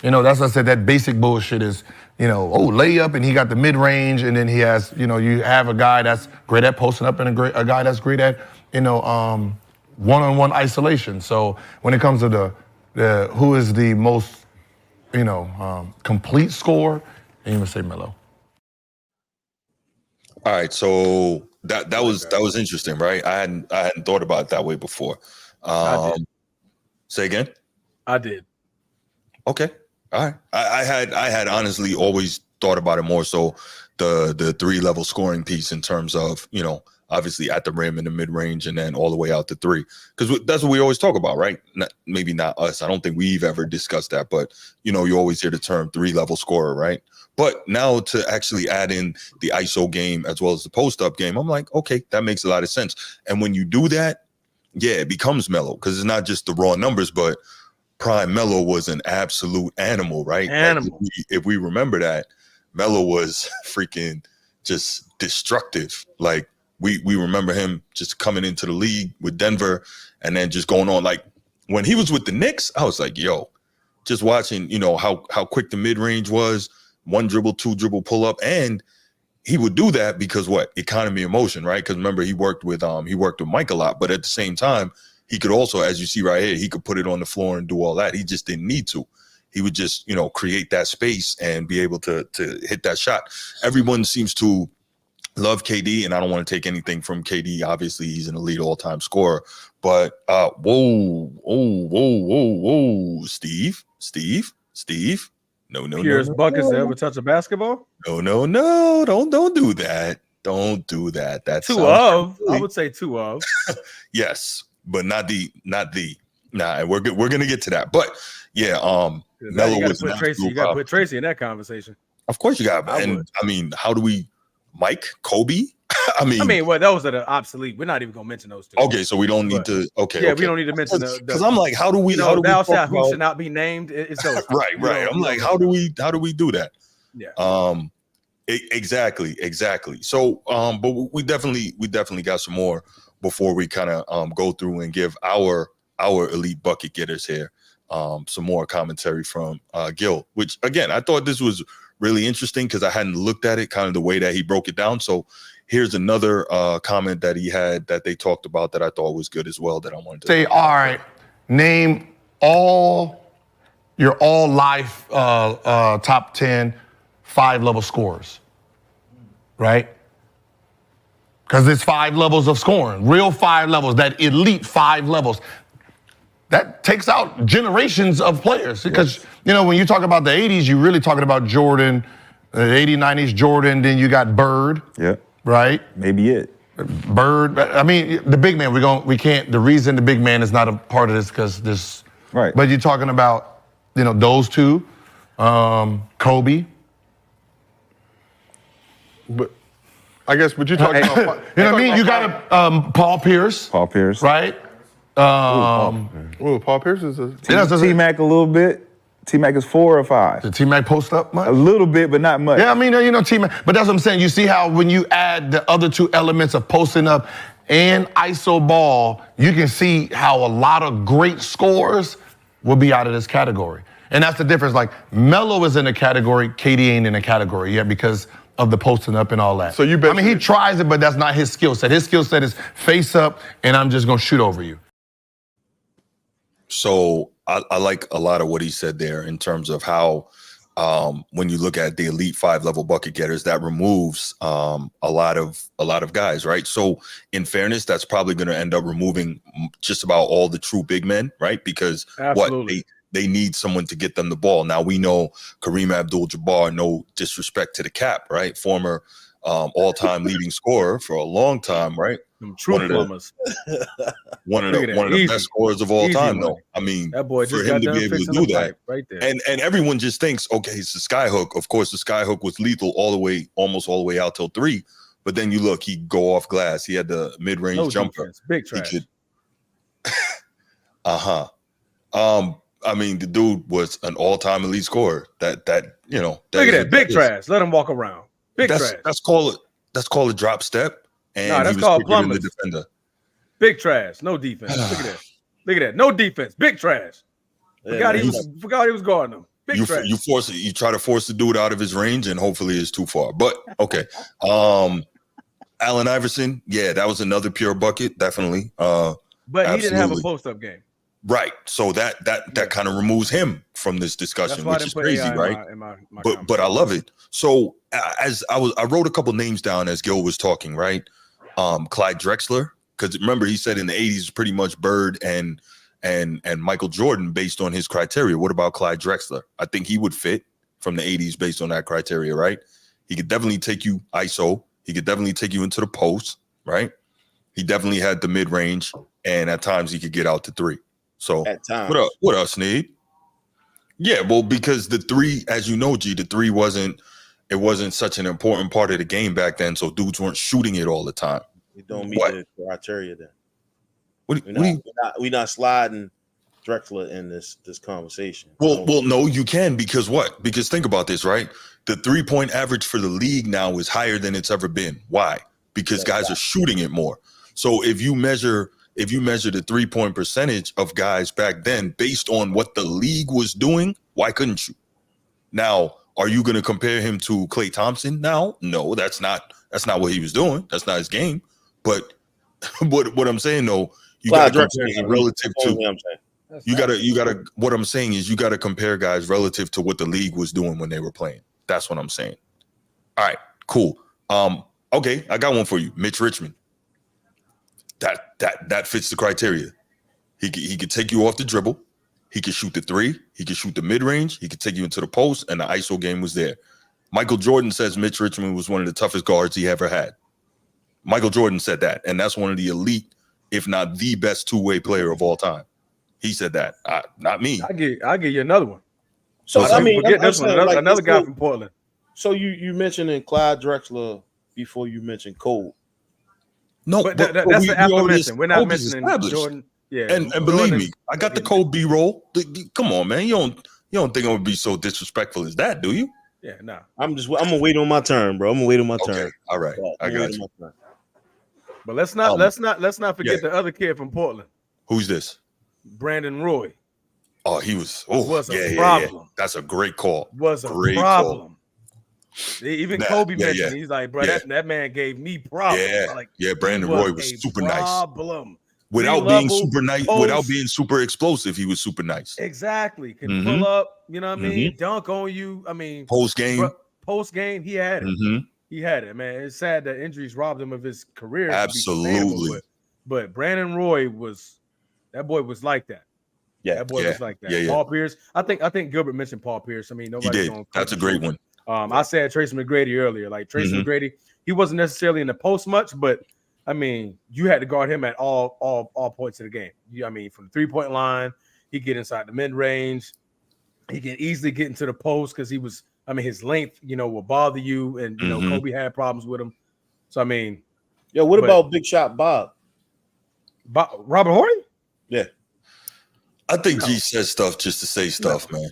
That's what I said, that basic bullshit is, layup, and he got the mid-range, and then he has, you have a guy that's great at posting up and a guy that's great at, one-on-one isolation. So when it comes to the who is the most, complete scorer, and you would say Melo. All right, so that was interesting, right? I hadn't thought about it that way before. Say again? I did. Okay. All right. I had honestly always thought about it more so the 3-level scoring piece in terms of, obviously at the rim in the mid-range and then all the way out to 3. Because that's what we always talk about, right? Maybe not us. I don't think we've ever discussed that, but you always hear the term 3-level scorer, right? But now to actually add in the ISO game as well as the post-up game, I'm like, okay, that makes a lot of sense. And when you do that, yeah, it becomes Melo because it's not just the raw numbers, but prime Melo was an absolute animal, right? Animal. Like if we remember that, Melo was freaking just destructive. Like we remember him just coming into the league with Denver and then just going on. Like when he was with the Knicks, I was like, yo, just watching, how quick the mid-range was, 1 dribble, 2 dribble pull up. And he would do that because economy of motion, right? Because remember, he worked with Mike a lot, but at the same time, he could also, as you see right here, he could put it on the floor and do all that. He just didn't need to. He would just, create that space and be able to hit that shot. Everyone seems to love KD, and I don't want to take anything from KD. Obviously, he's an elite all-time scorer. But whoa, Steve. No. Purest buckets to ever touch a basketball? No. Don't do that. Don't do that. That's I would say 2 of. Yes, but not the. Nah, we're gonna get to that. But yeah, Melo was an Tracy. You got to put Tracy in that conversation. Of course you got. I mean, how do we? Mike, Kobe. Well, those are the obsolete. We're not even gonna mention those two. Okay, so we don't need to. Okay, yeah, we don't need to mention because I'm like, how do we? How do we talk about, who should not be named? It's those. right. I'm like, how do we do that? Yeah. Exactly. So, but we definitely got some more before we kind of go through and give our elite bucket getters here some more commentary from Gil, which again I thought this was really interesting because I hadn't looked at it kind of the way that he broke it down. So here's another comment that he had that they talked about that I thought was good as well that I wanted to say. All right, name your all life top 10 5-level scorers, right? Because it's 5 levels of scoring, real 5 levels, that elite 5 levels. That takes out generations of players because, when you talk about the 80s, you're really talking about Jordan, the 80s, 90s, Jordan, then you got Bird. Yeah. Right? Maybe it. Bird. I mean, the big man, we can't, the reason the big man is not a part of this because this. Right. But you're talking about, those two, Kobe. But I guess, but you're talking about. You know what I mean? You got Paul Pierce. Paul Pierce. Right? Paul Pierce is a T-Mac a little bit. T-Mac is 4 or 5. Did T-Mac post up much? A little bit, but not much. Yeah, I mean, T-Mac. But that's what I'm saying. You see how when you add the other 2 elements of posting up and ISO ball, you can see how a lot of great scorers will be out of this category. And that's the difference. Like, Melo is in a category, KD ain't in a category yet because of the posting up and all that. So he tries it, but that's not his skill set. His skill set is face up, and I'm just going to shoot over you. So I like a lot of what he said there in terms of how when you look at the elite 5-level bucket getters, that removes a lot of guys, right? So in fairness, that's probably going to end up removing just about all the true big men, right? Because they need someone to get them the ball. Now we know Kareem Abdul-Jabbar, no disrespect to the Cap, right? Former all-time leading scorer for a long time, right? True plumbers. One of the best scorers of all time, though. I mean, that boy for him to be able to do that, right there. And everyone just thinks, okay, it's the skyhook. Of course, the skyhook was lethal almost all the way out till 3. But then you look, he go off glass. He had the mid-range jumper. Defense. Big trash. I mean, the dude was an all-time elite scorer. That look at that big trash. Let him walk around. Trash. That's called a drop step. And that's called plumbers. Defender. Big trash. No defense. Look at that. No defense. Big trash. Forgot he was guarding him. Big trash. You try to force the dude out of his range, and hopefully it's too far. But okay. Allen Iverson, yeah, that was another pure bucket, definitely. But he didn't have a post-up game. Right. So that kind of removes him from this discussion, which is crazy, right? But I love it. So as I wrote a couple names down as Gil was talking, right? Clyde Drexler, because remember he said in the 80s pretty much Bird and Michael Jordan based on his criteria. What about Clyde Drexler? I think he would fit from the 80s based on that criteria, right? He could definitely take you ISO. He could definitely take you into the post, right? He definitely had the mid-range, and at times he could get out to 3. So at times. What up, Sneed? Yeah, well, because the 3, as you know, G, the 3 wasn't such an important part of the game back then, so dudes weren't shooting it all the time. We don't meet the criteria then. We're not sliding Drexler in this conversation. Well, no, you can because what? Because think about this, right? The 3-point average for the league now is higher than it's ever been. Why? because guys are shooting it more. So if you measure the 3-point percentage of guys back then based on what the league was doing, why couldn't you? Now, are you going to compare him to Klay Thompson now? No, that's not what he was doing. That's not his game. But what I'm saying though, you got to compare relative to. What I'm saying is you got to compare guys relative to what the league was doing when they were playing. That's what I'm saying. All right, cool. Okay, I got one for you. Mitch Richmond. That fits the criteria. He could take you off the dribble. He could shoot the three. He could shoot the mid-range. He could take you into the post, and the ISO game was there. Michael Jordan says Mitch Richmond was one of the toughest guards he ever had. Michael Jordan said that, and that's one of the elite, if not the best two-way player of all time. He said that, not me. I'll give you another one. So I mean, forget this one. Another guy from Portland. So you mentioned Clyde Drexler before you mentioned Cole. No, but that's the aforementioned. We're not mentioning Jordan. Yeah, and believe me, I got the Cole B-roll. Come on, man. You don't think I'm gonna be so disrespectful as that, do you? Yeah, no. I'm gonna wait on my turn, bro. I'm gonna wait on my turn. All right, I got you. But let's not forget the other kid from Portland. Who's this? Brandon Roy. Oh, he was. A problem. Yeah. That's a great call. Was a great problem. Call. Even Kobe mentioned he's like, bro, that man gave me problems. Brandon Roy was super nice. Without being super explosive, he was super nice. Exactly. Can pull up, you know what I mean? Dunk on you. I mean, post game, he had it. He had it, man. It's sad that injuries robbed him of his career. Absolutely. But Brandon Roy was like that. Yeah, that boy was like that. Yeah. Paul Pierce. I think Gilbert mentioned Paul Pierce. I mean, nobody's going. That's a great one. I said Tracy McGrady earlier. Like Tracy McGrady, he wasn't necessarily in the post much, but I mean, you had to guard him at all points of the game. I mean, from the 3-point line, he get inside the mid range. He can easily get into the post because he was. I mean, his length, will bother you, and Kobe had problems with him. So I mean, what about Big Shot Bob? Robert Horry? Yeah, I think G says stuff just to say stuff, man.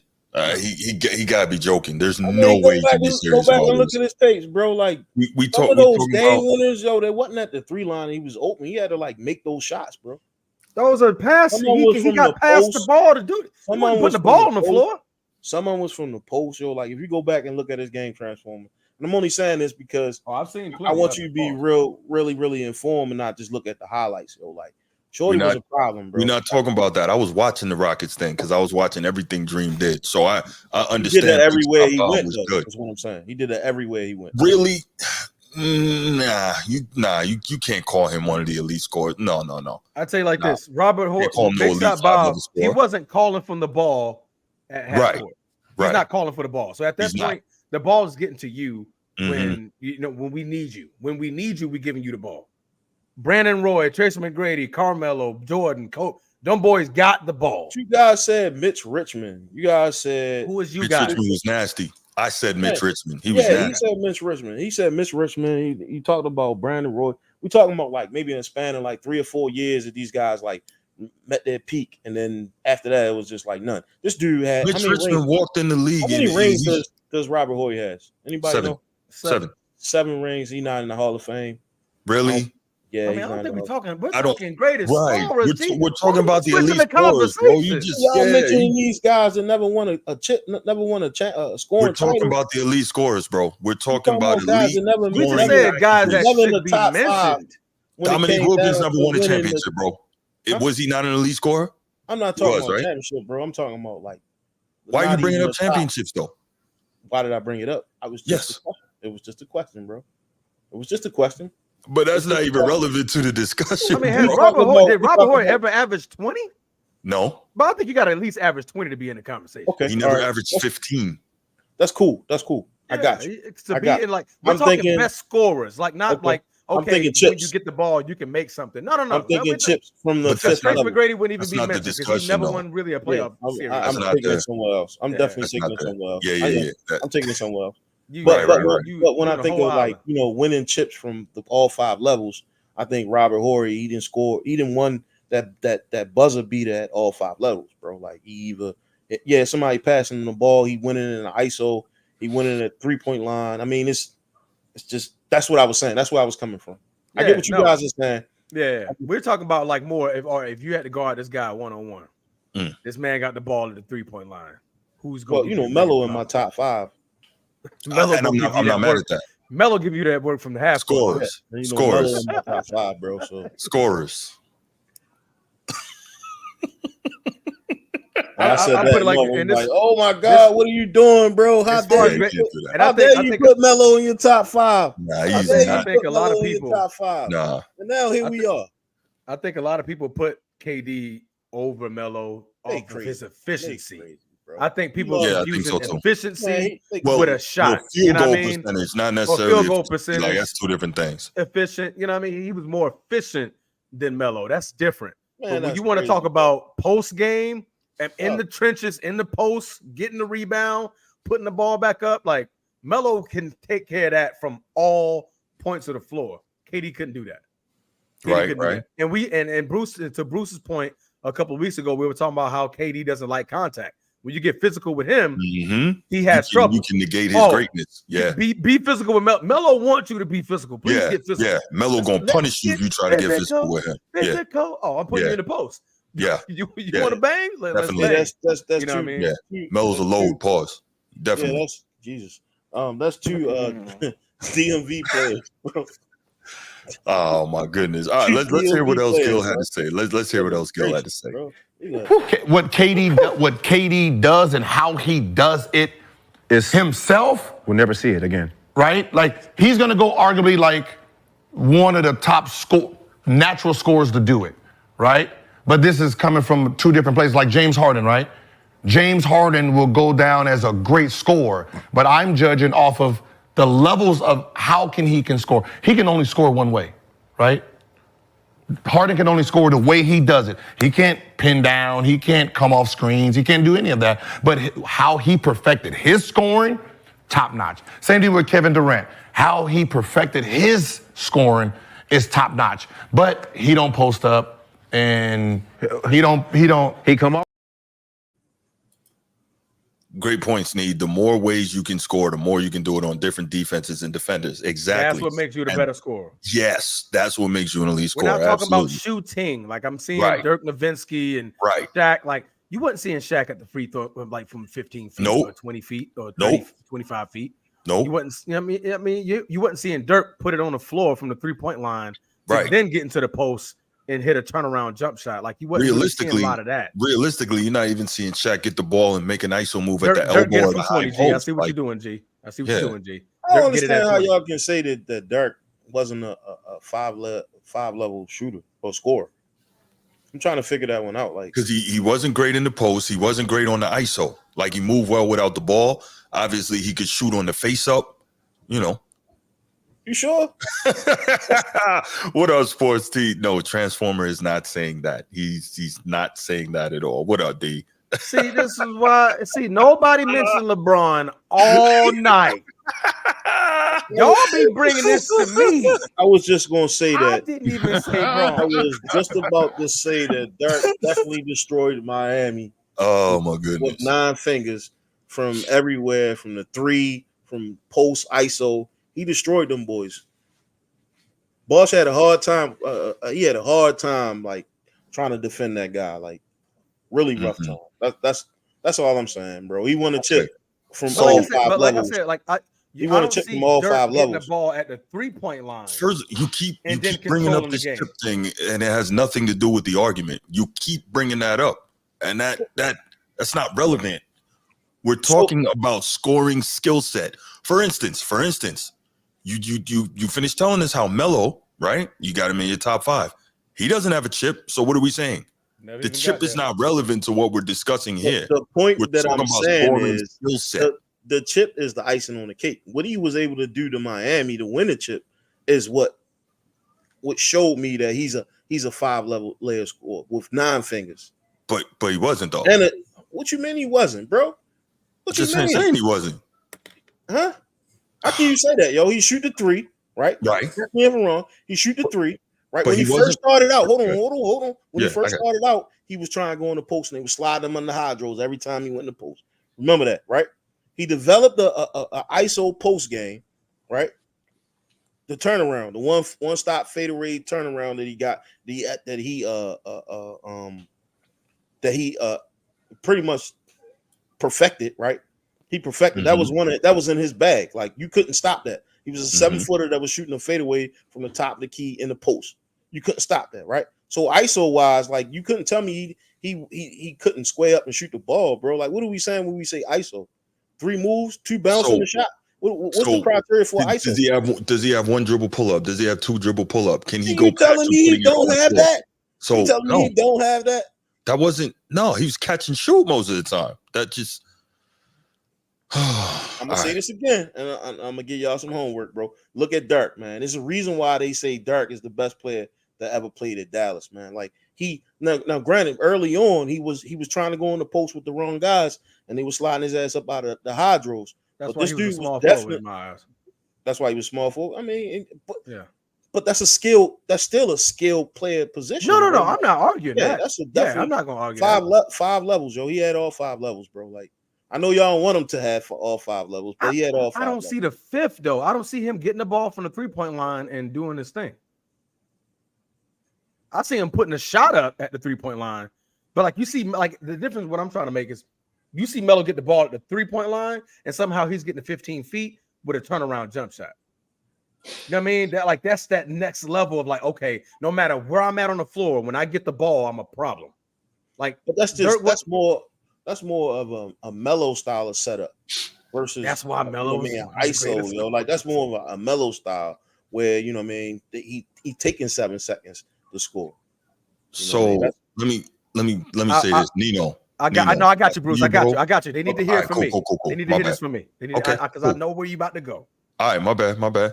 He gotta be joking. There's no way he can be serious. Go back and look at his tapes, bro. Like we some of those game winners, they wasn't at the 3 line. He was open. He had to make those shots, bro. Those are passes. He got past the ball to do it. Someone put the ball on the floor. Someone was from the post, Like if you go back and look at his game transformer, and I'm only saying this because I've seen. I want you to be really informed and not just look at the highlights, Like Shorty was a problem, bro. We're not talking about that. I was watching the Rockets thing because I was watching everything Dream did. So I understand. He did that everywhere he went. That's what I'm saying. He did that everywhere he went. Really? You can't call him one of the elite scorers. No. I tell you like this: Robert Horry, Bob, he wasn't calling from the ball at half court. He's not calling for the ball. So at that point, the ball is getting to you when when we need you. When we need you, we're giving you the ball. Brandon Roy, Tracy McGrady, Carmelo, Jordan, Kobe, them boys got the ball. You guys said Mitch Richmond. You guys said who was you Mitch guys? Richmond was nasty. I said Mitch Richmond. He was nasty. He said Mitch Richmond. He said Mitch Richmond. He talked about Brandon Roy. We talking about maybe in a span of 3 or 4 years that these guys met their peak, and then after that it was just none. This dude had Mitch Richmond walked in the league. How many rings does Robert Horry has? Anybody know? 7. 7 rings. He's not in the Hall of Fame. Really? Yeah, I don't think we're talking greatest right. scorers. We're talking about the elite scorers, bro. Y'all mentioning these guys that never won a scoring. We're talking about the elite scorers, bro. We're talking about guys elite. We just said guys that should be mentioned. Dominique Wilkins never won a championship, bro. Was he not an elite scorer? I'm not talking about championship, bro. I'm talking about why are you bringing up championships though? Why did I bring it up? It was just a question, bro. It was just a question. But that's not even relevant to the discussion. I mean, did Robert Horry ever average 20? No. But I think you got to at least average 20 to be in the conversation. Okay. He never averaged 15. That's cool. I got you. We're talking best scorers, not when you get the ball, you can make something. No. I'm thinking chips from the fifth level. McGrady wouldn't even be mentioned because he never won really a playoff series. I'm taking it somewhere else. I'm definitely taking it somewhere else. Yeah. I'm taking it somewhere else. But when I think of winning chips from all 5 levels, I think Robert Horry, he didn't score, he didn't won that buzzer beater at all 5 levels, bro. He either somebody passing him the ball, he winning in the ISO, he winning at 3-point line. I mean, it's just that's what I was saying. That's where I was coming from. I get what you guys are saying. Yeah, we're talking about like more if you had to guard this guy 1-on-1. This man got the ball at the 3-point line. Who's going? Well, Melo in my top 5. Melo, I'm not mad at that. Melo give you that work from the half. Scorers, Melo in my top 5, bro. So scorers. I said that. Like, oh my God, what are you doing, bro? How dare you put Melo in your top 5? Nah, I think a lot of people top 5. Nah. And now here we are. I think a lot of people put KD over Melo off of his efficiency. I think people are using efficiency with a shot. Field goal percentage, not necessarily field goal percentage. Like, that's two different things. Efficient, you know what I mean? He was more efficient than Melo. That's different. Man, but when you want to talk about post game and in the trenches, in the post, getting the rebound, putting the ball back up, like Melo can take care of that from all points of the floor. KD couldn't do that. Right. And and Bruce, to Bruce's point, a couple of weeks ago, we were talking about how KD doesn't like contact. When you get physical with him, he has trouble. You can negate his greatness. Yeah. Be physical with Melo. Melo wants you to be physical. Please get physical. Yeah. Melo gonna punish you if you try to get physical with him. Oh, I'm putting you in the post. Yeah. You want to bang? Let's bang. That's you know what I mean? Yeah. Melo's a load. Pause. Definitely. Yeah, that's Jesus. That's 2 DMV players, bro. Oh my goodness! All right, let's hear what else Gil had to say. Let's hear what else Gil had to say. What KD does and how he does it is himself. We'll never see it again, right? Like he's gonna go arguably like one of the top natural scorers to do it, right? But this is coming from 2 different places, like James Harden, right? James Harden will go down as a great scorer, but I'm judging off of the levels of how he can score. He can only score one way, right? Harden can only score the way he does it. He can't pin down. He can't come off screens. He can't do any of that. But how he perfected his scoring, top notch. Same thing with Kevin Durant. How he perfected his scoring is top notch. But he don't post up and he come off. Great point, Sneed. The more ways you can score, the more you can do it on different defenses and defenders. Exactly. That's what makes you the better scorer. Yes, that's what makes you an elite scorer. We're not talking about shooting. Like I'm seeing Dirk Nowitzki and Shaq. Like you wasn't seeing Shaq at the free throw like from 15 feet or 20 feet or 30, 25 feet. Nope. You wasn't. You know I mean, you wasn't seeing Dirk put it on the floor from the 3-point line. Then get into the post and hit a turnaround jump shot. Like you wasn't really seeing a lot of that. Realistically, you're not even seeing Shaq get the ball and make an ISO move at the Dirk elbow or the high post. I see what you're doing, G. I see what you're doing, G. I don't understand how y'all can say that Dirk wasn't a 5-level shooter or scorer. I'm trying to figure that one out. Like, because he wasn't great in the post. He wasn't great on the ISO. Like he moved well without the ball. Obviously, he could shoot on the face up. You know. You sure? What up, Sports T? No, Transformer is not saying that. He's not saying that at all. What up, D? See, this is why. See, nobody mentioned LeBron all night. Y'all be bringing this to me. I was just gonna say that. I didn't even say wrong. I was just about to say that Dirk definitely destroyed Miami. Oh my goodness! With 9 fingers from everywhere, from the 3, from post ISO. He destroyed them boys. Bosch had a hard time. He had a hard time, like trying to defend that guy. Like really rough time. That's all I'm saying, bro. He won a chip from all 5 levels. Like I said, he won a chip from all 5 levels. The ball at the 3-point line. First, you keep bringing up this chip thing, and it has nothing to do with the argument. You keep bringing that up, and that's not relevant. We're talking about scoring skill set. For instance. You finished telling us how Melo, right? You got him in your top 5. He doesn't have a chip, so what are we saying? The chip is not relevant to what we're discussing here. The point that I'm saying is the chip is the icing on the cake. What he was able to do to Miami to win a chip is what showed me that he's a 5-level layer scorer with 9 fingers. But he wasn't though. And what you mean he wasn't, bro? What you mean? Saying he wasn't? Huh? How can you say that, yo? He shoot the 3, right? Right. Correct me if I'm wrong. He shoot the 3, right? When he first started out, hold on. When he first started out, he was trying to go in the post and they would slide him on the hydros every time he went in the post. Remember that, right? He developed a ISO post game, right? The turnaround, the one stop fadeaway turnaround that he got, that he pretty much perfected, right? He perfected. That was that was in his bag. Like, you couldn't stop that. He was a 7-footer that was shooting a fadeaway from the top of the key in the post. You couldn't stop that, right? So ISO wise, like, you couldn't tell me he couldn't square up and shoot the ball, bro. Like, what are we saying when we say ISO? 3 moves, 2 bounce on the shot. What's the criteria for ISO? Does he have 1 dribble pull up? Does he have 2 dribble pull up? Can he go? You telling me he don't have that? So you telling me he don't have that? That wasn't. No, he was catch and shoot most of the time. That just. I'm gonna say this again, and I'm gonna give y'all some homework, bro. Look at Dirk, man. There's a reason why they say Dirk is the best player that ever played at Dallas, man. Like, now granted, early on he was trying to go in the post with the wrong guys, and they were sliding his ass up out of the hydros. That's but why this he was dude a small was forward in my eyes. That's why he was small forward. I mean, but that's a skill. That's still a skilled player position. No. Bro. I'm not arguing that. That's a definitely. I'm not gonna argue 5 levels, yo. He had all 5 levels, bro. Like, I know y'all don't want him to have for all 5 levels, but he had all 5. I don't see the 5th though. I don't see him getting the ball from the 3-point line and doing this thing. I see him putting a shot up at the 3-point line, but like, you see, like, the difference. What I'm trying to make is, you see Melo get the ball at the 3-point line, and somehow he's getting to 15 feet with a turnaround jump shot. You know what I mean? That's that next level of, like, okay, no matter where I'm at on the floor, when I get the ball, I'm a problem. Like, but that's more of a Melo style of setup versus. That's why Melo ISO, yo. Like, that's more of a Melo style where, you know what I mean, he taking 7 seconds to score. So let me say this, Nino. I got you, Bruce. I got you. They need to hear it from me. Cool. They need to hear this from me. They need because I know where you about to go. All right, my bad.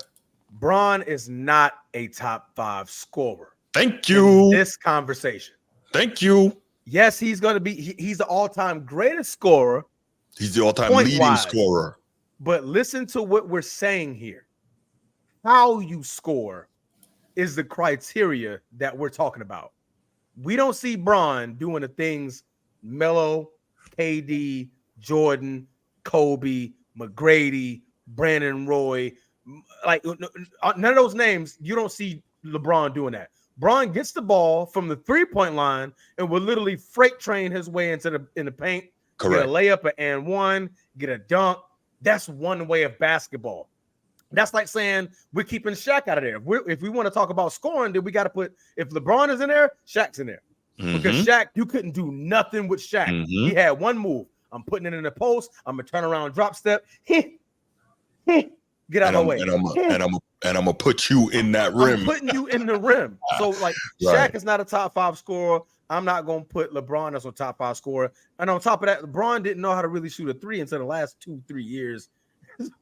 Bron is not a top 5 scorer. Thank you. In this conversation. Thank you. Yes, he's going to be. He's the all-time greatest scorer. He's the all-time leading scorer. But listen to what we're saying here. How you score is the criteria that we're talking about. We don't see Bron doing the things Melo, KD, Jordan, Kobe, McGrady, Brandon Roy, like, none of those names. You don't see LeBron doing that. Bron gets the ball from the 3-point line and will literally freight train his way in the paint. Correct. Get a layup, an and one, get a dunk. That's one way of basketball. That's like saying we're keeping Shaq out of there. If we want to talk about scoring, then we got to put, if LeBron is in there, Shaq's in there. Because Shaq, you couldn't do nothing with Shaq. He had one move. I'm putting it in the post. I'm a turnaround drop step. Get out of the way. And I'm gonna put you in that rim. I'm putting you in the rim. So, like, Shaq is not a top 5 scorer. I'm not gonna put LeBron as a top 5 scorer. And on top of that, LeBron didn't know how to really shoot a 3 until the last 2-3 years.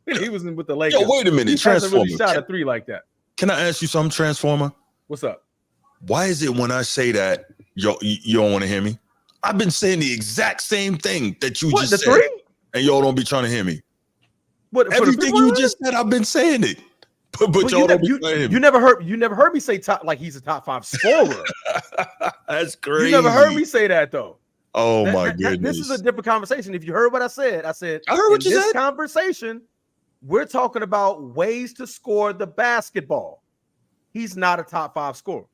He was in with the Lakers. Yo, wait a minute, he hasn't really shot a 3 like that. Can I ask you something, Transformer? What's up? Why is it when I say that you don't want to hear me? I've been saying the exact same thing that you just said, 3? and y'all don't be trying to hear me. What, everything you just said, I've been saying it, but y'all don't be trying to hear me. You never heard me say top, like he's a top 5 scorer. That's crazy. You never heard me say that though. Oh my goodness! This is a different conversation. If you heard what I said I heard what you said. This conversation, we're talking about ways to score the basketball. He's not a top 5 scorer.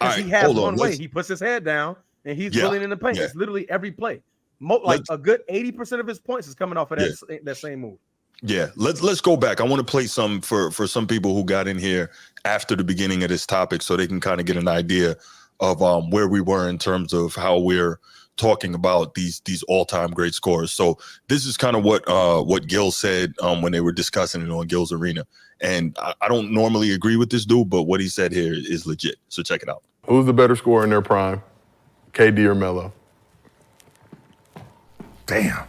Because he has one way. He puts his head down and he's drilling in the paint. It's literally every play. Like a good 80% of his points is coming off of that same move. Yeah, let's go back. I want to play some for some people who got in here after the beginning of this topic, so they can kind of get an idea of where we were in terms of how we're talking about these all-time great scorers. So this is kind of what Gil said when they were discussing it on Gil's Arena. And I don't normally agree with this dude, but what he said here is legit. So check it out. Who's the better scorer in their prime, KD or Melo? Damn.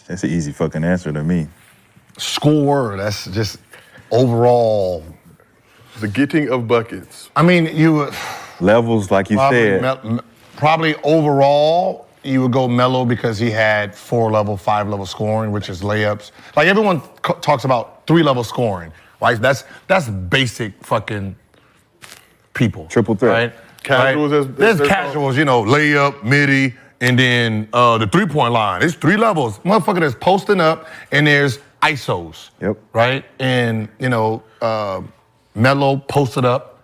That's an easy fucking answer to me. Score, that's just overall. The getting of buckets. I mean, you would... Levels, like you said. Probably overall, you would go Melo because he had 4-level, 5-level scoring, which is layups. Like, everyone talks about 3-level scoring, right? That's basic fucking people. Triple threat. Right? Casuals. Right? There's casuals, layup, midi, and then the 3-point line. It's 3 levels. Motherfucker that's posting up, and there's ISOs. Yep. Right? And, Melo posted up,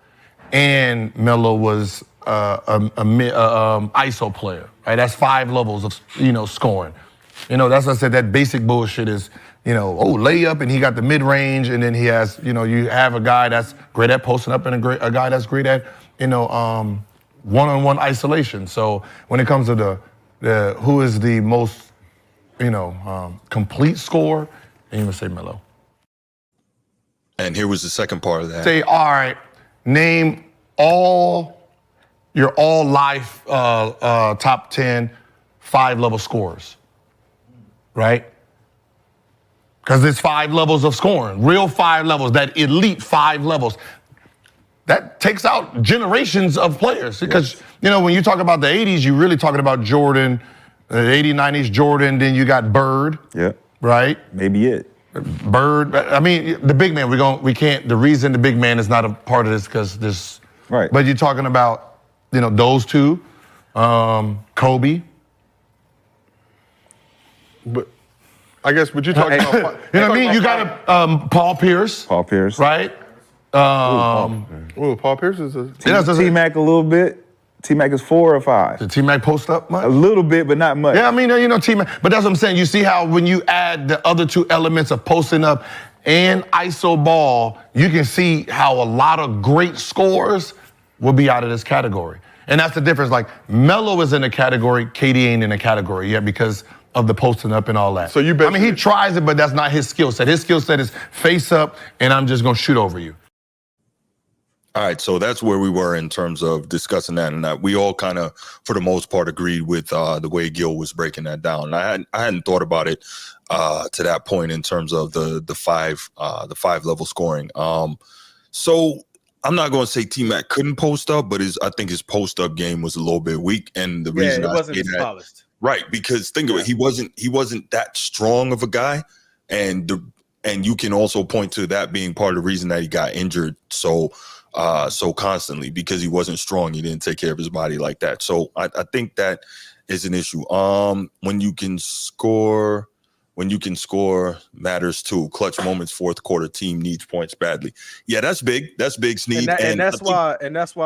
and Melo was ISO player. Right? That's 5 levels of, scoring. That's what I said, that basic bullshit is, layup, and he got the mid-range, and then he has, you have a guy that's great at posting up and a guy that's great at, one-on-one isolation. So when it comes to the who is the most, complete scorer, and you would say Melo. And here was the second part of that. Say, all right, name your life top 10 5-level scorers, right? Because it's 5 levels of scoring, real 5 levels, that elite 5 levels. That takes out generations of players. Because, when you talk about the 80s, you're really talking about Jordan, the 80s, 90s, Jordan, then you got Bird. Yeah. Right? Maybe it. Bird, I mean, the big man, the reason the big man is not a part of this because this. Right. But you're talking about, those two, Kobe. But I guess, but you're talking about. You know what I mean? You got Paul Pierce. Paul Pierce. Right? Paul Pierce is a. T-Mac a little bit. T-Mac is 4 or 5. Did T-Mac post up much? A little bit, but not much. Yeah, I mean, T-Mac. But that's what I'm saying. You see how when you add the other 2 elements of posting up and ISO ball, you can see how a lot of great scorers will be out of this category. And that's the difference. Like, Melo is in a category, KD ain't in a category yet because of the posting up and all that. So you he tries it, but that's not his skill set. His skill set is face up, and I'm just going to shoot over you. All right, so that's where we were in terms of discussing that, and that we all kind of, for the most part, agreed with the way Gil was breaking that down. And I hadn't thought about it to that point in terms of the 5 level scoring. So I'm not going to say T-Mac couldn't post up, but I think his post up game was a little bit weak, and the reason it wasn't as polished. Right, because think of it, he wasn't that strong of a guy, and you can also point to that being part of the reason that he got injured so constantly, because he wasn't strong. He didn't take care of his body like that. So I think that is an issue. When you can score matters too. Clutch moments, fourth quarter, team needs points badly. Yeah, that's big. That's big, Sneed. And that's why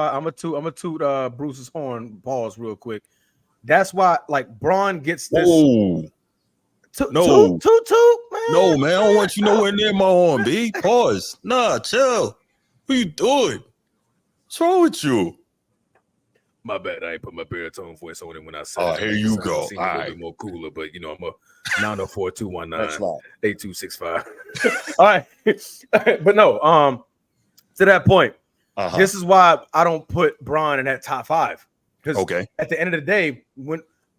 I'm a toot Bruce's horn. Pause real quick. That's why, like, Bron gets this. Whoa. Toot, man. No, man. I don't want you nowhere near my horn, B. Pause. Nah, chill. What are you doing? What's wrong with you? My bad. I ain't put my baritone voice on it when I said. Oh, here you go. All right. A little bit more cooler, but I'm a 904-219-8265. All right. But no. To that point, this is why I don't put Bron in that top 5. Because at the end of the day,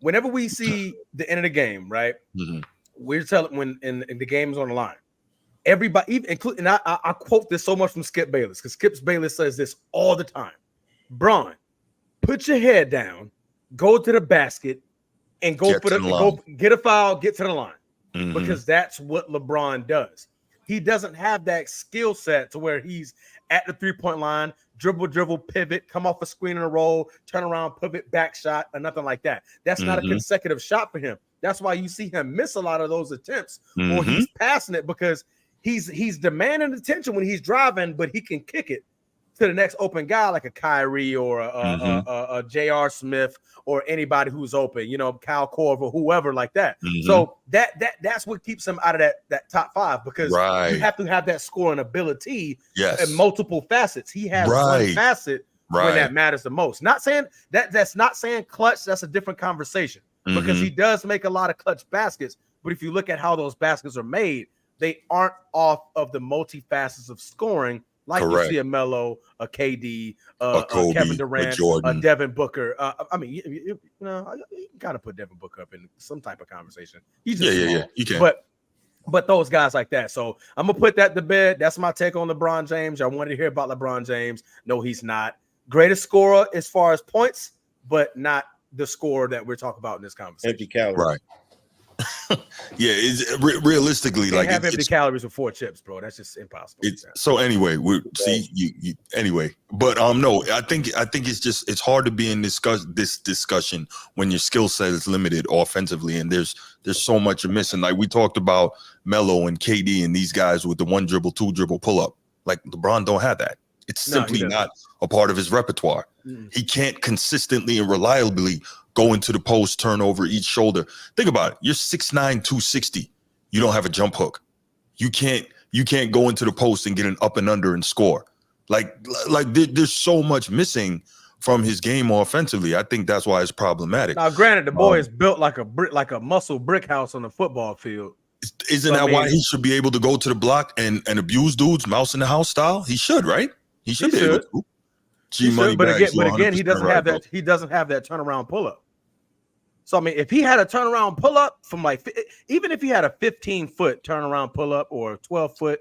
whenever we see the end of the game, right? Mm-hmm. We're telling when the game is on the line. Everybody, even including, I quote this so much from Skip Bayless, because Skip Bayless says this all the time. Bron, put your head down, go to the basket, and go get a foul, get to the line. Mm-hmm. Because that's what LeBron does. He doesn't have that skill set to where he's at the 3-point line, dribble, pivot, come off a screen and a roll, turn around, pivot, back shot, or nothing like that. That's not a consecutive shot for him. That's why you see him miss a lot of those attempts, or he's passing it because he's demanding attention when he's driving, but he can kick it to the next open guy like a Kyrie or a J.R. Smith or anybody who's open, Kyle Korver, whoever like that. So that's what keeps him out of that top 5, because you have to have that scoring ability in multiple facets. He has one facet when that matters the most. Not saying that's not saying clutch. That's a different conversation, because he does make a lot of clutch baskets. But if you look at how those baskets are made, they aren't off of the multi-facets of scoring like you see a Melo, a KD, a Kobe, Kevin Durant, a Devin Booker. You got to put Devin Booker up in some type of conversation. He's just small. You can. But those guys like that. So I'm going to put that to bed. That's my take on LeBron James. I wanted to hear about LeBron James. No, he's not. Greatest scorer as far as points, but not the scorer that we're talking about in this conversation. Empty calories. Right. It's realistically, you can't have empty calories with 4 chips, bro. That's just impossible. So anyway, anyway. But no, I think it's hard to be in this discussion when your skill set is limited offensively, and there's there's so much you're missing. Like we talked about Melo and KD and these guys with the 1 dribble, 2 dribble pull up. Like LeBron don't have that. It's simply not a part of his repertoire. He can't consistently and reliably go into the post, turn over each shoulder. Think about it. You're 6'9", 260. You don't have a jump hook. You can't go into the post and get an up and under and score. Like there's so much missing from his game offensively. I think that's why it's problematic. Now, granted, the boy is built like a muscle brick house on the football field. Isn't that why he should be able to go to the block and abuse dudes, mouse in the house style? He should, right? He should be able to. But again, he doesn't have that. He doesn't have that turnaround pull up. So I mean, if he had a turnaround pull up from even if he had a 15-foot turnaround pull up or a 12-foot,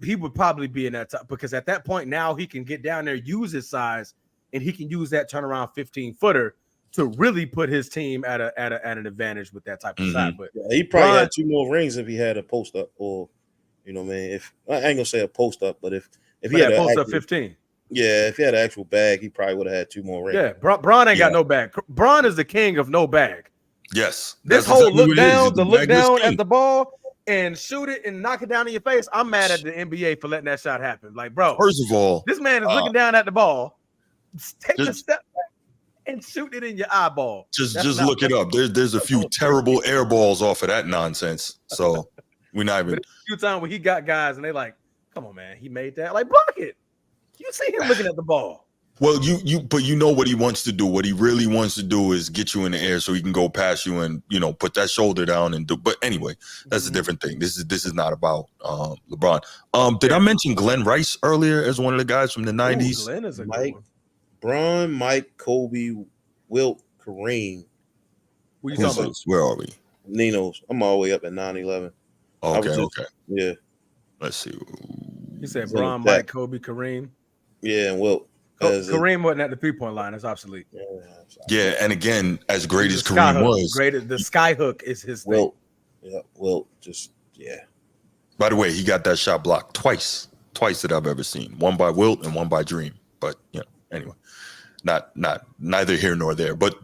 he would probably be in that top, because at that point now he can get down there, use his size, and he can use that turnaround 15-footer to really put his team at an advantage with that type of side. But he probably had 2 more rings if he had a post up, or man. If I ain't gonna say a post up, but if he had a post up 15. Yeah, if he had an actual bag, he probably would have had 2 more rings. Yeah, Bron ain't got no bag. Bron is the king of no bag. Yes. This whole look down at the ball and shoot it and knock it down in your face. I'm mad at the NBA for letting that shot happen. Like, bro, first of all, this man is looking down at the ball, take a step back and shoot it in your eyeball. Just look it up. There's a few terrible air balls off of that nonsense. So we're not even. A few times where he got guys and they like, come on, man, he made that. Like, block it. You see him looking at the ball. Well, but you know what he wants to do. What he really wants to do is get you in the air so he can go past you and put that shoulder down and do. But anyway, that's a different thing. This is not about LeBron. Did I mention Glenn Rice earlier as one of the guys from the 90s? Glenn is a Mike, Bron, Mike, Kobe, Wilt, Kareem. Where are we? Nino's. I'm all the way up at 9-11. Okay. Yeah. Let's see. You said Bron, Mike, Kobe, Kareem. Yeah, and Wilt. Kareem wasn't at the 3-point line. That's obsolete. Yeah, and again, as great as Kareem was, the sky hook is his thing. Wilt, By the way, he got that shot blocked twice that I've ever seen. One by Wilt and one by Dream. But anyway, not neither here nor there. But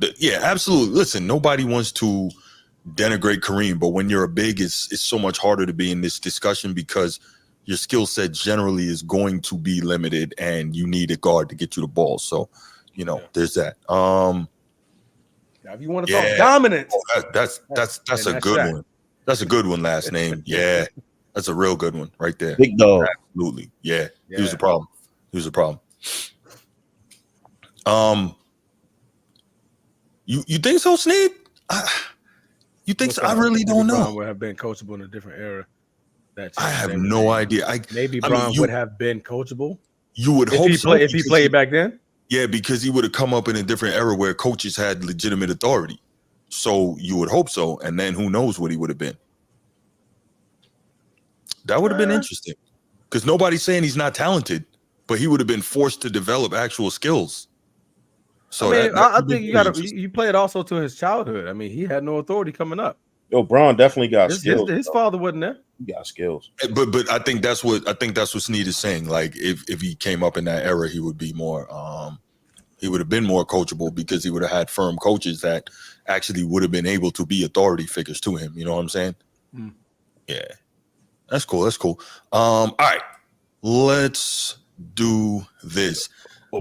absolutely. Listen, nobody wants to denigrate Kareem, but when you're a big, it's so much harder to be in this discussion because your skill set generally is going to be limited and you need a guard to get you the ball. So, there's that. Now, if you want to talk dominant, that's a good one. That's a good one. Last name. Yeah. That's a real good one right there. Big dog. Absolutely. Yeah. He was a problem. You think so, Sneed? You think so? I really don't know. Brown would have been coachable in a different era. I have no idea. Maybe Brown would have been coachable. You would hope so if he played back then. Yeah, because he would have come up in a different era where coaches had legitimate authority. So you would hope so, and then who knows what he would have been. That would have been interesting, because nobody's saying he's not talented, but he would have been forced to develop actual skills. So I think you play it also to his childhood. I mean, he had no authority coming up. Yo, Bron definitely got skills. His father wasn't there. He got skills. But I think that's what Sneed is saying. Like if he came up in that era, he would be more he would have been more coachable because he would have had firm coaches that actually would have been able to be authority figures to him. You know what I'm saying? Yeah. That's cool. All right. Let's do this.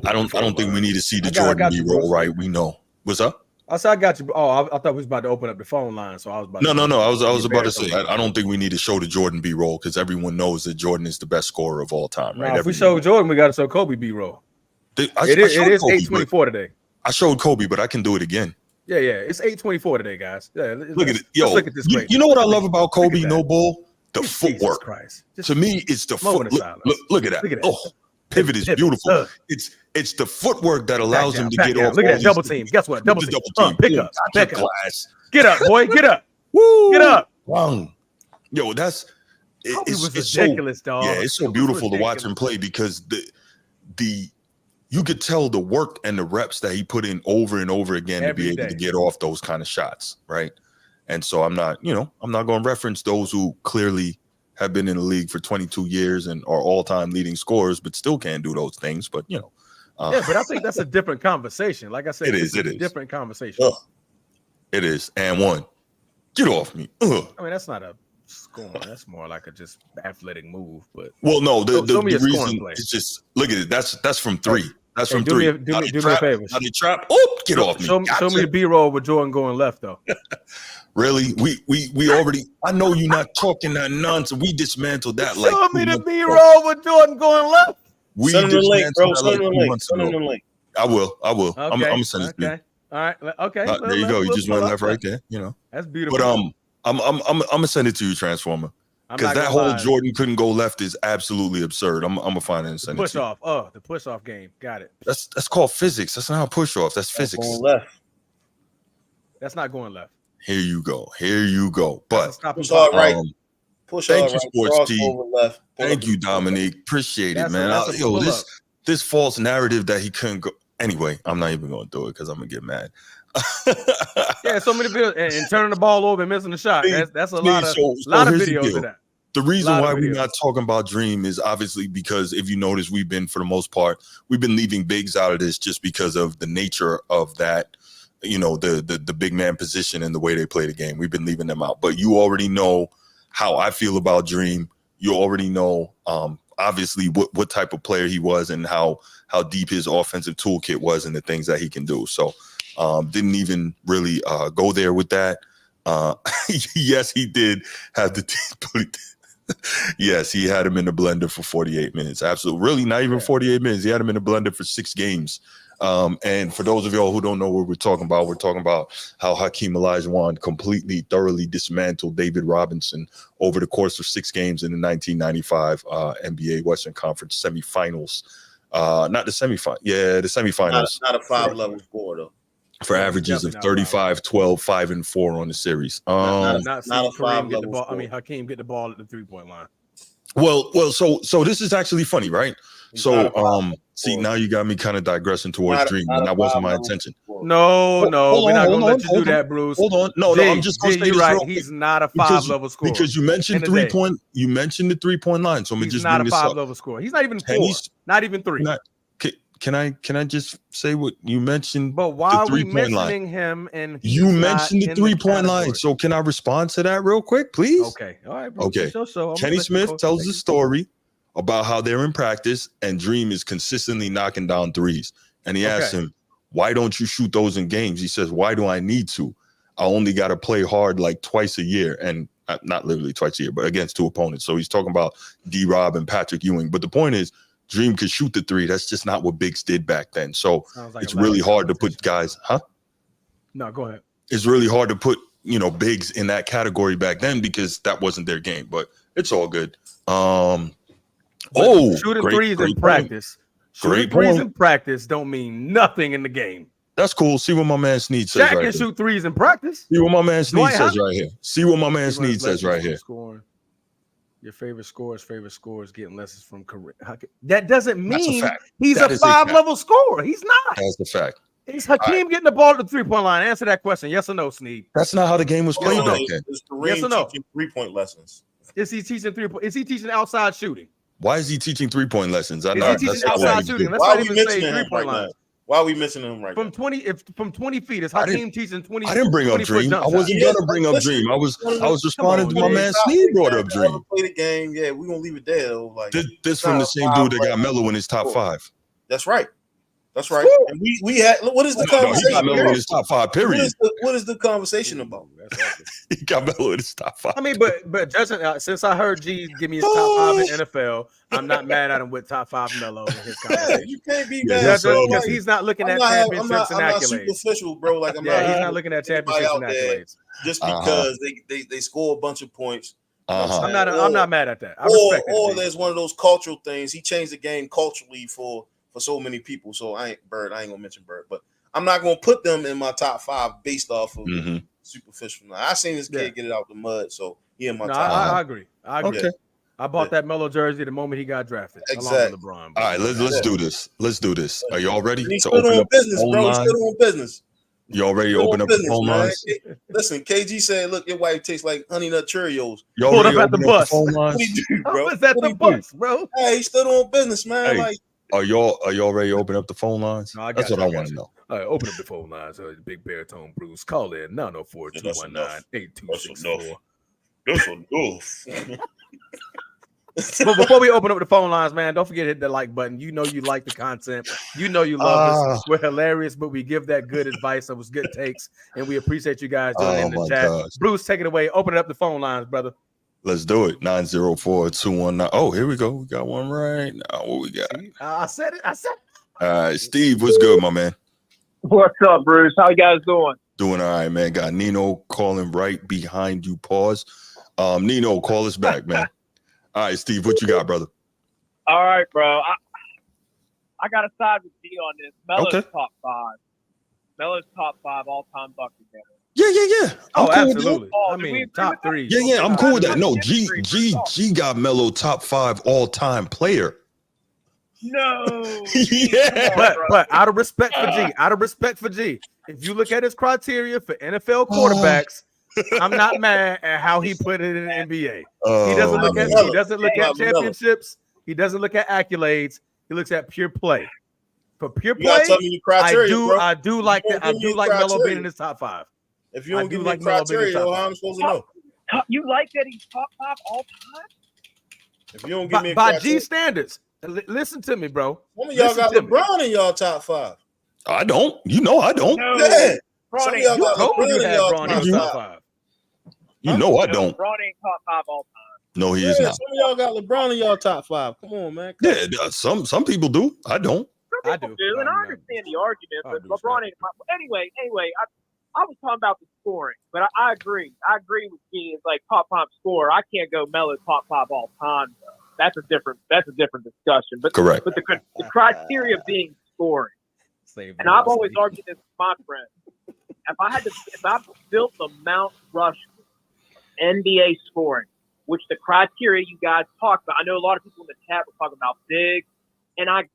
I don't think we need to see the Jordan B roll, right? We know. What's up? I said I got you. Oh, I thought we was about to open up the phone line, so I was about. No. I was about to say I don't think we need to show the Jordan B roll because everyone knows that Jordan is the best scorer of all time, right? If we show Jordan, we got to show Kobe B roll. It is 8:24 today. I showed Kobe, but I can do it again. Yeah. It's 8:24 today, guys. Yeah, look at it. Yo, look at this. You know what I love about Kobe? No bull. The footwork. To me, it's the foot. Look at that. Oh, pivot is beautiful. It's the footwork that allows him to get off. Look at that double team. Guess what? Double team. Pick up. Class. Get up, boy. Get up. Woo. Get up. Yo, it's ridiculous, dog. Yeah, it's so beautiful to watch him play because the you could tell the work and the reps that he put in over and over again to be able to get off those kind of shots, right? And so I'm not going to reference those who clearly have been in the league for 22 years and are all-time leading scorers, but still can't do those things. But but I think that's a different conversation. Like I said, it is a different conversation. It is. And one. Get off me. Ugh. I mean, that's not a scoring. That's more like a just athletic move. But well, no, the reason play. is just look at it. That's from three. That's from three. Do me a favor. Now they trap. Oh, get off me. Show me the B-roll with Jordan going left, though. Really? We already. I know you're not talking that nonsense. We dismantled that. Show me the B-roll with Jordan going left. We send him the link, bro. Send him the link. I will. Okay. I'm gonna send it to you. All right. Okay. There you go. You just went left right there. You know. That's beautiful. But I'm gonna send it to you, Transformer. Because that whole Jordan couldn't go left is absolutely absurd. I'm gonna find it and send it to you. Push off. The push off game. Got it. That's called physics. That's not push off. That's physics. Going left. That's not going left. Here you go. But push hard right. Push thank hard you, right. Sports T. Left. Thank you, Dominique. Appreciate it, man. This false narrative that he couldn't go. Anyway, I'm not even gonna do it because I'm gonna get mad. Yeah, so many videos and turning the ball over and missing the shot. That's a lot of videos of that. The reason why we're not talking about Dream is obviously because if you notice, we've been, for the most part, we've been leaving bigs out of this just because of the nature of that, you know, the big man position and the way they play the game. We've been leaving them out. But you already know how I feel about Dream. You already know obviously what type of player he was and how deep his offensive toolkit was and the things that he can do. So didn't even really go there with that. Yes, he did have the team. Yes, he had him in the blender for 48 minutes. Absolutely. Really, not even 48 minutes. He had him in the blender for 6 games. And for those of y'all who don't know what we're talking about how Hakeem Olajuwon completely, thoroughly dismantled David Robinson over the course of 6 games in the 1995 NBA Western Conference semifinals. Not the semifinal. Yeah, the semifinals. Not a 5-level score, though. For averages of 35, 12, 5, and 4 on the series. Not a 5-level. I mean, Hakeem get the ball at the 3-point line. Well, so this is actually funny, right? So, see, now you got me kind of digressing towards Dream, and that wasn't my intention. No, we're not going to let you do that, Bruce. Hold on. No, I'm just going to say you're right. He's not a 5-level scorer. Because you mentioned 3-point, you mentioned the 3-point line. So I'm he's just not bring a 5-level scorer. He's not even 4. Not even 3. Can I just say what you mentioned? But why are we mentioning him? And you mentioned the 3-point line. So can I respond to that real quick, please? Okay. All right. Bro. Okay. So Kenny Smith tells the story about how they're in practice and Dream is consistently knocking down threes. And he asks him, why don't you shoot those in games? He says, why do I need to? I only got to play hard like twice a year. And not literally twice a year, but against 2 opponents. So he's talking about D-Rob and Patrick Ewing. But the point is, Dream could shoot the 3. That's just not what bigs did back then. So it's really hard to put guys, No, go ahead. It's really hard to put, bigs in that category back then because that wasn't their game, but it's all good. Shooting threes in practice. Shooting threes in practice don't mean nothing in the game. That's cool. See what my man Sneed says Shaq can shoot threes in practice. See what my man Sneed says right here. See what my man Sneed says right here. Your favorite scores getting lessons from career. That doesn't mean he's a 5-level scorer. He's not. That's the fact. Is Hakeem getting the ball at the 3-point line? Answer that question. Yes or no, Sneed? That's not how the game was played back then. Yes or no? 3-point lessons. Is he teaching 3-point? Is he teaching outside shooting? Why is he teaching 3-point lessons? Is he teaching outside shooting? Let's not even say 3-point line. Why are we mentioning him right now? From 20 feet, is Hakeem teaching 20? I didn't bring up Dream. I wasn't gonna bring up Dream. I was responding to my man Sneed brought up Dream. Play the game, yeah. We're gonna leave it there though. Like this from the same dude that got Melo in his top 5. That's right. That's right. And we had what is the conversation? He got Melo in his top 5. Period. What is the conversation about? He got Melo in his top 5. I mean, but judging, since I heard G give me his top 5 in NFL, I'm not mad at him with top 5 Melo in his conversation. You can't be mad because he's not looking at championships and accolades. I'm not superficial, bro. Like he's not looking at championships and accolades just because they score a bunch of points. I'm not mad at that. I respect it. Or there's one of those cultural things. He changed the game culturally for so many people. So I ain't gonna mention Bird, but I'm not gonna put them in my top 5 based off of superficial. I seen this kid get it out the mud, so he in my top. I agree. Okay. I bought that Melo jersey the moment he got drafted. Exactly. Along with LeBron. All right, let's do this. Let's do this. Are y'all ready? He's still doing business, bro. He's still doing business. Y'all ready to open up the phone lines? Listen, KG said, "Look, your wife tastes like Honey Nut Cheerios." Y'all pulled up at the bus. What do you do, bro? I was at the bus, bro. Hey, he's still doing business, man. Hey. Like Are y'all ready to open up the phone lines? No, That's what I want to know. All right, open up the phone lines. Big Baritone Bruce. Call in 904-219-8264. That's enough. But before we open up the phone lines, man, don't forget to hit the like button. You know you like the content. You know you love us. We're hilarious, but we give that good advice. That was good takes, and we appreciate you guys doing it in the chat. Gosh. Bruce, take it away. Open up the phone lines, brother. Let's do it. 904-219. Oh, here we go. We got one right now. What we got? I said it. All right, Steve, what's good, my man? What's up, Bruce? How you guys doing? Doing all right, man. Got Nino calling right behind you. Pause. Nino, call us back, man. All right, Steve, what you got, brother? All right, bro. I got to side with D on this. Melo's top 5. Melo's top 5 all-time bucket getter. Yeah. Oh, cool absolutely. I mean, top 3. Yeah, I'm cool with that. No, G got Melo top 5 all-time player. No. Yeah. But out of respect for G, if you look at his criteria for NFL quarterbacks, I'm not mad at how he put it in the NBA. He doesn't look at championships. He doesn't look at accolades. He looks at pure play. For pure play, I do like that. I do like Melo being in his top 5. If you don't give me like criteria, how am I supposed to know? You like that he's top 5 all time? If you don't give me by G standards, listen to me, bro. Some of y'all got LeBron in y'all top 5. I don't. You know I don't. No. Yeah. Some of y'all got LeBron in y'all top 5. You know I don't. LeBron ain't top 5 all time. No, he is not. Some of y'all got LeBron in y'all top 5. Come on, man. Yeah, some people do. I don't. Some people do, and I understand the argument, but LeBron ain't. Anyway, I was talking about the scoring, but I agree. I agree with G. It's like top 5 scorer. I can't go Melo top 5 all time, though. That's a different discussion. But correct. But the criteria being scoring, and I've always argued this with my friends. If I built the Mount Rushmore NBA scoring, which the criteria you guys talked about, I know a lot of people in the chat were talking about big, and I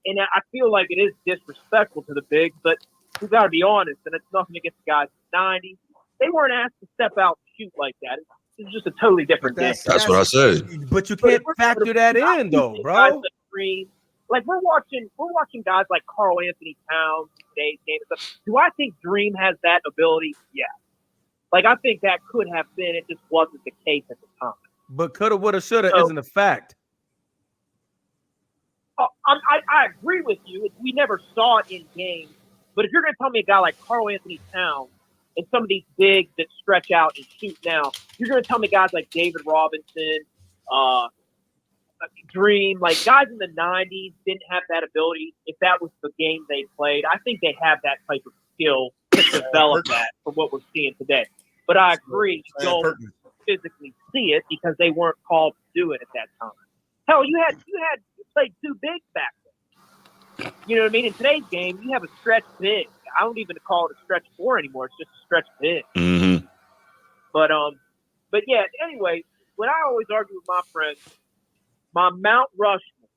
feel like it is disrespectful to the bigs, but we got to be honest, and it's nothing against the guys in the 90s. They weren't asked to step out and shoot like that. It's just a totally different game. That's what I said. But you can't factor that in, though, bro. Like we're watching guys like Karl Anthony Towns in today's game and stuff. Do I think Dream has that ability? Yeah. Like I think that could have been. It just wasn't the case at the time. But coulda, woulda, shoulda isn't a fact. I agree with you. We never saw it in games. But if you're going to tell me a guy like Karl Anthony Towns and some of these bigs that stretch out and shoot now, you're going to tell me guys like David Robinson, Dream, like guys in the 90s didn't have that ability. If that was the game they played, I think they have that type of skill to develop that for what we're seeing today. But I agree, you don't physically see it because they weren't called to do it at that time. Hell, you played 2 bigs back then. You know what I mean? In today's game, you have a stretch big. I don't even call it a stretch 4 anymore. It's just a stretch big. Mm-hmm. But yeah. Anyway, when I always argue with my friends, my Mount Rushmore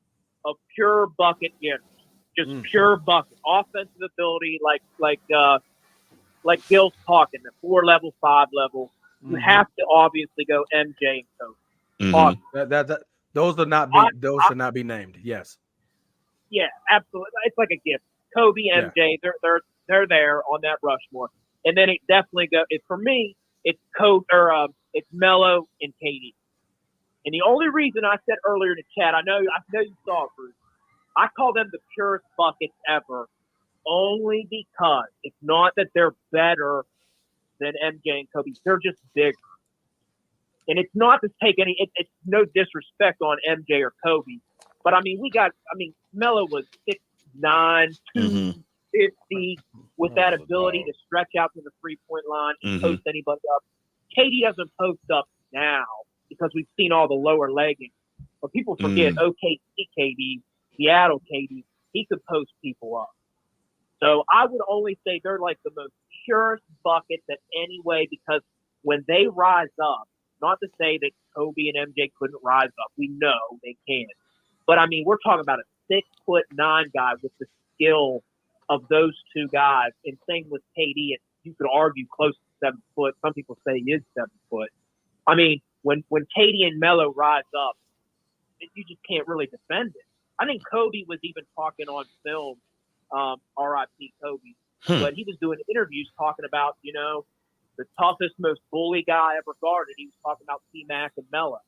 of pure bucket getters, just pure bucket, offensive ability, like Gil's talking, the 4 level, 5 level. You have to obviously go MJ and Kobe. Those are not be named. Yes. Yeah, absolutely. It's like a gift. Kobe, MJ, they're there on that Rushmore, and then it definitely for me, it's Kobe or it's Melo and KD. And the only reason I said earlier in the chat, I know you saw it, Bruce. I call them the purest buckets ever, only because it's not that they're better than MJ and Kobe. They're just bigger. And it's not to take it's no disrespect on MJ or Kobe. But, Melo was 6'9", 250 with that ability to stretch out to the three-point line and post anybody up. KD doesn't post up now because we've seen all the lower legging. But people forget OKC KD, Seattle KD, he could post people up. So I would only say they're like the most purest buckets in any way because when they rise up, not to say that Kobe and MJ couldn't rise up. We know they can. But, we're talking about a 6'9" guy with the skill of those 2 guys. And same with KD. And you could argue close to 7 foot. Some people say he is 7 foot. When KD and Melo rise up, you just can't really defend it. I think Kobe was even talking on film, R.I.P. Kobe, but he was doing interviews talking about, the toughest, most bully guy ever guarded. He was talking about T-Mac and Melo.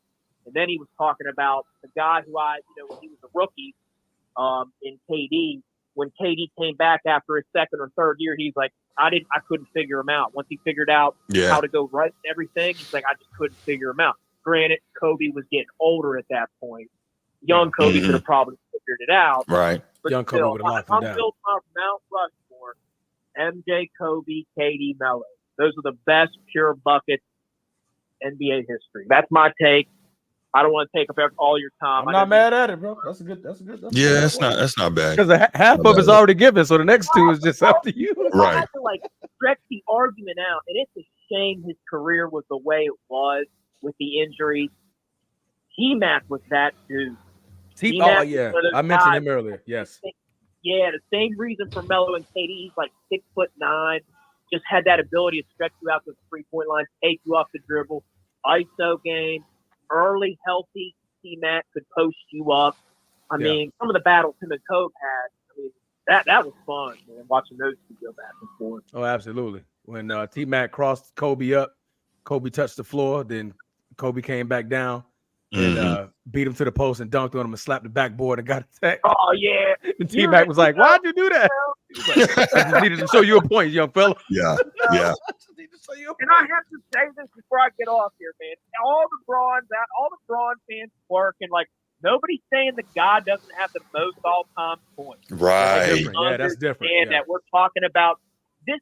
And then he was talking about the guy who when he was a rookie in KD, when KD came back after his second or third year, he's like, I couldn't figure him out. Once he figured out how to go right and everything, he's like, I just couldn't figure him out. Granted, Kobe was getting older at that point. Young Kobe could have probably figured it out. Right. But Young Kobe would have locked him down. I'm built on Mount Rushmore, MJ, Kobe, KD, Melo. Those are the best pure buckets NBA history. That's my take. I don't want to take up all your time. I'm not mad at it, bro. That's good. That's not bad. Because half of it's already given, so the next two is just up to you. Right. I have to stretch the argument out, and it's a shame his career was the way it was with the injuries. T-Mac was that dude. I mentioned him earlier. Yes. Yeah, the same reason for Melo and KD. He's like 6'9", just had that ability to stretch you out to the 3-point line, take you off the dribble, ISO game, early, healthy. T-Mac could post you up. I mean, some of the battles him and Kobe had. I mean, that was fun, man. Watching those two go back and forth. Oh, absolutely. When T-Mac crossed Kobe up, Kobe touched the floor, then Kobe came back down. And beat him to the post and dunked on him and slapped the backboard and got attacked. Oh, yeah. And T-Mac was like, why'd you do that? I just needed to show you a point, young fella. Yeah. And I have to say this before I get off here, man. All the Braun fans work, and nobody's saying the guy doesn't have the most all-time points. Right. That's different. And that we're talking about this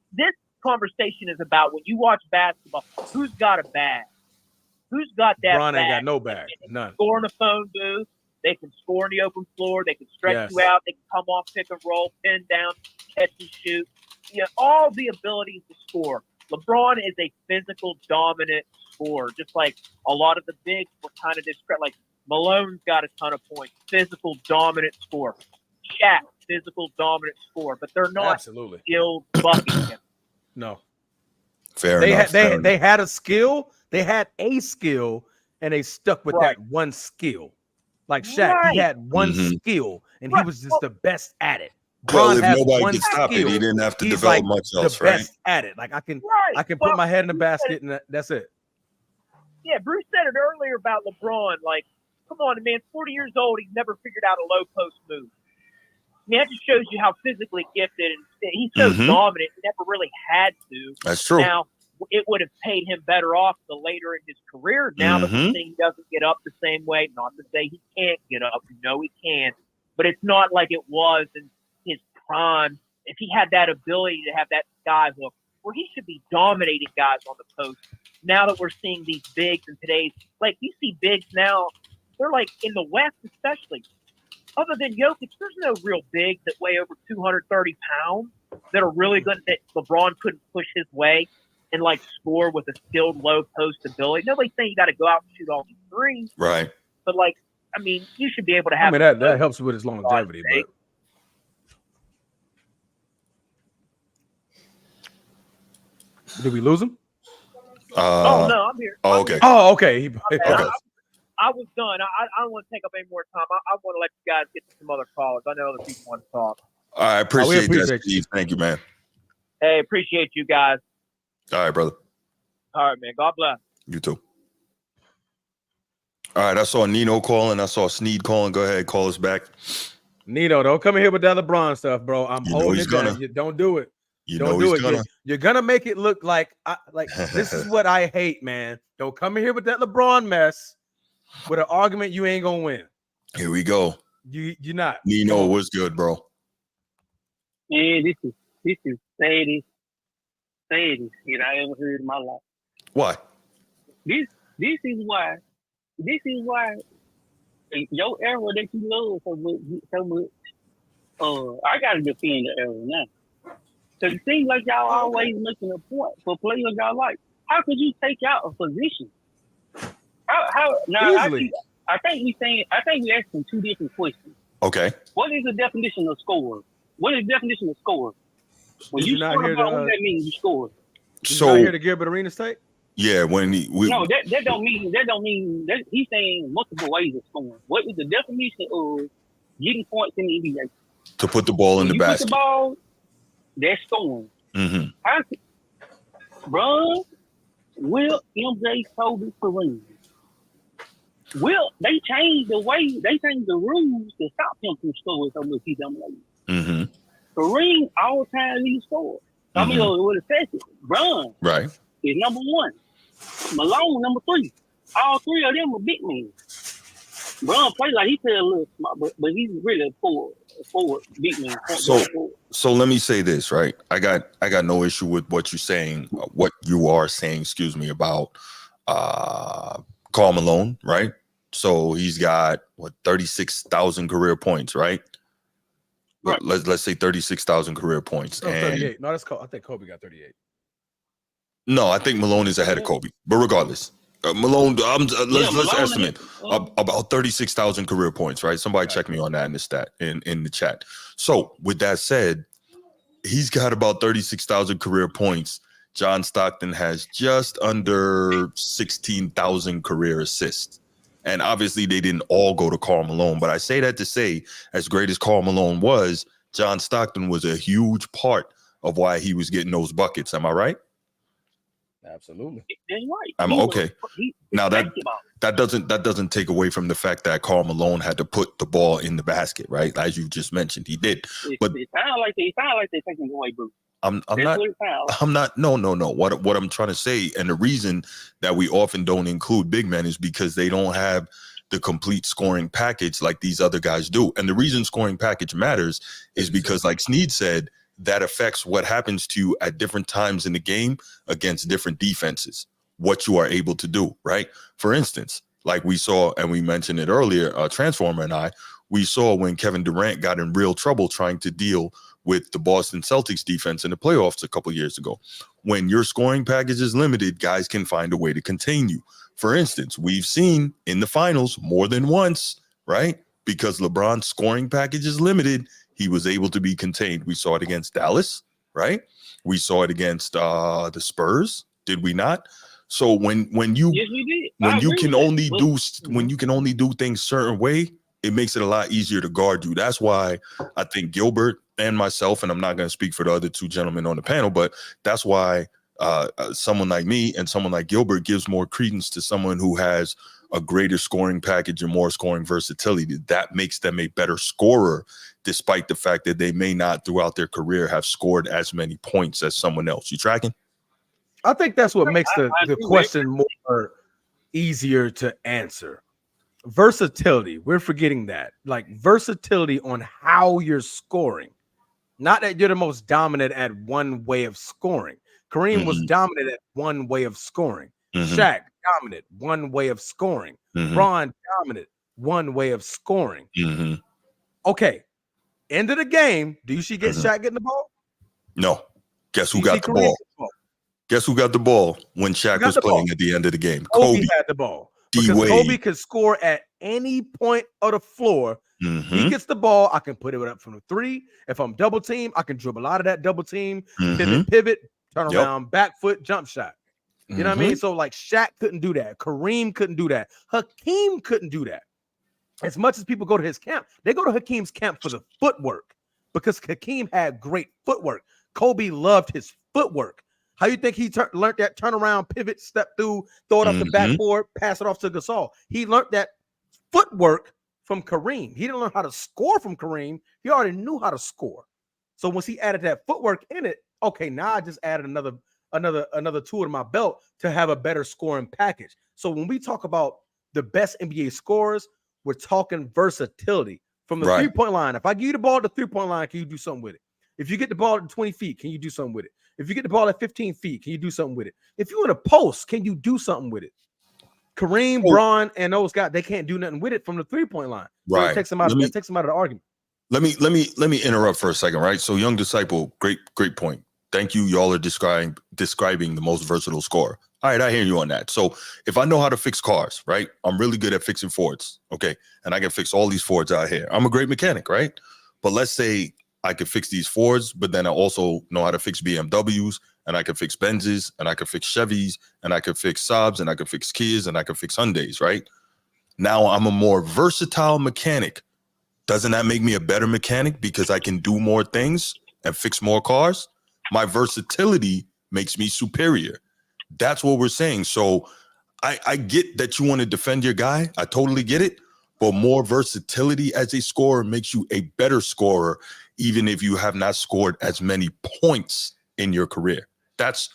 conversation is about when you watch basketball, who's got a bag? Who's got that? Braun ain't bag? got no bag. None. Score in a phone booth. They can score in the open floor. They can stretch you out. They can come off, pick and roll, pin down, catch and shoot. All the abilities to score. LeBron is a physical, dominant scorer, just like a lot of the bigs were kind of discreet. Like Malone's got a ton of points. Physical, dominant scorer. Shaq, physical, dominant scorer. But they're not skilled buckets. No. Fair enough. They had a skill. They had a skill, and they stuck with that one skill. Like Shaq, he had one skill, and he was just the best at it. Well, if nobody could stop it, he didn't have to develop much else, right? Best at it. Like I can put my head in the basket, and that's it. Yeah, Bruce said it earlier about LeBron. Like, come on, man, 40 years old, he's never figured out a low post move. I mean, that just shows you how physically gifted, and he's so dominant. He never really had to. That's true. Now, it would have paid him better off the later in his career. Now that he doesn't get up the same way. Not to say he can't get up. You know he can. But it's not like it was in his prime. If he had that ability to have that sky hook, where he should be dominating guys on the post. Now that we're seeing these bigs in today's, like you see bigs now, they're like in the West especially. Other than Jokic, there's no real bigs that weigh over 230 pounds that are really good, that LeBron couldn't push his way and score with a skilled low post ability. Nobody's saying you got to go out and shoot all these threes. Right. But you should be able to have. That helps with his longevity. But did we lose him? Oh no, I'm here. Oh, okay. Oh, okay. I was done. I don't want to take up any more time. I want to let you guys get to some other callers. I know other people want to talk. I appreciate that, Steve. Thank you, man. Hey, appreciate you guys. All right, brother. All right, man. God bless. You too. All right, I saw Nino calling. I saw Sneed calling. Go ahead, call us back. Nino, don't come in here with that LeBron stuff, bro. I'm holding it down. You don't do it. Don't do it. You're gonna make it look like this is what I hate, man. Don't come in here with that LeBron mess with an argument you ain't gonna win. Here we go. You're not. Nino, what's good, bro? Man, this is saddest shit I ever heard in my life. Why? This is why your era that you love so much. I gotta defend the era now. Cause it seems like y'all always making a point for players y'all like. How could you take out a position? How now? I think we asking two different questions. Okay. What is the definition of score? What is the definition of score? When you score the ball, what that means? You score. So not here to Gilbert Arenas State? Yeah, no, that don't mean that he's saying multiple ways of scoring. What is the definition of getting points in the NBA. To put the ball in the basket. Put the ball, that's scoring. Bron, Will, MJ, Kobe, Kareem. Will, they changed the rules to stop him from scoring so much he dominated. Kareem, all-time lead scorer. I mean, with a second. Bron is number 1. Malone, number 3. All 3 of them were big men. Bron played like he played a little smart, but he's really a forward big man. So let me say this, right? I got no issue with what you're saying, excuse me, about Karl Malone, right? So he's got 36,000 career points, right? Let's say 36,000 career points. No, 38. No, that's I think Kobe got 38. No, I think Malone is ahead of Kobe. But regardless, Malone, let's estimate about 36,000 career points, right? Somebody check me on that in the chat. So with that said, he's got about 36,000 career points. John Stockton has just under 16,000 career assists. And obviously they didn't all go to Karl Malone, but I say that to say, as great as Karl Malone was, John Stockton was a huge part of why he was getting those buckets. Am I right? Absolutely. That's right. I'm okay. Now that doesn't take away from the fact that Karl Malone had to put the ball in the basket, right? As you just mentioned, he did. But it sounds like they're taking it away, Bruce. I'm not. No. What I'm trying to say, and the reason that we often don't include big men is because they don't have the complete scoring package like these other guys do. And the reason scoring package matters is because, like Snead said, that affects what happens to you at different times in the game against different defenses, what you are able to do, right? For instance, like we saw, and we mentioned it earlier, Transformer and we saw when Kevin Durant got in real trouble trying to deal with the Boston Celtics defense in the playoffs a couple years ago. When your scoring package is limited, guys can find a way to contain you. For instance, we've seen in the finals more than once, right? Because LeBron's scoring package is limited, he was able to be contained. We saw it against Dallas, right? We saw it against the Spurs, did we not? So when you can only do things certain way, it makes it a lot easier to guard you. That's why I think Gilbert and myself, and I'm not going to speak for the other two gentlemen on the panel, but that's why someone like me and someone like Gilbert gives more credence to someone who has a greater scoring package and more scoring versatility. That makes them a better scorer, despite the fact that they may not throughout their career have scored as many points as someone else. You tracking? I think that's what makes the question more easier to answer. Versatility. We're forgetting that. Like versatility on how you're scoring. Not that you're the most dominant at one way of scoring. Kareem was dominant at one way of scoring. Shaq, dominant, one way of scoring. Bron, dominant, one way of scoring. Okay. End of the game. Do you see Shaq getting the ball? No. Guess who got the ball? Guess who got the ball when Shaq was playing at the end of the game? Kobe had the ball. Because Kobe could score at any point of the floor. He gets the ball. I can put it up from the 3. If I'm double team, I can dribble out of that double team, pivot, turn around, back foot, jump shot. You know what I mean? So like Shaq couldn't do that. Kareem couldn't do that. Hakeem couldn't do that. As much as people go to his camp, they go to Hakeem's camp for the footwork because Hakeem had great footwork. Kobe loved his footwork. How you think he learned that turnaround, pivot, step through, throw it up the backboard, pass it off to Gasol? He learned that footwork from Kareem. He didn't learn how to score from Kareem. He already knew how to score. So once he added that footwork in it, okay, now I just added another tool to my belt to have a better scoring package. So when we talk about the best NBA scorers, we're talking versatility from the 3-point line. If I give you the ball at the 3-point line, can you do something with it? If you get the ball at 20 feet, can you do something with it? If you get the ball at 15 feet, can you do something with it? If you're in a post, can you do something with it? Kareem, Bron, and those guys, they can't do nothing with it from the 3-point line. So it takes them out of the argument. Let me interrupt for a second, right? So Young Disciple, great point. Thank you. Y'all are describing the most versatile scorer. All right, I hear you on that. So if I know how to fix cars, right? I'm really good at fixing Fords, okay? And I can fix all these Fords out here. I'm a great mechanic, right? But let's say I could fix these Fords, but then I also know how to fix BMWs, and I can fix Benzes, and I can fix Chevys, and I can fix Saabs, and I can fix Kias, and I can fix Hyundais, right? Now I'm a more versatile mechanic Doesn't that make me a better mechanic because I can do more things and fix more cars? My versatility makes me superior. That's what we're saying. So I get that you want to defend your guy. I totally get it. But more versatility as a scorer makes you a better scorer, even if you have not scored as many points in your career. That's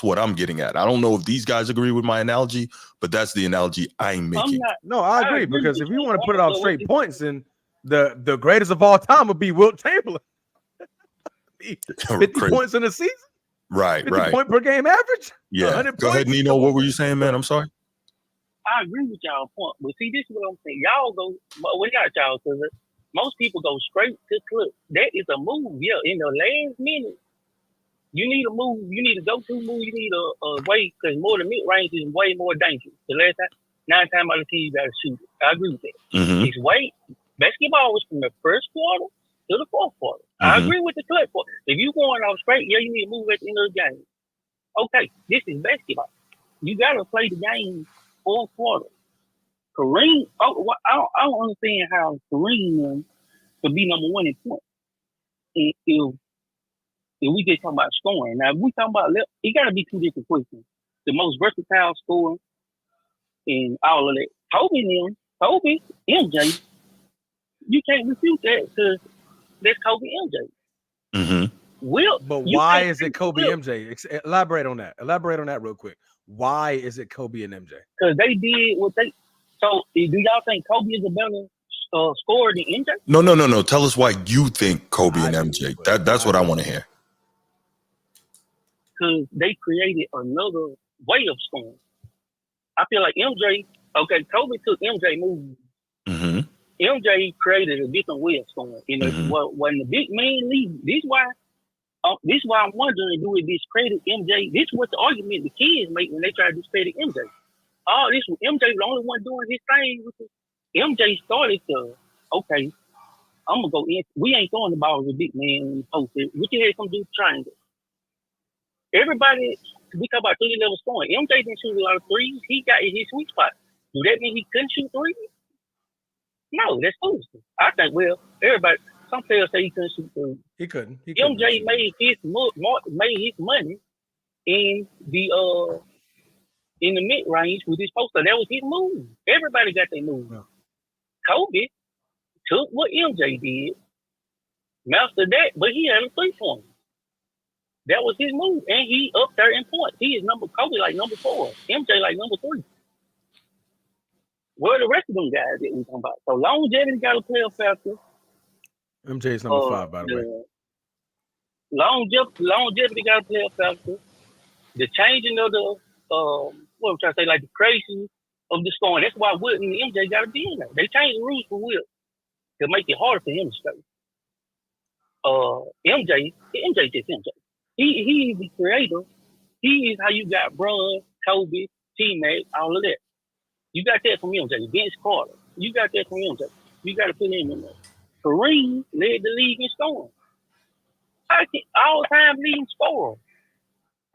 what I'm getting at. I don't know if these guys agree with my analogy, but that's the analogy I'm making. I agree, because if you want to put it off straight points, then the greatest of all time would be Wilt Chamberlain. 50 points in a season? Right, 50 point per game average? Yeah. Go ahead, Nino. What were you saying, man? I'm sorry. I agree with y'all point, but see, this is what I'm saying. Y'all go, what y'all, because most people go straight to clip. That is a move, yeah. In the last minute, you need a move. You need a go-to move. You need a way, because more than mid-range is way more dangerous. The last time, 9 times out of 10, you got to shoot it. I agree with that. Mm-hmm. It's way. Basketball was from the first quarter to the fourth quarter. I agree with the clip. If you going off straight, yeah, you need to move at the end of the game. Okay, this is basketball. You got to play the game fourth quarter. Kareem, I don't understand how Kareem could be number one in points. If we just talking about scoring. Now, if we talking about left, it got to be two different questions. The most versatile scorer and all of that. Kobe, MJ, you can't refute that because that's Kobe, MJ. Mm-hmm. But why is it Kobe, MJ? Elaborate on that. Elaborate on that real quick. Why is it Kobe and MJ? Because they did what they. So, do y'all think Kobe is a better scorer than MJ? No. Tell us why you think Kobe and MJ. That's what I want to hear. Because they created another way of scoring. I feel like MJ. Okay, Kobe took MJ moves. Mm-hmm. MJ created a different way of scoring. You know, when the big man leaves, this is why I'm wondering, do we discredit MJ? This is what the argument the kids make when they try to discredit MJ. Oh, this was MJ the only one doing his thing. MJ started to, okay, I'm going to go in. We ain't throwing the ball as a big man in the post. We can have some do triangle. Everybody, we talk about 3-level scoring. MJ didn't shoot a lot of threes. He got in his sweet spot. Do that mean he couldn't shoot threes? No, that's foolish. I think, well, everybody, some players say he couldn't shoot threes. He couldn't. MJ made his money in the mid range with his poster. That was his move. Everybody got their move. Yeah. Kobe took what MJ did, mastered that, but he had a 3-point. That was his move, and he up there in points. He is Kobe like number 4, MJ like number 3. Where are the rest of them guys that we talking about? So longevity got to play a factor. MJ is number 5, by the way. Longevity got to play a factor. The changing of the what I'm trying to say, like the creation of the scoring. That's why Wilt and MJ got to be in there. They changed the rules for Wilt to make it harder for him to stay. MJ just MJ. He is the creator. He is how you got Bron, Kobe, T-Mac, all of that. You got that from MJ. Vince Carter. You got that from MJ. You got to put him in there. Kareem led the league in scoring. All-time leading scorer.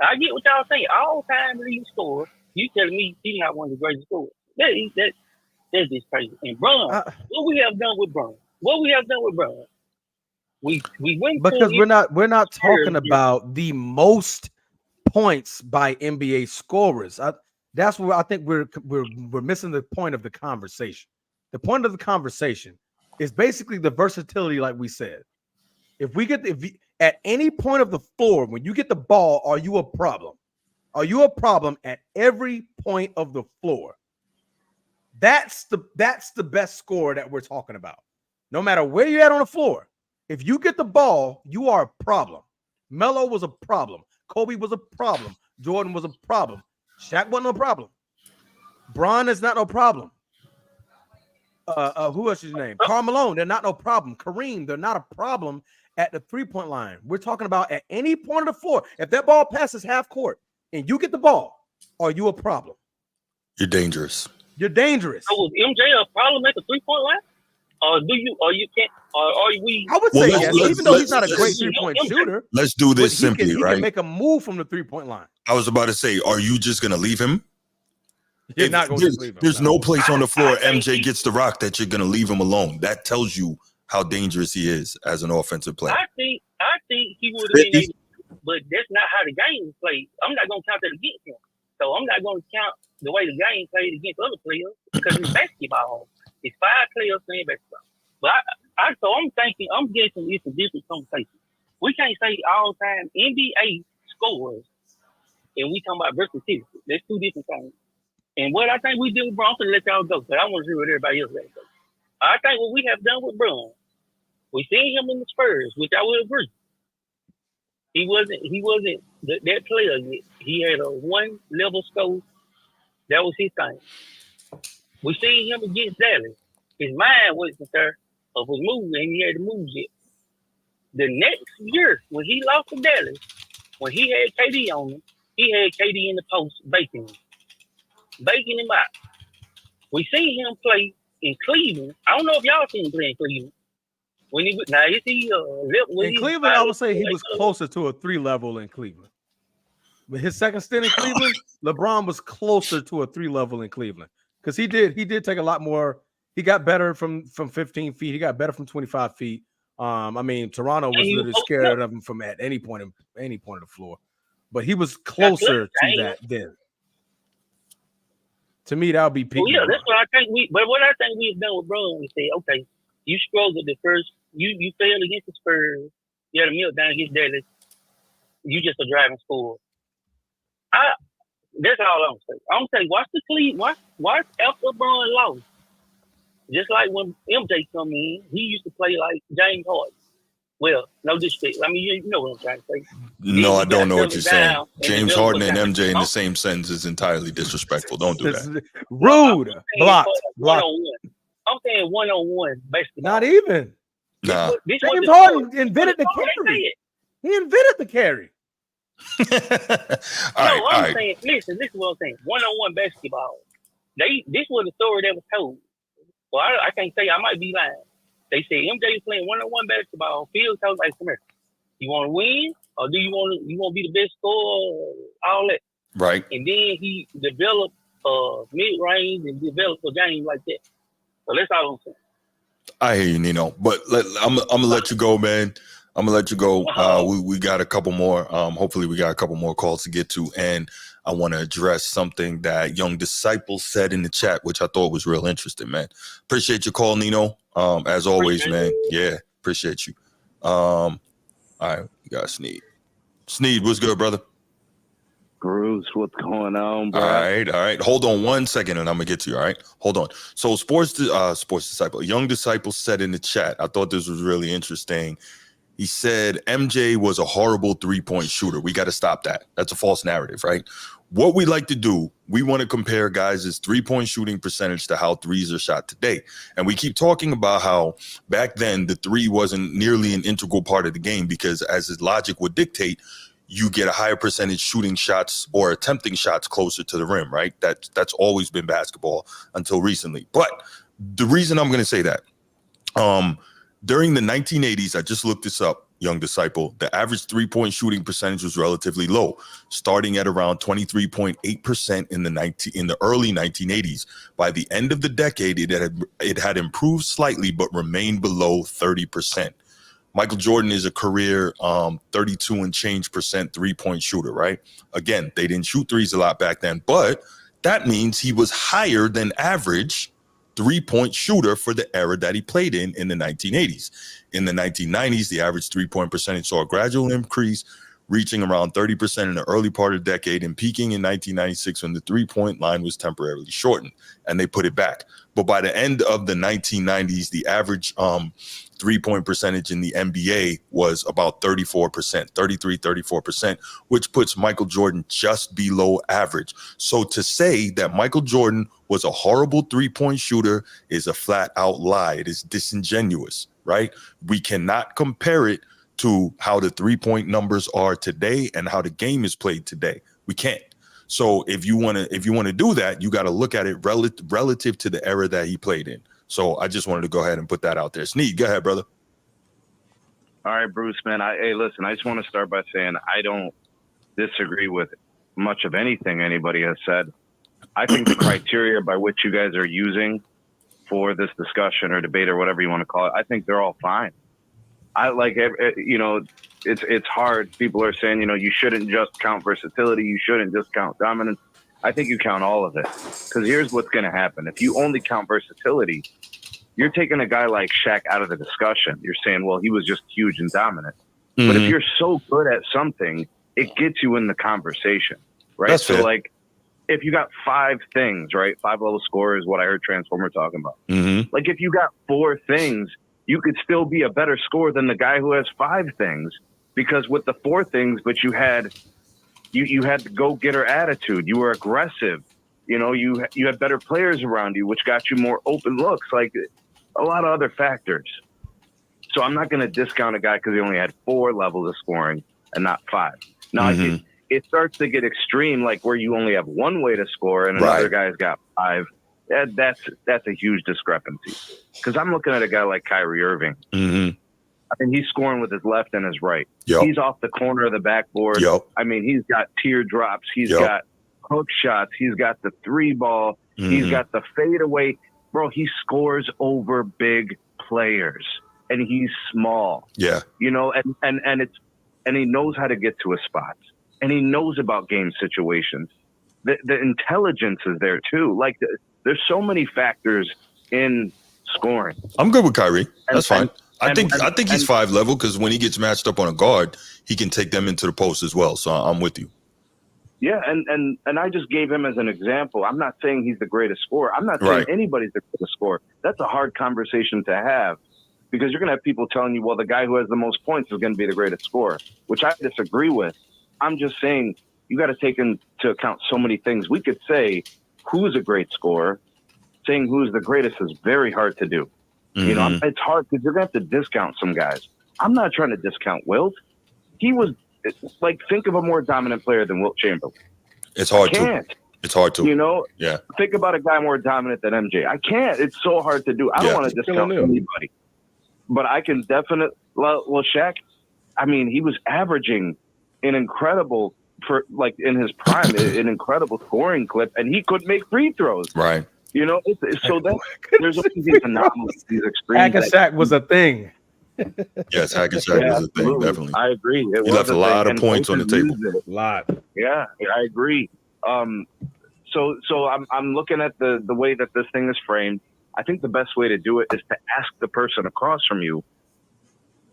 I get what y'all saying. All-time leading scorer. You telling me he's not one of the greatest scorers. That's just crazy. And Bron, what we have done with Bron? We went because we're not talking about the most points by NBA scorers. That's where I think we're missing the point of the conversation. The point of the conversation is basically the versatility, like we said. If at any point of the floor, when you get the ball, are you a problem? Are you a problem at every point of the floor? That's the best scorer that we're talking about. No matter where you're at on the floor, if you get the ball, you are a problem. Melo was a problem. Kobe was a problem. Jordan was a problem. Shaq wasn't no problem. Bron is not no problem. Who else is his name? Karl Malone, they're not no problem. Kareem, they're not a problem at the 3-point line. We're talking about at any point of the floor. If that ball passes half court and you get the ball, are you a problem? You're dangerous. You're dangerous. So was MJ a problem at the 3-point line? Or you can't? Or are we? I would say yes, even though he's not a great 3-point shooter. Let's do this simply, he right? can make a move from the 3-point line. I was about to say, are you just going to leave him? You're not going to leave him. There's no place on the floor MJ gets the rock that you're going to leave him alone. That tells you how dangerous he is as an offensive player. I think he would have been able, but that's not how the game is played. I'm not gonna count that against him. So I'm not gonna count the way the game played against other players because it's basketball. It's 5 players playing basketball. But so I'm thinking, I'm guessing it's a different conversation. We can't say all time NBA scores and we talking about versatility. That's 2 different things. And what I think we did with Bron, I'm gonna let y'all go because I want to see what everybody else got to go. I think what we have done with Bron, we seen him in the Spurs, which I would agree. He wasn't that player yet. He had a 1-level score. That was his thing. We seen him against Dallas. His mind wasn't there of his movement, and he had to move yet. The next year, when he lost to Dallas, when he had KD on him, he had KD in the post, baking him out. We seen him play in Cleveland. I don't know if y'all seen him play in Cleveland. When he now is he in Cleveland, I would say he was closer to a 3 level in Cleveland. But his second stint in Cleveland, LeBron was closer to a 3 level in Cleveland because he did take a lot more. He got better from 15 feet. He got better from 25 feet. I mean, Toronto was literally scared of him from at any point of the floor, but he was closer to that then. To me, that would be peak. Well, yeah, that's what I think. What I think we've done with Bron, we say, okay, you struggled the first. You failed against the Spurs. You had a meltdown against Dallas. You just a driving score. That's all I'm saying. I'm saying watch the Cleveland. Watch after Bron lost. Just like when MJ come in, he used to play like James Harden. Well, no disrespect. I mean, you know what I'm trying to say. No, I don't know what you're saying. James Harden and MJ in the same sentence is entirely disrespectful. Don't do that. Rude. Blocked. I'm saying one-on-one basketball. Not even. Nah. James Harden invented the carry. He invented the carry. I'm saying, listen, this is what I'm saying. One-on-one basketball. This was the story that was told. Well, I can't say, I might be lying. They say MJ is playing one-on-one basketball. Phil tells like, come here. You want to win, or do you want to be the best scorer? All that. Right. And then he developed mid-range and developed a game like that. So that's all I'm saying. I hear you, Nino. But I'm gonna let you go, man. I'm gonna let you go. We got a couple more. Hopefully, we got a couple more calls to get to, and I want to address something that Young Disciple said in the chat, which I thought was real interesting, man. Appreciate your call, Nino. As always, man. Yeah, appreciate you. All right, we got Sneed. Sneed, what's good, brother? Bruce, what's going on, bro? All right. Hold on 1 second, and I'm gonna get to you. All right, hold on. So, Sports Disciple, Young Disciple said in the chat, I thought this was really interesting. He said MJ was a horrible 3-point shooter. We got to stop that. That's a false narrative, right? What we like to do, we want to compare guys' 3-point shooting percentage to how threes are shot today. And we keep talking about how back then the 3 wasn't nearly an integral part of the game because as his logic would dictate, you get a higher percentage shooting shots or attempting shots closer to the rim, right? That's always been basketball until recently. But the reason I'm going to say that, during the 1980s, I just looked this up, Young Disciple, the average 3-point shooting percentage was relatively low, starting at around 23.8% in the early 1980s. By the end of the decade, it had improved slightly, but remained below 30%. Michael Jordan is a career 32 and change percent 3-point shooter, right? Again, they didn't shoot threes a lot back then, but that means he was higher than average 3-point shooter for the era that he played in the 1980s. In the 1990s, the average 3-point percentage saw a gradual increase, reaching around 30% in the early part of the decade and peaking in 1996 when the 3-point line was temporarily shortened and they put it back. But by the end of the 1990s, the average 3-point percentage in the NBA was about 34%, which puts Michael Jordan just below average. So to say that Michael Jordan was a horrible 3-point shooter is a flat out lie. It is disingenuous, right? We cannot compare it to how the 3-point numbers are today and how the game is played today. We can't. So if you want to do that, you got to look at it relative to the era that he played in. So I just wanted to go ahead and put that out there. Sneed, go ahead, brother. All right, Bruce, man. Hey, listen, I just want to start by saying I don't disagree with much of anything anybody has said. I think the criteria by which you guys are using for this discussion or debate or whatever you want to call it, I think they're all fine. It's hard. People are saying, you shouldn't just count versatility. You shouldn't just count dominance. I think you count all of it, because here's what's going to happen. If you only count versatility, you're taking a guy like Shaq out of the discussion. You're saying, well, he was just huge and dominant. Mm-hmm. But if you're so good at something, it gets you in the conversation, right? That's so fair. like, if you got 5 things, right? 5 level score is what I heard Transformer talking about. Mm-hmm. Like, if you got 4 things, you could still be a better scorer than the guy who has 5 things, because with the 4 things, but you had the go-getter attitude. You were aggressive. You had better players around you, which got you more open looks, like a lot of other factors. So I'm not going to discount a guy because he only had 4 levels of scoring and not 5. Now, it starts to get extreme, like where you only have 1 way to score and another guy's got 5. That's a huge discrepancy. Because I'm looking at a guy like Kyrie Irving. Mm-hmm. I mean, he's scoring with his left and his right. Yep. He's off the corner of the backboard. Yep. I mean, he's got teardrops. He's got hook shots. He's got the 3-ball. Mm-hmm. He's got the fadeaway. Bro, he scores over big players, and he's small. Yeah. And he knows how to get to his spots, and he knows about game situations. The intelligence is there too. Like there's so many factors in scoring. I'm good with Kyrie. That's fine. I think he's 5 level, because when he gets matched up on a guard, he can take them into the post as well. So I'm with you. Yeah, and I just gave him as an example. I'm not saying he's the greatest scorer. I'm not saying anybody's the greatest scorer. That's a hard conversation to have, because you're going to have people telling you, well, the guy who has the most points is going to be the greatest scorer, which I disagree with. I'm just saying you got to take into account so many things. We could say who's a great scorer. Saying who's the greatest is very hard to do. Mm-hmm. It's hard because you're going to have to discount some guys. I'm not trying to discount Wilt. He was like, think of a more dominant player than Wilt Chamberlain. It's hard to. It's hard to. Yeah. Think about a guy more dominant than MJ. I can't. It's so hard to do. I don't want to discount anybody. But I can definitely. Well, Shaq, I mean, he was averaging an incredible, in his prime, an incredible scoring clip, and he could make free throws. Right. So there's all these anomalies, these extremes. Hack-a-Sack was a thing. Yes, Hack-a-Sack was a thing, definitely. I agree. He left a lot of points on the table. A lot. Yeah, I agree. So I'm looking at the way that this thing is framed. I think the best way to do it is to ask the person across from you,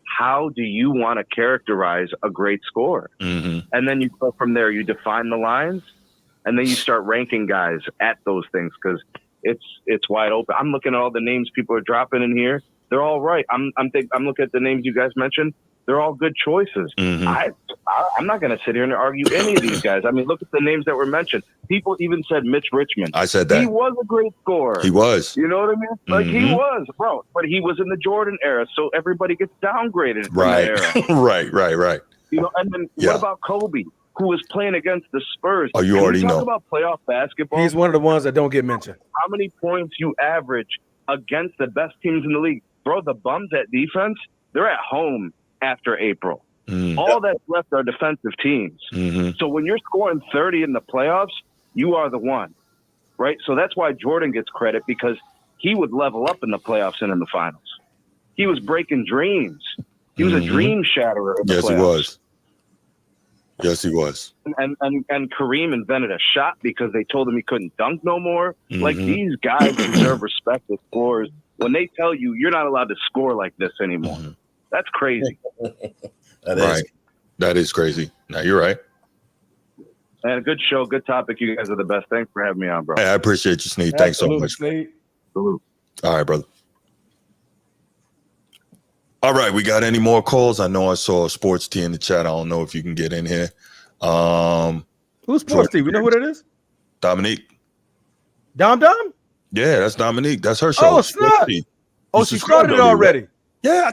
how do you want to characterize a great scorer? Mm-hmm. And then you go from there. You define the lines, and then you start ranking guys at those things, because it's wide open. I'm looking at all the names people are dropping in here. They're all right. I'm looking at the names you guys mentioned. They're all good choices. Mm-hmm. I'm not going to sit here and argue any of these guys. I mean, look at the names that were mentioned. People even said Mitch Richmond. I said that. He was a great scorer. He was. You know what I mean? Like, he was, bro. But he was in the Jordan era, so everybody gets downgraded from right. that era. Right. And then what about Kobe, who was playing against the Spurs? Oh, you already know. Talk about playoff basketball. He's one of the ones that don't get mentioned. How many points you average against the best teams in the league? Bro, the bums at defense, they're at home after April. Mm-hmm. All that's left are defensive teams. Mm-hmm. So when you're scoring 30 in the playoffs, you are the one, right? So that's why Jordan gets credit, because he would level up in the playoffs and in the finals. He was breaking dreams. He was a dream shatterer in the playoffs. Yes, he was. And Kareem invented a shot because they told him he couldn't dunk no more. Mm-hmm. Like, these guys deserve respect as scorers when they tell you you're not allowed to score like this anymore. Mm-hmm. That's crazy. That is crazy. No, you're right. And a good show, good topic. You guys are the best. Thanks for having me on, bro. Hey, I appreciate you, Sneed. Thanks so much. Sneed. Salute. All right, brother. All right, we got any more calls? I know I saw a Sports T in the chat. I don't know if you can get in here. Who's Sports T? We know who that is? Dominique. Dom? Yeah, that's Dominique. That's her show. Oh, snap. Oh, she started it already. Yeah,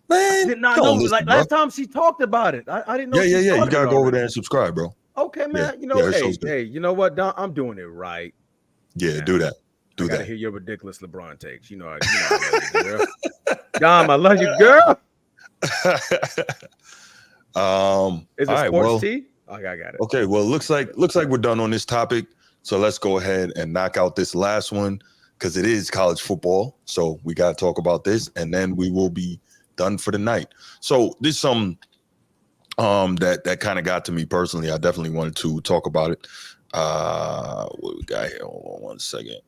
man. I did not know. Like, last time she talked about it. I didn't know. Yeah. You gotta go over there and subscribe, bro. Okay, man. Hey, you know what, Dom? I'm doing it right. Yeah, do that. I gotta hear your ridiculous LeBron takes. You know I love you, girl. Dom, I love you, girl. Is it Sports T? Okay, I got it. Okay, well, looks like we're done on this topic. So let's go ahead and knock out this last one. because it is college football. So we got to talk about this, and then we will be done for the night. So this that kind of got to me personally. I definitely wanted to talk about it. What we got here? Hold on 1 second.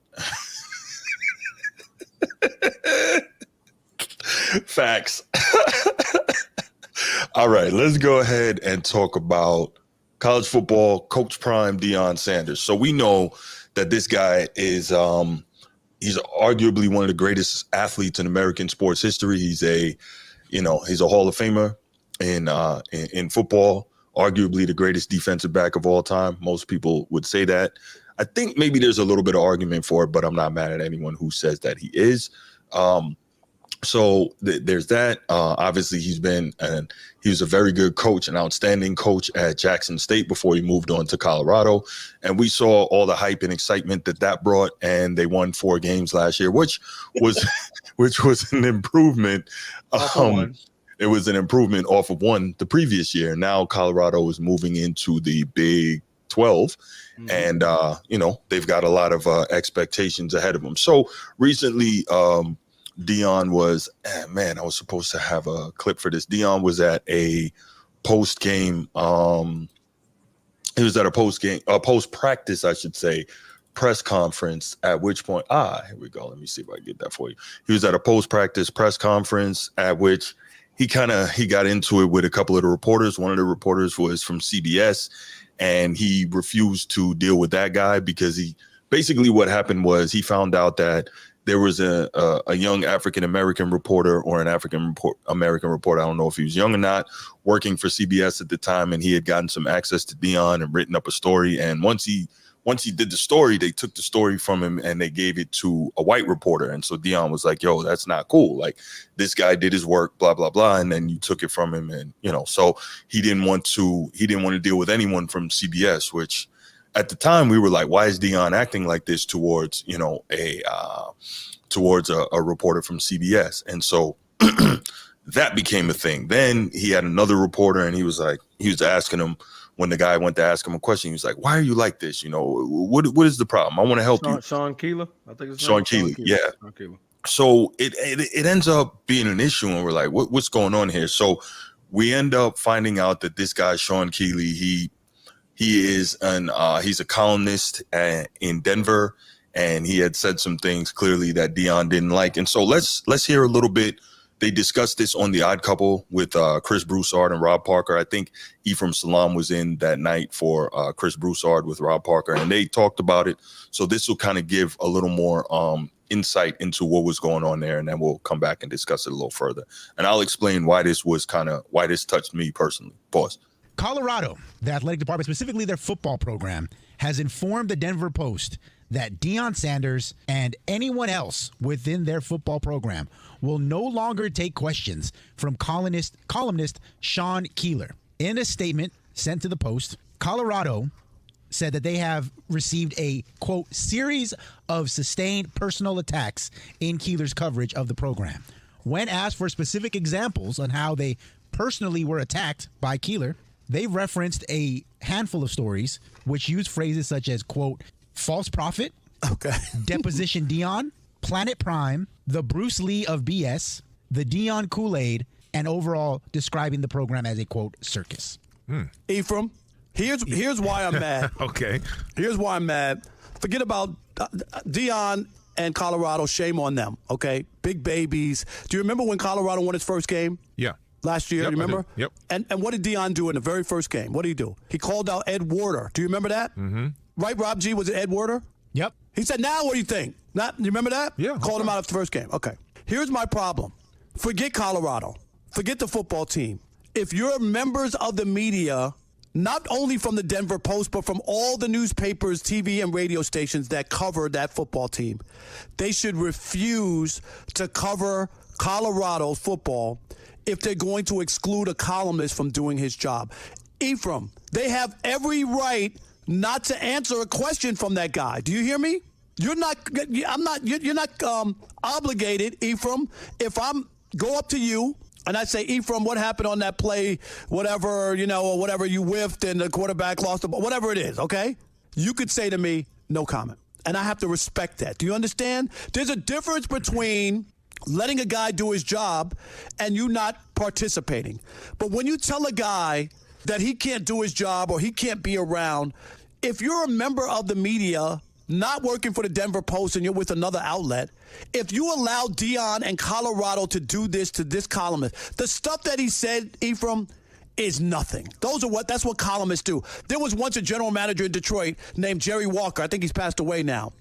Facts. All right, let's go ahead and talk about college football, Coach Prime Deion Sanders. So we know that this guy is he's arguably one of the greatest athletes in American sports history. He's a Hall of Famer in football, arguably the greatest defensive back of all time. Most people would say that. I think maybe there's a little bit of argument for it, but I'm not mad at anyone who says that he is. So there's that. Obviously, he was a very good coach, an outstanding coach at Jackson State before he moved on to Colorado. And we saw all the hype and excitement that brought, and they won 4 games last year, which was an improvement. It was an improvement off of 1 the previous year. Now Colorado is moving into the Big 12, and they've got a lot of expectations ahead of them. So recently, Deion was, I was supposed to have a clip for this. Deion was at a post-game, post-practice, I should say, press conference, at which point, here we go. Let me see if I can get that for you. He was at a post-practice press conference at which he got into it with a couple of the reporters. One of the reporters was from CBS, and he refused to deal with that guy because basically what happened was he found out that there was a young African-American reporter or an African-American reporter, I don't know if he was young or not, working for CBS at the time, and he had gotten some access to Deion and written up a story. And once he did the story, they took the story from him and they gave it to a white reporter. And so Deion was like, yo, that's not cool. Like, this guy did his work, blah, blah, blah. And then you took it from him. And, so he didn't want to deal with anyone from CBS, which at the time we were like, why is Deion acting like this towards a reporter from CBS? And so that became a thing. Then he had another reporter, and he was asking him, when the guy went to ask him a question, he was like, why are you like this? What is the problem? I want to help you. Sean Keeler, I think it's Sean Keeler. Yeah. Sean Keeler. So it ends up being an issue, and we're like, what's going on here? So we end up finding out that this guy, Sean Keeler, he's a columnist in Denver, and he had said some things clearly that Deion didn't like. And so let's hear a little bit. They discussed this on The Odd Couple with Chris Broussard and Rob Parker. I think Ephraim Salaam was in that night for Chris Broussard with Rob Parker, and they talked about it. So this will kind of give a little more insight into what was going on there, and then we'll come back and discuss it a little further. And I'll explain why this touched me personally. Pause. Colorado, the athletic department, specifically their football program, has informed the Denver Post that Deion Sanders and anyone else within their football program will no longer take questions from columnist Sean Keeler. In a statement sent to the Post, Colorado said that they have received a, quote, series of sustained personal attacks in Keeler's coverage of the program. When asked for specific examples on how they personally were attacked by Keeler, they referenced a handful of stories which used phrases such as, quote, false prophet, deposition Deion, Planet Prime, the Bruce Lee of BS, the Deion Kool-Aid, and overall describing the program as a, quote, circus. Ephraim, here's why I'm mad. Okay. Here's why I'm mad. Forget about Deion and Colorado. Shame on them, okay? Big babies. Do you remember when Colorado won its first game? Yeah. Last year, Yep, you remember? Yep. And what did Deion do in the very first game? What did he do? He called out Ed Werder. Do you remember that? Mm-hmm. Right, Rob G? Was it Ed Werder? Yep. He said, now what do you think? You remember that? Yeah. Called him out after the first game. Okay. Here's my problem. Forget Colorado. Forget the football team. If you're members of the media, not only from the Denver Post, but from all the newspapers, TV, and radio stations that cover that football team, they should refuse to cover Colorado football if they're going to exclude a columnist from doing his job. Ephraim, they have every right not to answer a question from that guy. Do you hear me? You're not obligated, Ephraim. If I'm go up to you and I say, Ephraim, what happened on that play, whatever, or whatever you whiffed and the quarterback lost the ball, whatever it is, okay? You could say to me, no comment. and I have to respect that. Do you understand? There's a difference between letting a guy do his job and you not participating. But when you tell a guy that he can't do his job or he can't be around, if you're a member of the media not working for the Denver Post and you're with another outlet, if you allow Deion and Colorado to do this to this columnist, the stuff that he said, Ephraim, is nothing. That's what columnists do. There was once a general manager in Detroit named Jerry Walker. I think he's passed away now.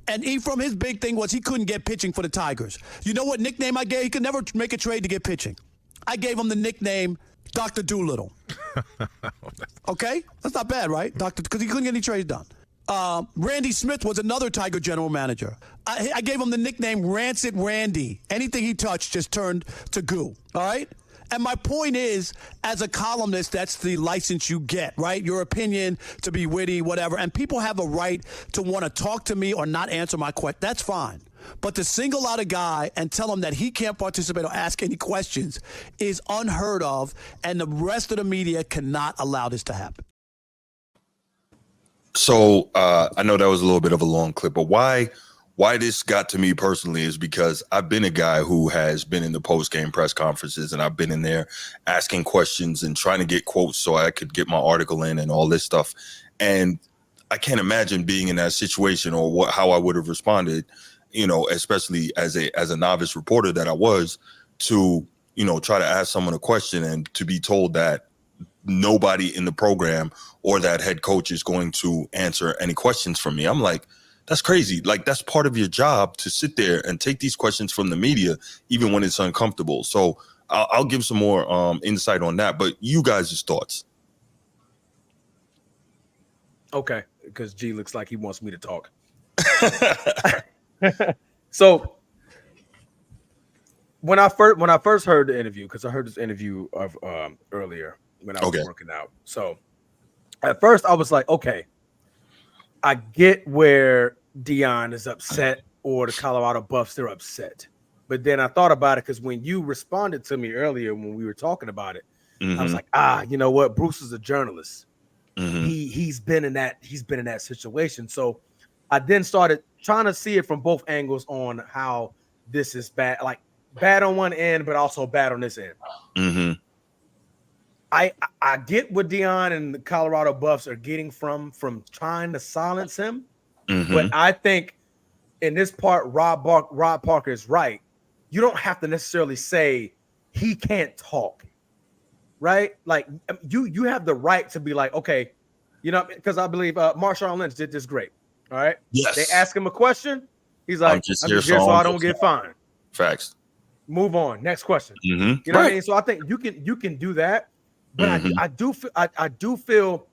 And Ephraim, his big thing was he couldn't get pitching for the Tigers. You know what nickname I gave? He could never make a trade to get pitching. I gave him the nickname Dr. Doolittle. Okay? That's not bad, right? Because he couldn't get any trades done. Randy Smith was another Tiger general manager. I gave him the nickname Rancid Randy. Anything he touched just turned to goo. All right? And my point is, as a columnist, that's the license you get, right? Your opinion to be witty, whatever. And people have a right to want to talk to me or not answer my question. That's fine. But to single out a guy and tell him that he can't participate or ask any questions is unheard of. And the rest of the media cannot allow this to happen. So I know that was a little bit of a long clip, but why this got to me personally is because I've been a guy who has been in the post-game press conferences, and I've been in there asking questions and trying to get quotes so I could get my article in and all this stuff. And I can't imagine being in that situation or how I would have responded, especially as a novice reporter that I was, to, try to ask someone a question and to be told that nobody in the program or that head coach is going to answer any questions from me. I'm like, that's crazy. Like, that's part of your job, to sit there and take these questions from the media, even when it's uncomfortable. So I'll give some more insight on that. But you guys' thoughts? Okay, because G looks like he wants me to talk. So when I first heard the interview, because I heard this interview of earlier when I was working out. So at first I was like, okay, I get where Deion is upset or the Colorado Buffs, they're upset. But then I thought about it, because when you responded to me earlier when we were talking about it, I was like, you know what? Bruce is a journalist. He's been in that situation. So I then started trying to see it from both angles on how this is bad, like bad on one end, but also bad on this end. I get what Deion and the Colorado Buffs are getting from trying to silence him, but I think in this part, Rob Parker is right. You don't have to necessarily say he can't talk, right? Like you have the right to be like, okay, because I believe Marshawn Lynch did this great. All right. Yes. They ask him a question. He's like, I'm just here so I don't get fined. Facts. Move on. Next question. You know what I mean? So I think you can do that. But I do feel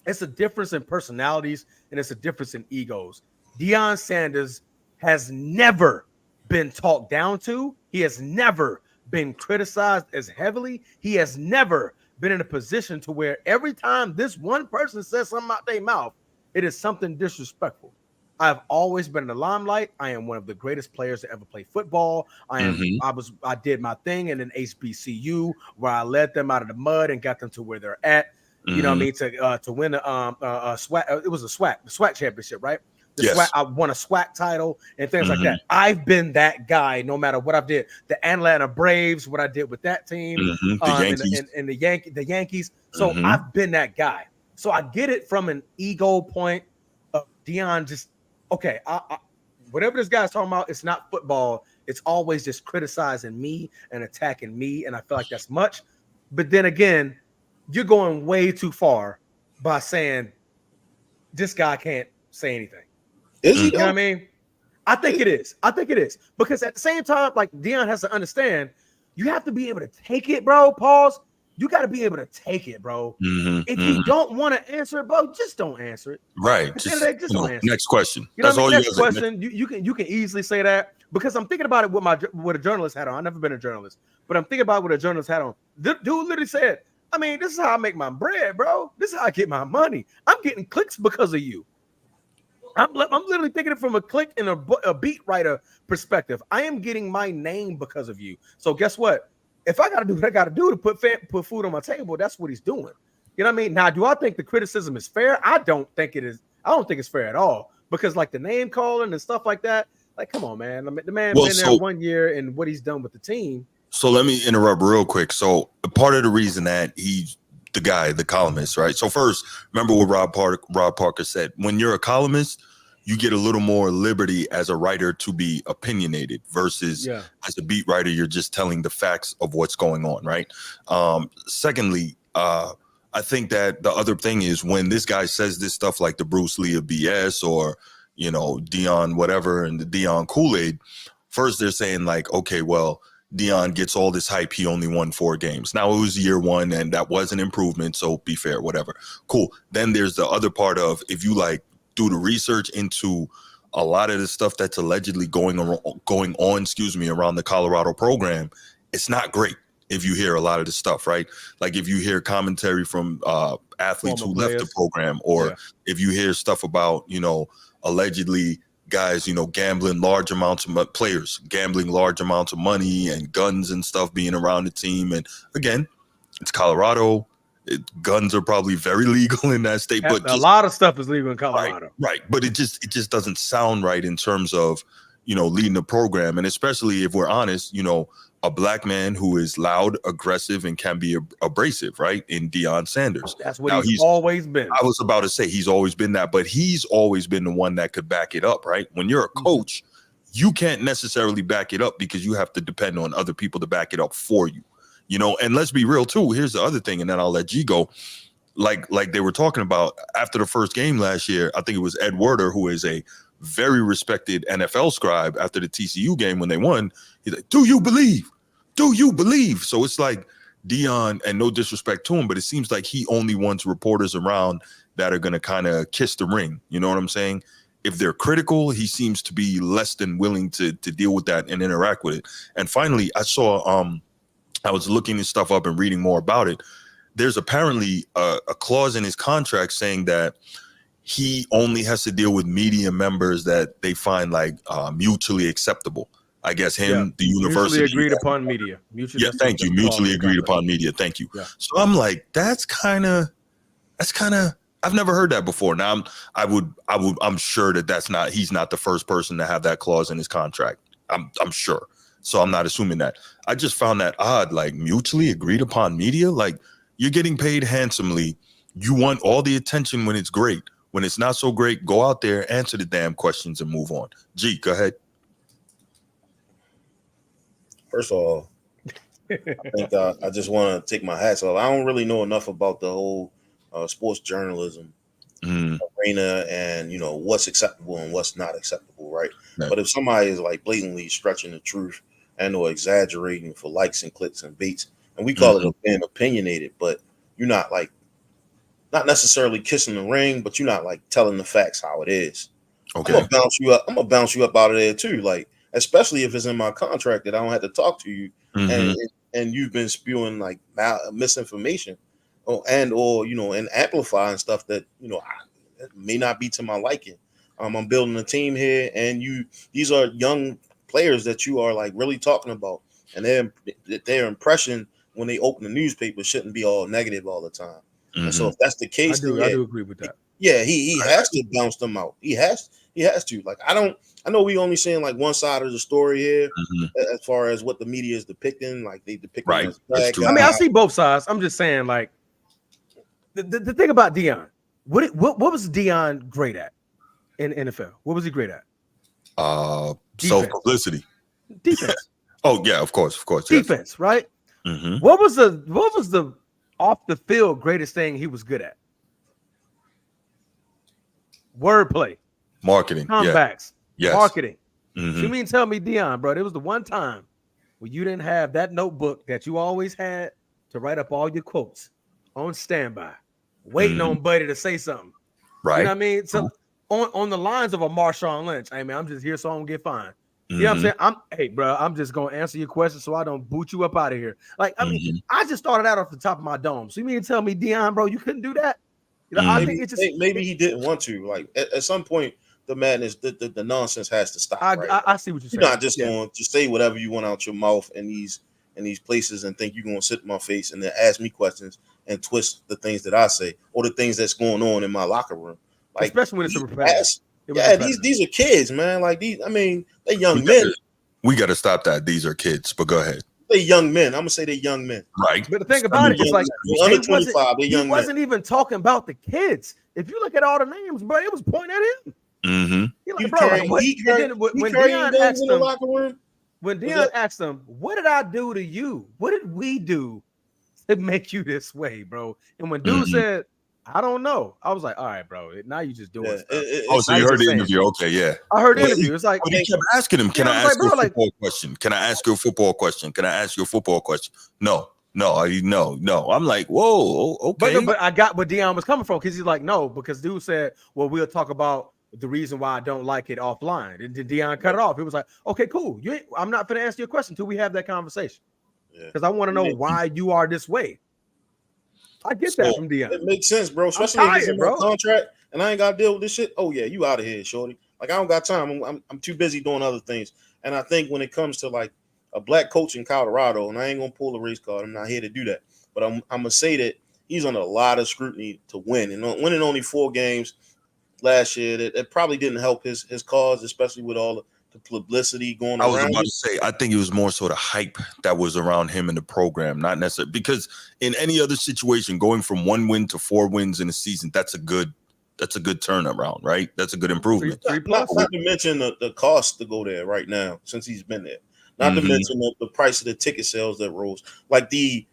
it's a difference in personalities and it's a difference in egos. Deion Sanders has never been talked down to. He has never been criticized as heavily. He has never been in a position to where every time this one person says something out their mouth, it is something disrespectful. I've always been in the limelight. I am one of the greatest players to ever play football. I did my thing in an HBCU where I led them out of the mud and got them to where they're at. You know what I mean? To win a SWAC. It was the SWAC championship, right? SWAC, I won a SWAC title and things like that. I've been that guy no matter what I did. The Atlanta Braves, what I did with that team, the Yankees. So I've been that guy. So I get it from an ego point of Deion just, okay, whatever this guy's talking about, it's not football. It's always just criticizing me and attacking me, and I feel like that's much. But then again, you're going way too far by saying this guy can't say anything. Is he? You know what I mean? I think it is. Because at the same time, like, Deion has to understand, you have to be able to take it, bro. Pause. You got to be able to take it, bro. If you don't want to answer it, bro, just don't answer it. Right. Just don't answer it. Next question. You know That's what I mean? all Next question. You can easily say that, because I'm thinking about it with a journalist hat on. I've never been a journalist, but I'm thinking about what a journalist hat on. The dude literally said, I mean, this is how I make my bread, bro. This is how I get my money. I'm getting clicks because of you. I'm literally thinking it from a click and a beat writer perspective. I am getting my name because of you. So guess what? If I got to do what I got to do to put food on my table, that's what he's doing. You know what I mean? Now, do I think the criticism is fair? I don't think it is. I don't think it's fair at all. because like the name calling and stuff like that. Like, come on, man. The man been there 1 year and what he's done with the team. So let me interrupt real quick. So part of the reason that he's the guy, the columnist, right? So first, remember what Rob Parker said. When you're a columnist, you get a little more liberty as a writer to be opinionated versus as a beat writer, you're just telling the facts of what's going on, right? Secondly, I think that the other thing is when this guy says this stuff like the Bruce Lee of BS or, you know, Deion whatever and the Deion Kool-Aid, first they're saying like, okay, well, Deion gets all this hype. He only won 4 games. Now it was year 1 and that was an improvement. So be fair, whatever. Cool. Then there's the other part of if you like do the research into a lot of the stuff that's allegedly going on, around the Colorado program, it's not great. If you hear a lot of the stuff, right? Like if you hear commentary from athletes who left the program, or if you hear stuff about, you know, allegedly guys, you know, gambling large amounts of players, gambling large amounts of money and guns and stuff being around the team. And again, it's Colorado. Guns are probably very legal in that state, but a lot of stuff is legal in Colorado. Right. But it just doesn't sound right in terms of, you know, leading the program. And especially if we're honest, you know, a black man who is loud, aggressive, and can be abrasive, right? In Deion Sanders. That's what he's always been. I was about to say he's always been that, but he's always been the one that could back it up, right? When you're a coach, you can't necessarily back it up because you have to depend on other people to back it up for you, you know? And let's be real too. Here's the other thing, and then I'll let G go. Like they were talking about after the first game last year, I think it was Ed Werder, who is a very respected NFL scribe after the TCU game when they won. He's like, do you believe? Do you believe? So it's like Deion, and no disrespect to him, but it seems like he only wants reporters around that are going to kind of kiss the ring. You know what I'm saying? If they're critical, he seems to be less than willing to deal with that and interact with it. And finally, I saw, I was looking this stuff up and reading more about it. There's apparently a clause in his contract saying that he only has to deal with media members that they find like mutually acceptable. I guess the university. Mutually agreed upon media. Thank you. Mutually agreed upon media. Thank you. Yeah. So I'm like, that's kind of, I've never heard that before. Now I'm sure he's not the first person to have that clause in his contract. I'm sure. So I'm not assuming that. I just found that odd, like mutually agreed upon media. Like you're getting paid handsomely. You want all the attention when it's great. When it's not so great, go out there, answer the damn questions and move on. G, go ahead. First of all, I think I just want to take my hats off. I don't really know enough about the whole sports journalism arena and, you know, what's acceptable and what's not acceptable, right? But if somebody is like blatantly stretching the truth and or exaggerating for likes and clicks and baits, and we call it being opinionated, but you're not like, not necessarily kissing the ring, but you're not like telling the facts how it is. Okay. I'm gonna bounce you up out of there too. Like, especially if it's in my contract that I don't have to talk to you and you've been spewing like misinformation or you know, and amplifying stuff that, you know, may not be to my liking. I'm building a team here, and these are young players that you are like really talking about, and their impression when they open the newspaper shouldn't be all negative all the time. And so if that's the case, I do agree with that. Yeah, he has to bounce them out. He has to. Like, I know we only seeing like one side of the story here as far as what the media is depicting. Like they depict him as bad guy. I mean, I see both sides. I'm just saying, like, the thing about Deion, what was Deion great at in NFL? What was he great at? Self-publicity. Defense. Oh yeah, of course. Defense, yes. Right? What was the off the field greatest thing he was good at? Wordplay, marketing, comebacks, marketing. Mm-hmm. So you mean tell me, Deion, bro, it was the one time where you didn't have that notebook that you always had to write up all your quotes on standby, waiting on Buddy to say something. Right. You know what I mean? So on the lines of a Marshawn Lynch, hey man, I'm just here so I don't get fined. You know what I'm saying? I'm just gonna answer your question so I don't boot you up out of here. Like, I mean, I just started out off the top of my dome. So you mean to tell me, Deion, bro, you couldn't do that? You know, I think it's just maybe he didn't want to. Like at some point, the madness, the nonsense has to stop. I see what you're saying. You're not just going to say whatever you want out your mouth in these places and think you're gonna sit in my face and then ask me questions and twist the things that I say or the things that's going on in my locker room. Like, especially when it's a repetitive. Yeah, these are kids, man. Like these, I mean, they young men. We got to stop that. These are kids, but go ahead. They young men. I'm gonna say they young men. Right. But the thing about it is like under 25. They young men. He wasn't even talking about the kids. If you look at all the names, bro, it was pointing at him. Mm-hmm. Like, bro, when Deion asked him, when Deion asked him, "What did I do to you? What did we do to make you this way, bro?" And when dude said, "I don't know," I was like, "All right, bro. Now you just doing stuff." So you heard the interview? Okay, yeah. I heard the interview. It's like, but he kept asking him, "Can I ask you a football question? Can I ask you a football question? Can I ask you a football question?" No. I'm like, whoa, okay. But I got where Deion was coming from because he's like, no, because dude said, well, we'll talk about the reason why I don't like it offline. And then Deion cut it off. It was like, okay, cool. I'm not going to answer your question until we have that conversation because I want to know why you are this way. I get that from Deion. It makes sense, bro. Especially if it's in my contract and I ain't got to deal with this shit. Oh yeah, you out of here, shorty. Like I don't got time. I'm too busy doing other things. And I think when it comes to like a black coach in Colorado, and I ain't gonna pull a race card. I'm not here to do that. But I'm gonna say that he's under a lot of scrutiny to win. And winning only 4 games last year, that probably didn't help his cause, especially with all the publicity going around. I was about to say, I think it was more sort of hype that was around him in the program, not necessarily because in any other situation, going from 1 win to 4 wins in a season, that's a good turnaround, right? That's a good improvement. Not to mention the cost to go there right now since he's been there. Not to mention the price of the ticket sales that rose. Like the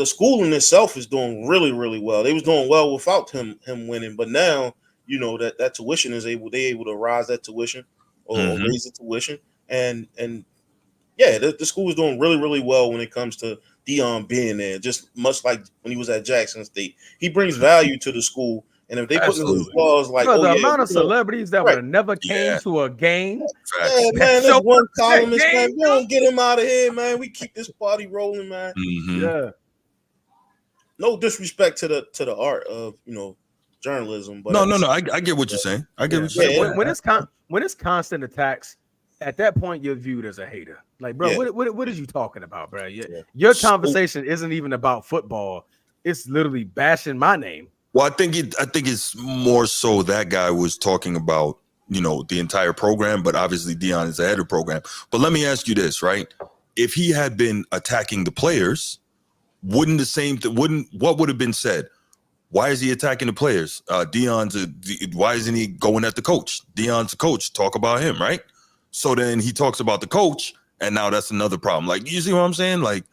school in itself is doing really, really well. They was doing well without him winning, but now you know that tuition is able to rise that tuition or raise the tuition, and yeah, the school is doing really, really well when it comes to Deion being there. Just much like when he was at Jackson State, he brings value to the school. And if they put in the clause like, the amount of celebrities that would have never came to a game, man, there's one columnist, man. We don't get him out of here, man. We keep this party rolling, man. Yeah. No disrespect to the art of journalism, but no. I get what you're saying. I get what you're saying. When it's constant attacks, at that point you're viewed as a hater. Like, bro, what are you talking about, bro? Your conversation isn't even about football. It's literally bashing my name. Well, I think it's more so that guy was talking about, the entire program, but obviously Deion is the head of the program. But let me ask you this, right? If he had been attacking the players, what would have been said? Why is he attacking the players? Why isn't he going at the coach? Deion's a coach. Talk about him, right? So then he talks about the coach, and now that's another problem. Like, you see what I'm saying? Like,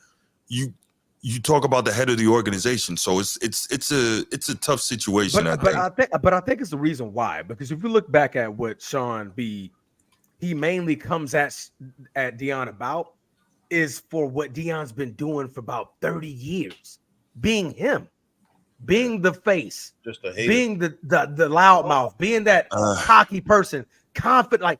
you talk about the head of the organization, so it's a tough situation. But I think it's the reason why, because if you look back at what Sean B, he mainly comes at Deion about is for what Deion's been doing for about 30 years, being him, being the face, just a hater. Being the loudmouth, being that cocky person, confident. Like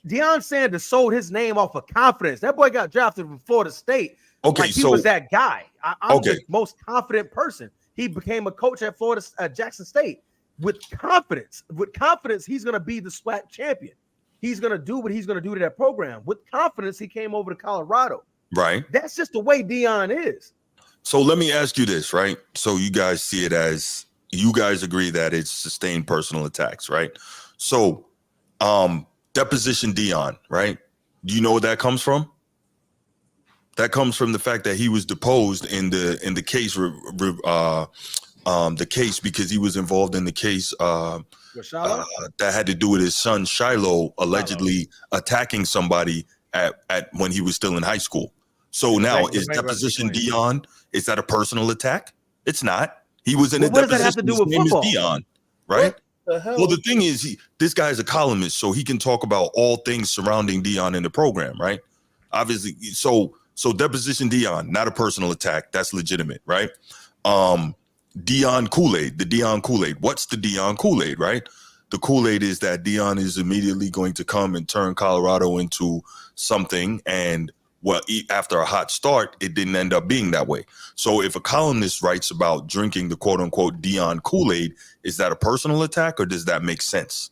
Deion Sanders sold his name off of confidence. That boy got drafted from Florida State. Okay, like he was that guy. I'm the most confident person. He became a coach at Jackson State with confidence. With confidence, he's going to be the SWAC champion. He's going to do what he's going to do to that program. With confidence, he came over to Colorado. Right. That's just the way Deion is. So let me ask you this, right? So you guys see it as, you guys agree that it's sustained personal attacks, right? So deposition Deion, right? Do you know where that comes from? That comes from the fact that he was deposed in the case, the case because he was involved in the case that had to do with his son Shiloh allegedly attacking somebody at when he was still in high school. So now is deposition Deion? Is that a personal attack? It's not. He was in a deposition. What does that have to do with football? His name is Deion, right? Well, the thing is, this guy is a columnist, so he can talk about all things surrounding Deion in the program, right? Obviously, so deposition Deion, not a personal attack. That's legitimate, right? Deion Kool-Aid, the Deion Kool-Aid. What's the Deion Kool-Aid, right? The Kool-Aid is that Deion is immediately going to come and turn Colorado into something. And well, after a hot start, it didn't end up being that way. So if a columnist writes about drinking the quote unquote Deion Kool-Aid, is that a personal attack or does that make sense?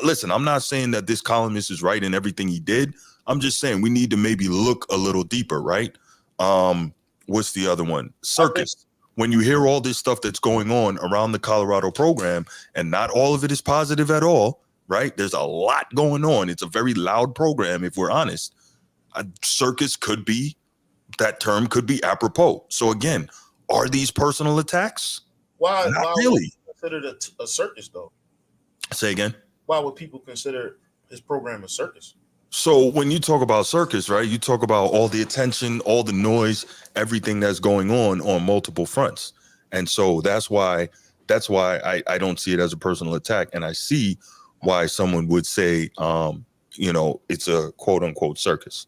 Listen, I'm not saying that this columnist is right in everything he did. I'm just saying we need to maybe look a little deeper, right? What's the other one? Circus. When you hear all this stuff that's going on around the Colorado program and not all of it is positive at all, right? There's a lot going on. It's a very loud program, if we're honest. A circus could be, that term could be apropos. So again, are these personal attacks? Why really. would you consider it a circus, though? Say again? Why would people consider his program a circus? So when you talk about circus, right, you talk about all the attention, all the noise, everything that's going on multiple fronts. And so that's why I don't see it as a personal attack. And I see why someone would say, it's a quote unquote circus.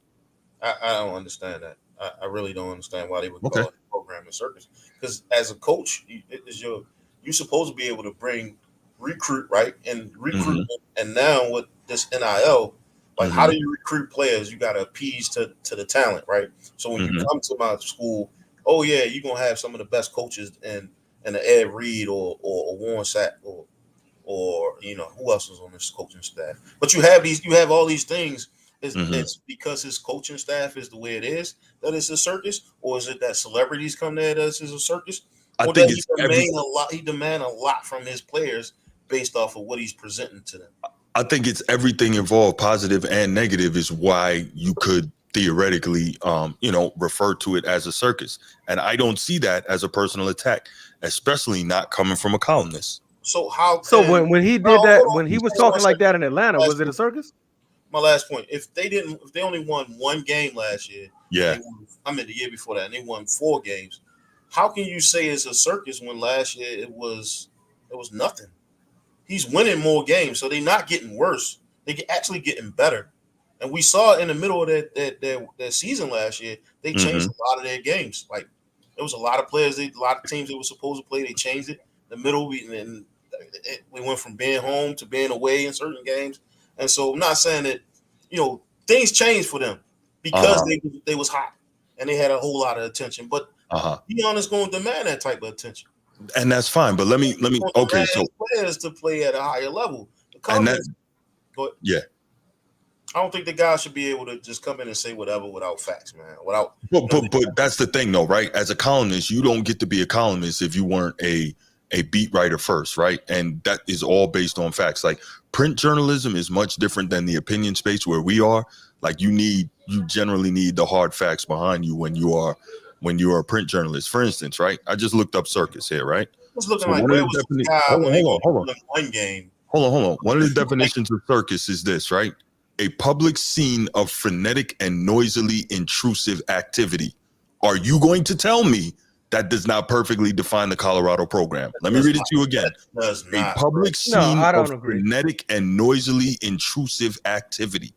I don't understand that. I really don't understand why they would call the program a circus. Because as a coach, you're supposed to be able to recruit, right? And recruit. And now with this NIL, like, how do you recruit players? You got to appease to the talent, right? So when you come to my school, oh yeah, you're gonna have some of the best coaches in the Ed Reed or Warren Sapp or who else is on this coaching staff. But you have all these things. It's because his coaching staff is the way it is that it's a circus, or is it that celebrities come there that it's a circus? I think he demand a lot from his players based off of what he's presenting to them. I think it's everything involved, positive and negative, is why you could theoretically, refer to it as a circus. And I don't see that as a personal attack, especially not coming from a columnist. So how? When he did that, when he was talking like that in Atlanta, was it a circus? My last point: if they only won one game last year, the year before that, and they won 4 games. How can you say it's a circus when last year it was nothing? He's winning more games, so they're not getting worse. They're actually getting better. And we saw in the middle of that season last year, they changed a lot of their games. Like, there was a lot of players, a lot of teams they were supposed to play, they changed it. In the middle, we went from being home to being away in certain games. And so I'm not saying that, things changed for them because they was hot and they had a whole lot of attention. But Deion is going to demand that type of attention. And that's fine, but let me okay, so players to play at a higher level. I don't think the guy should be able to just come in and say whatever without facts, man. But that's the thing, though, right? As a columnist, you don't get to be a columnist if you weren't a beat writer first, right? And that is all based on facts. Like, print journalism is much different than the opinion space where we are. Like, you generally need the hard facts behind you when you are a print journalist. For instance, right? I just looked up circus here, right? It's looking like where was the guy when they won one game? Hold on. One of the definitions of circus is this, right? A public scene of frenetic and noisily intrusive activity. Are you going to tell me that does not perfectly define the Colorado program? Let me read it to you again. A public scene of frenetic and noisily intrusive activity.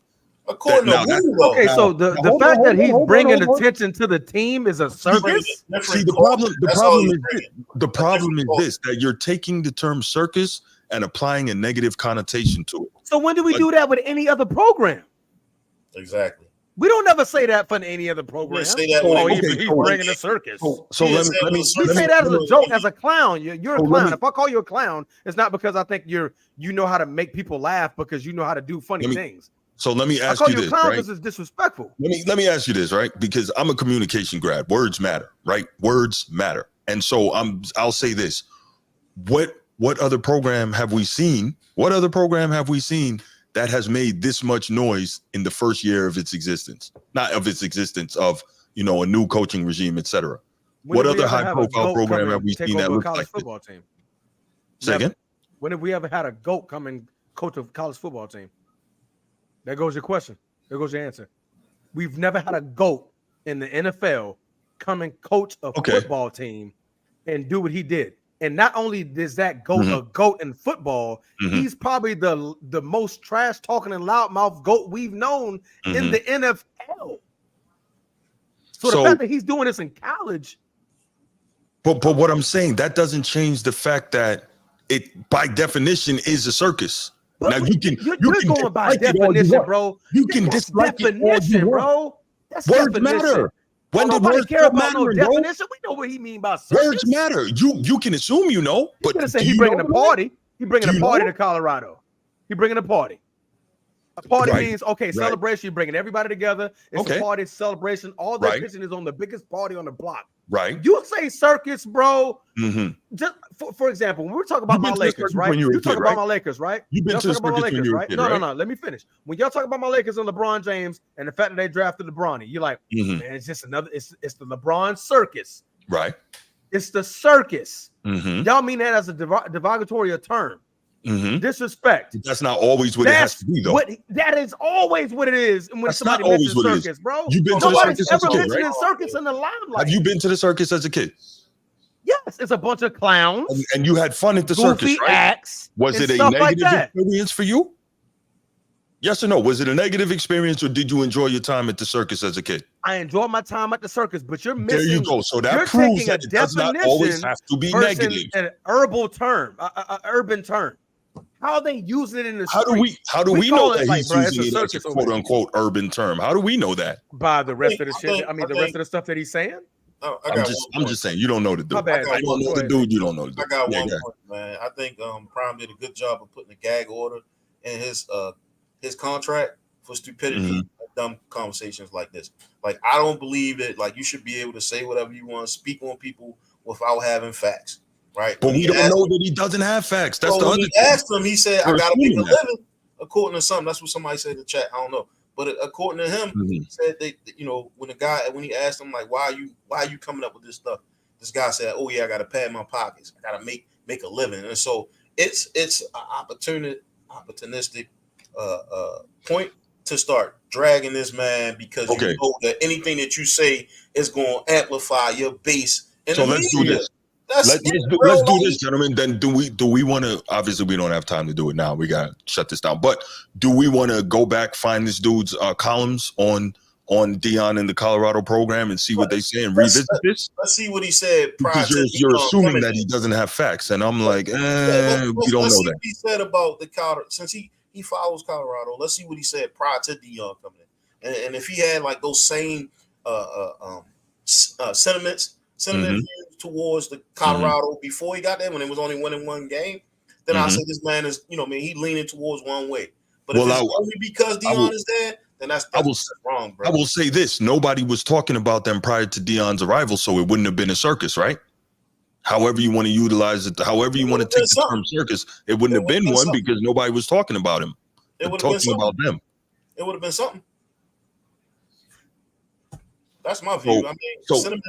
So the fact that he's bringing attention to the team is a circus. See, the problem is this: that you're taking the term circus and applying a negative connotation to it. So when do we do that with any other program? Exactly. We don't ever say that for any other program. Say that he's bringing a circus. So let me say that as a joke, as a clown. You're a clown. If I call you a clown, it's not because I think you know how to make people laugh, because you know how to do funny things. So let me ask you this, right? This is disrespectful. Let me ask you this, right? Because I'm a communication grad. Words matter, right? Words matter. And so I'll say this. What other program have we seen? What other program have we seen that has made this much noise in the first year of its existence? Not of its existence, of a new coaching regime, etc. What other high-profile program have we seen that looks like football team? Say again? When have we ever had a GOAT come and coach a college football team? There goes your question. There goes your answer. We've never had a GOAT in the NFL come and coach a football team and do what he did. And not only is that GOAT a GOAT in football, he's probably the most trash talking and loudmouth GOAT we've known in the NFL. So the fact that he's doing this in college. But what I'm saying, that doesn't change the fact that it by definition is a circus. But now you're going by definition, bro. You can dislike definition, bro. That's words definition. matter. When nobody words care about no matter, definition. We know what he mean by circus. Words matter. You can assume you know, but say he bringing a party. He bringing a party to Colorado. He bringing a party. A party means celebration. You're bringing everybody together. It's a party celebration. All their pitching is on the biggest party on the block. Right. You say circus, bro. Just for example, when we were talking about my Lakers, right? You talk about my Lakers, right? You've been to the circus when you were a kid, right? No. Let me finish. When y'all talk about my Lakers and LeBron James and the fact that they drafted LeBron, you're like, man, it's just another. It's the LeBron circus, right? It's the circus. Y'all mean that as a derogatory term? Disrespect. That's not always what it has to be, though. That is always what it is. And when That's somebody not always mentions what it circus, is. bro, You've been to the nobody's circus as a ever kid, mentioning right? circus in the limelight. Have you been to the circus as a kid? Yes, it's a bunch of clowns. And you had fun at the goofy circus, right? acts. Was it a negative experience for you? Yes or no? Was it a negative experience, or did you enjoy your time at the circus as a kid? I enjoyed my time at the circus, but you're missing. There you go. So that you're proves taking that it does not always have to be negative. An herbal term, an urban term. How are they using it in the street? How do we know that he's using it as a quote unquote urban term? How do we know that? By the rest of the shit. I mean, the rest of the stuff that he's saying. I'm just saying you don't know the dude. My bad. I don't know the dude. You don't know the dude. I got one point, man. I think Prime did a good job of putting a gag order in his contract for stupidity, dumb conversations like this. Like, I don't believe that you should be able to say whatever you want, speak on people without having facts, right? But we don't know that he doesn't have facts. That's the other thing. He asked him, he said, "I got to make a living," according to something. That's what somebody said in the chat. I don't know. But according to him, he said when he asked him why are you coming up with this stuff? This guy said, "Oh yeah, I got to pad my pockets. I got to make a living." And so it's an opportunistic point to start dragging this man because you know that anything that you say is going to amplify your base. So let's do this. Let's do this, gentlemen. Then do we want to? Obviously, we don't have time to do it now. We got to shut this down. But do we want to go back, find this dude's columns on Deion and the Colorado program and see what they say and revisit this? Let's see what he said. Because you're assuming that he doesn't have facts, and I'm like, we don't know that. What he said about the Colorado, since he follows Colorado. Let's see what he said prior to Deion coming in, and if he had those same sentiments towards the Colorado before he got there, when it was only winning one game, then I say this man is, he leaning towards one way. But if it's only because Deion is there, then that's wrong, bro. I will say this: nobody was talking about them prior to Deion's arrival, so it wouldn't have been a circus, right? However you want to utilize it, however you want to take the term circus, it wouldn't have been one because nobody was talking about him. Talking about them. It would have been something. That's my view.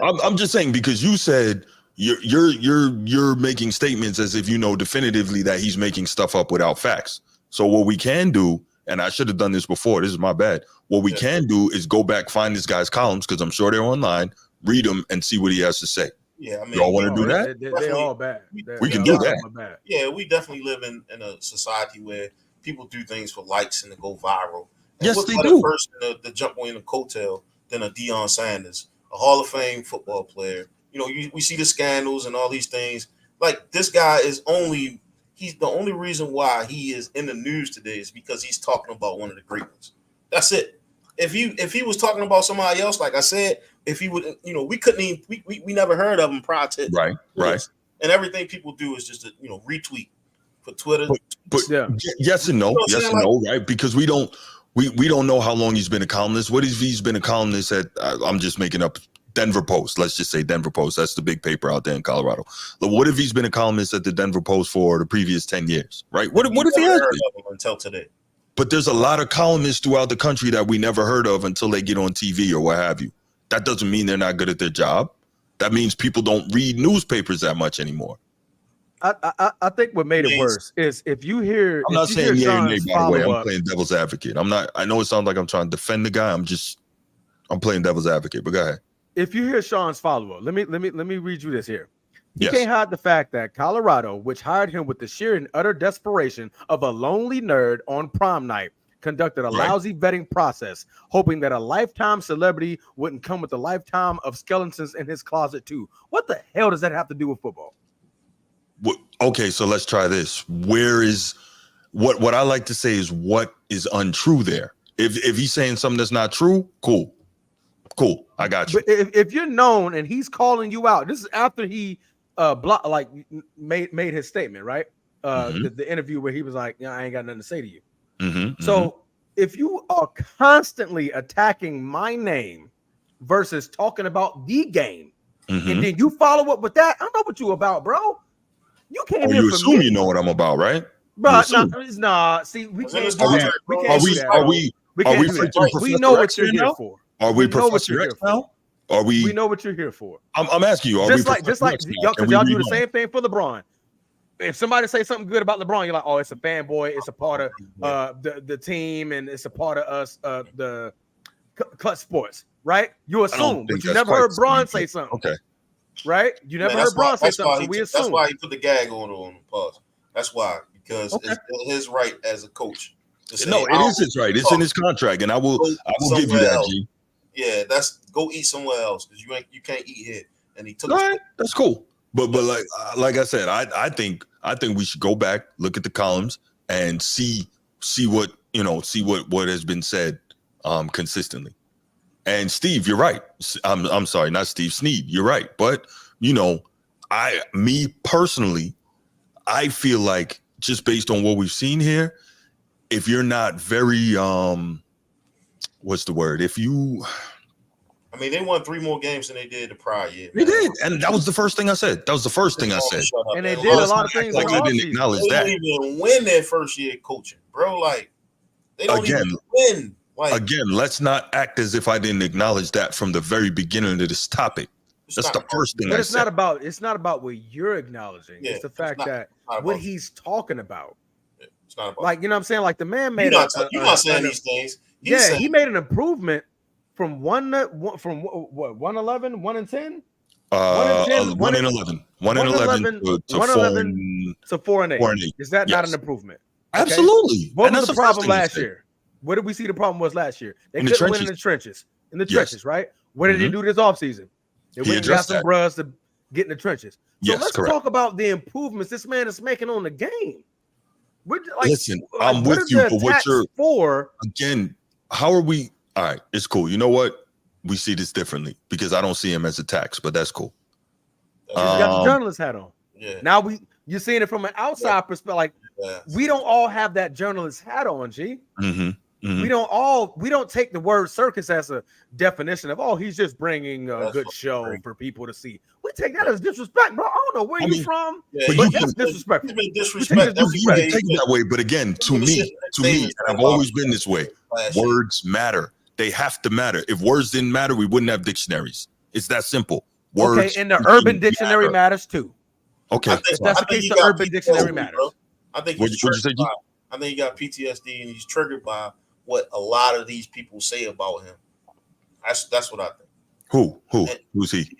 I'm just saying, because you said you're making statements as if you know definitively that he's making stuff up without facts. So what we can do, and I should have done this before, this is my bad. What we can do is go back, find this guy's columns, because I'm sure they're online, read them and see what he has to say. Yeah, I mean, y'all want to do that? They're all bad. We can do that. Yeah, we definitely live in a society where people do things for likes and to go viral. And yes, what's they better do. person to jump on the coattail than a Deion Sanders, a Hall of Fame football player. We see the scandals and all these things. Like, this guy he's the only reason why he is in the news today is because he's talking about one of the great ones. That's it. If he was talking about somebody else, like I said, if he would, we couldn't even, we never heard of him prior to right. And everything people do is just retweet for Twitter. But yes and no, right? Because we don't know how long he's been a columnist. What if he's been a columnist at? I'm just making up. Denver Post. Let's just say Denver Post. That's the big paper out there in Colorado. But what if he's been a columnist at the Denver Post for the previous 10 years? Right? What if he has been? Until today? But there's a lot of columnists throughout the country that we never heard of until they get on TV or what have you. That doesn't mean they're not good at their job. That means people don't read newspapers that much anymore. I think what made it worse is if you hear. I'm not saying yay or nay, by the way. I'm playing devil's advocate. I know it sounds like I'm trying to defend the guy. I'm playing devil's advocate. But go ahead. If you hear Sean's follow-up, let me read you this here. You can't hide the fact that Colorado, which hired him with the sheer and utter desperation of a lonely nerd on prom night, conducted a lousy vetting process, hoping that a lifetime celebrity wouldn't come with a lifetime of skeletons in his closet too. What the hell does that have to do with football? Okay, so let's try this. Where is what I like to say is what is untrue there? If he's saying something that's not true, cool. I got you. But if you're known and he's calling you out, this is after he made his statement, right? The interview where he was like, I ain't got nothing to say to you. So if you are constantly attacking my name versus talking about the game, and then you follow up with that, I know what you about, bro. You came here you for assume me. you know what I'm about, right? Bro, nah. See, we can't do that. We can't do that. Are we freaking We know what Professor X you're here now? for. Are we Professor X now? Are we? We know what you're here for. I'm asking you. Are just we like y'all, because y'all do the same thing for LeBron. If somebody say something good about LeBron, you're like, oh, it's a fanboy. It's a part of the team, and it's a part of us, the Clutch Sports, right? You assume, but you never heard Braun say something. Okay. Right? You never heard Braun say something, so we assume. That's why he put the gag on the pause. That's why, because it's his right as a coach. No, it is his right. It's in his contract, and I will give you that, G. Yeah, that's go eat somewhere else because you can't eat here. And he took. All right, that's cool. But like I said, I think we should go back, look at the columns, and see what what has been said consistently. And Steve, you're right. I'm sorry, not Steve, Sneed. You're right. But me personally, I feel like just based on what we've seen here, if you're not very what's the word? I mean, they won 3 more games than they did the prior year. They did, and that was the first thing I said. And they did a lot of things. Like they didn't acknowledge that. They didn't even win their first year coaching, bro. Like they don't even win. Like, again, let's not act as if I didn't acknowledge that from the very beginning of this topic. That's the first thing I said. It's not about what you're acknowledging. It's the fact that what he's talking about. It's not about, like, you know what I'm saying? Like the man made you're not saying these things. He made an improvement from 111, 1 and 10. 1 and 11. 1 and 11 to 4 and 8. Is that not an improvement? Absolutely. What was the problem last year? What did we see the problem was last year? They couldn't win in the trenches. In the trenches, right? What did he do this offseason? They went and got some bros to get in the trenches. So let's talk about the improvements this man is making on the game. Listen, I'm with you, but what you're for again, how are we? All right, it's cool. You know what? We see this differently because I don't see him as a tax, but that's cool. He's got the journalist hat on. Yeah. Now you're seeing it from an outside perspective. Like we don't all have that journalist hat on, G. We don't take the word circus as a definition of he's just bringing a good show for people to see. We take that as disrespect, bro. I don't know where you're from, but that's disrespectful. You can take it that way, but again, to me, and I've always been this way. Words matter. They have to matter. If words didn't matter, we wouldn't have dictionaries. It's that simple. Words. Okay, and the Urban Dictionary matters too. Okay, if that's the case, the Urban Dictionary matters. I think he's triggered by, I think he got PTSD and he's triggered by what a lot of these people say about him. That's what I think. Who's he?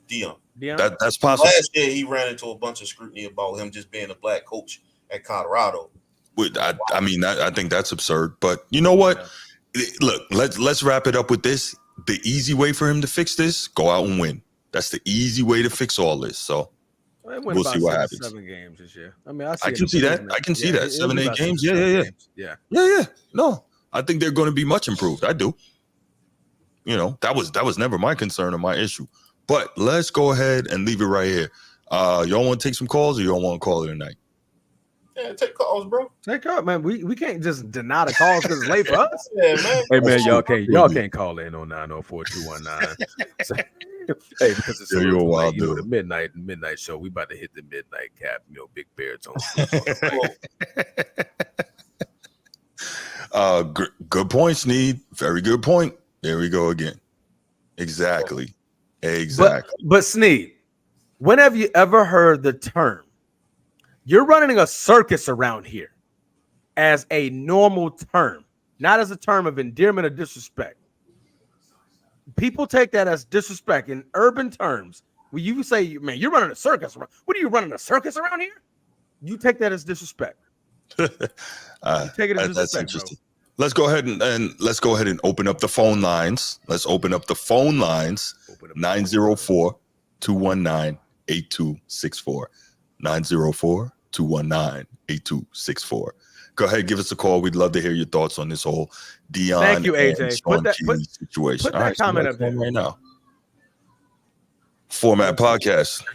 Deion. That's possible. Last year he ran into a bunch of scrutiny about him just being a black coach at Colorado. I mean, I think that's absurd. But you know what? Look, let's wrap it up with this. The easy way for him to fix this: go out and win. That's the easy way to fix all this. So we'll see what happens. 7 games this year. I mean, I can see that. I can see that. 7, 8 games. Yeah. No, I think they're going to be much improved. I do. You know, that was never my concern or my issue. But let's go ahead and leave it right here. Y'all want to take some calls, or y'all want to call it a night? Yeah, take calls, bro. Take calls, man. We can't just deny the calls because it's late for us. Yeah, man. Hey, man, y'all can't call in on 904-219. Hey, because it's you're a wild dude. The midnight show. We about to hit the midnight cap. Big baritone. Good point, Sneed. Very good point. There we go again. Exactly. But Sneed, when have you ever heard the term? You're running a circus around here as a normal term, not as a term of endearment or disrespect. People take that as disrespect in urban terms. When you say, man, you're running a circus. What are you running a circus around here? You take that as disrespect. Take it as disrespect. That's interesting. Bro. Let's go ahead and open up the phone lines. Let's open up the phone lines. 904-219-8264. 904-219-8264. Go ahead, give us a call. We'd love to hear your thoughts on this whole Deion. Thank you, AJ. Situation. Put that comment up there right now. Format Podcast.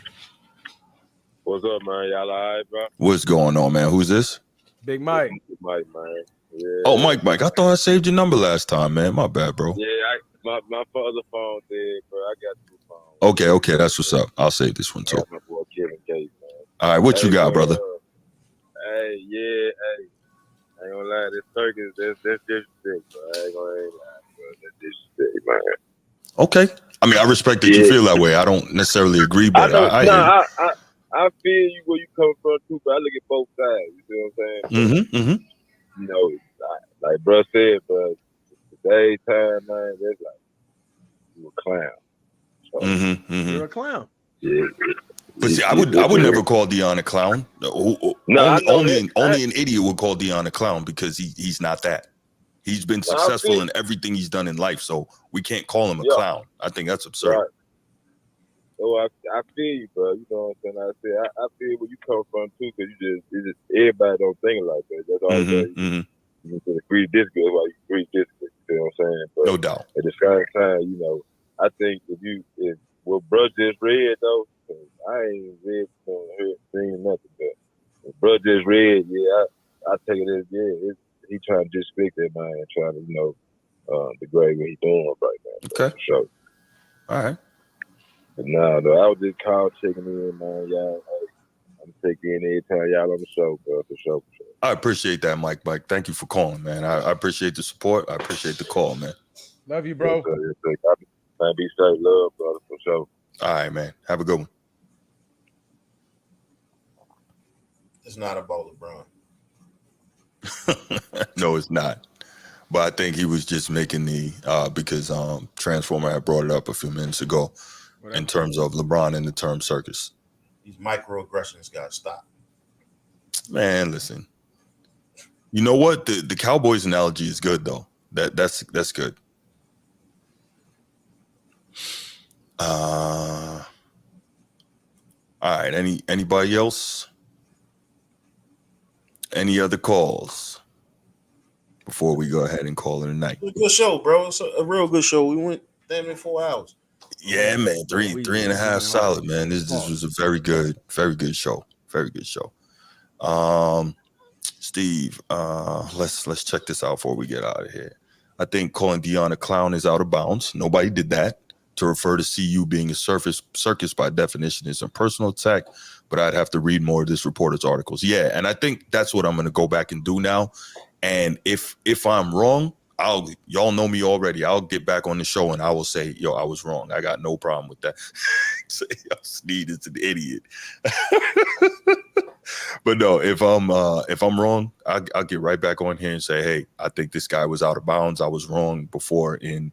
What's up, man? Y'all all right, bro? What's going on, man? Who's this? Big Mike. Mike, man. Oh, Mike, I thought I saved your number last time, man. My bad, bro. Yeah, my other phone dead, bro. I got 2 phones. Okay, that's what's up. I'll save this one too. My boy Kevin Gates, man. All right, what you got, brother? Hey, I ain't gonna lie, this circus, that's disrespect, bro. I ain't gonna lie, bro. That's disrespect, man. Okay. I mean, I respect that you feel that way. I don't necessarily agree, but I hear you. I feel you where you come from too, but I look at both sides. You see what I'm saying? You know, like bro said, bro, today's time, man, that's like you a clown. So, You're a clown. Yeah. But see, I would never call Deion a clown. Only an idiot would call Deion a clown because he's not that. He's been successful in everything he's done in life, so we can't call him a clown. I think that's absurd. Right. So I feel you, bro. You know what I'm saying? I feel where you come from too, because you just everybody don't think like that. That's all you can agree this good while you agree this good. You know what I'm saying? But no doubt. At the same time, you know, I think if what bro just read though, I ain't read seen nothing, but if bro just read, I take it as he trying to disrespect that man, trying to degrade what he doing right now. Okay. For sure. All right. But nah, though, I was just checking in, man. Y'all, I'm taking in every time y'all on the show, bro. For sure. I appreciate that, Mike. Thank you for calling, man. I appreciate the support. I appreciate the call, man. Love you, bro. Man, be straight love, brother, for sure. All right, man. Have a good one. It's not about LeBron. No, it's not. But I think he was just making because Transformer had brought it up a few minutes ago in terms of LeBron and the term circus. These microaggressions got to stop. Man, listen. You know what? The Cowboys analogy is good though. That's good. All right. Anybody else? Any other calls before we go ahead and call it a night? It's a good show, bro. It's a real good show. We went damn near 4 hours. Yeah, man. Three and a half solid, man. This was a very good show. Very good show. Steve, let's check this out before we get out of here. I think calling Deion a clown is out of bounds. Nobody did that. To refer to CU being a circus by definition is a personal attack, but I'd have to read more of this reporter's articles. Yeah, and I think that's what I'm going to go back and do now. And if I'm wrong, y'all know me already. I'll get back on the show and I will say, yo, I was wrong. I got no problem with that. Sneed is an idiot. But no, if I'm wrong, I'll get right back on here and say, hey, I think this guy was out of bounds. I was wrong before in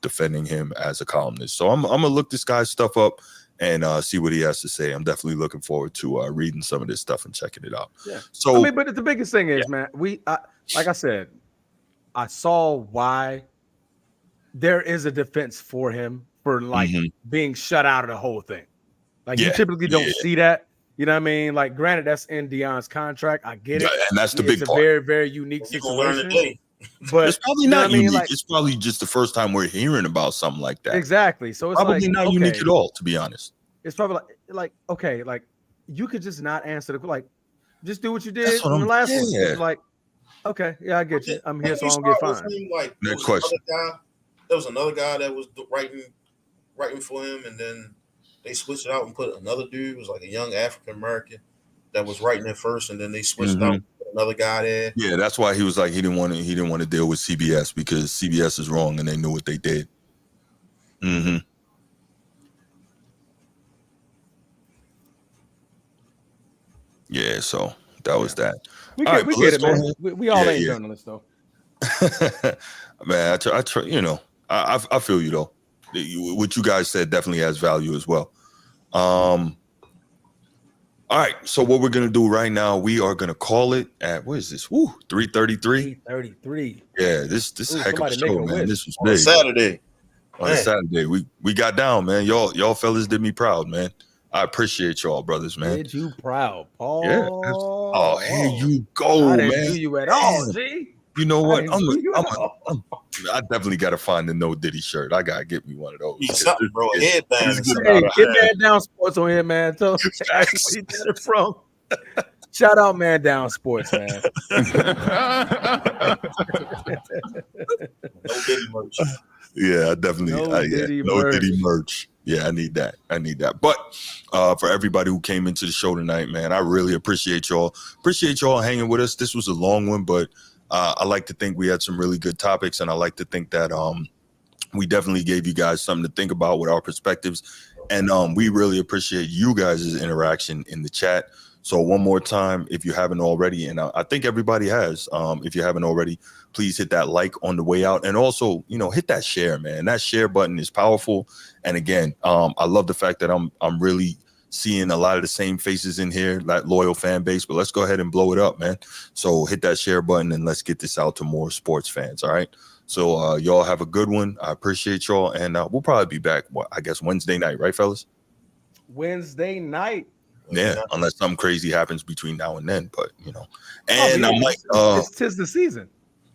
defending him as a columnist. So I'm gonna look this guy's stuff up and see what he has to say. I'm definitely looking forward to reading some of this stuff and checking it out. Yeah. So but the biggest thing is, man, like I said, I saw why there is a defense for him for being shut out of the whole thing. Like you typically don't see that. You know what I mean? Like, granted, that's in Deion's contract. I get it, and that's the big part. It's a very, very unique situation. But it's probably not unique. It's probably just the first time we're hearing about something like that. Exactly. So it's probably not unique at all, to be honest. It's probably like okay, like you could just not answer just do what you did in the last one. It's like, okay, yeah, I get you. I'm here, so I don't get fined. Next question. There was another guy that was writing for him, and then they switched it out and put another dude. It was like a young African American that was writing it first, and then they switched out. Another guy there. Yeah, that's why he was like he didn't want to deal with CBS because CBS is wrong and they knew what they did. Yeah, so that was that. We get it, man. We all ain't journalists though. Man, I try. I feel you though. What you guys said definitely has value as well. All right, so what we're gonna do right now, we are gonna call it at 3:33. 3:33. Yeah, this is a heck of a show, man. This was big. On a Saturday, we got down, man. Y'all fellas did me proud, man. I appreciate y'all, brothers, man. Did you proud, Paul? Yeah. Oh, here you go, I man. didn't do you at all, G. You know what? I definitely got to find the No Diddy shirt. I got to get me one of those. Something, bro. A headband. Hey, get Man Down Sports on here, man. Tell us where you get it from. Shout out Man Down Sports, man. No Diddy merch. Yeah, definitely. No Diddy merch. Yeah, I need that. But for everybody who came into the show tonight, man, I really appreciate y'all. Appreciate y'all hanging with us. This was a long one, but I like to think we had some really good topics, and I like to think that we definitely gave you guys something to think about with our perspectives. And we really appreciate you guys' interaction in the chat. So one more time, if you haven't already, and I think everybody has, if you haven't already, please hit that like on the way out. And also, hit that share, man. That share button is powerful. And again, I love the fact that I'm really seeing a lot of the same faces in here, that loyal fan base. But let's go ahead and blow it up, man. So hit that share button and let's get this out to more sports fans. All right. So y'all have a good one. I appreciate y'all. And we'll probably be back, I guess, Wednesday night. Right, fellas? Wednesday night. Yeah, unless something crazy happens between now and then. But, and I might. It's 'tis the season.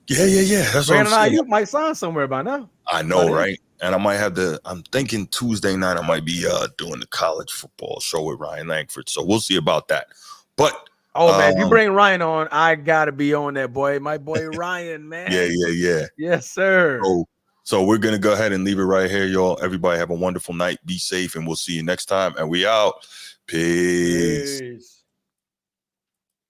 Yeah. That's what I'm saying. You might sign somewhere by now. I know, right? And I might have I'm thinking Tuesday night I might be doing the college football show with Ryan Langford. So we'll see about that. But man, if you bring Ryan on, I gotta be on that, boy. My boy Ryan, man. Yeah. Yes, sir. So we're gonna go ahead and leave it right here, y'all. Everybody have a wonderful night. Be safe, and we'll see you next time. And we out. Peace.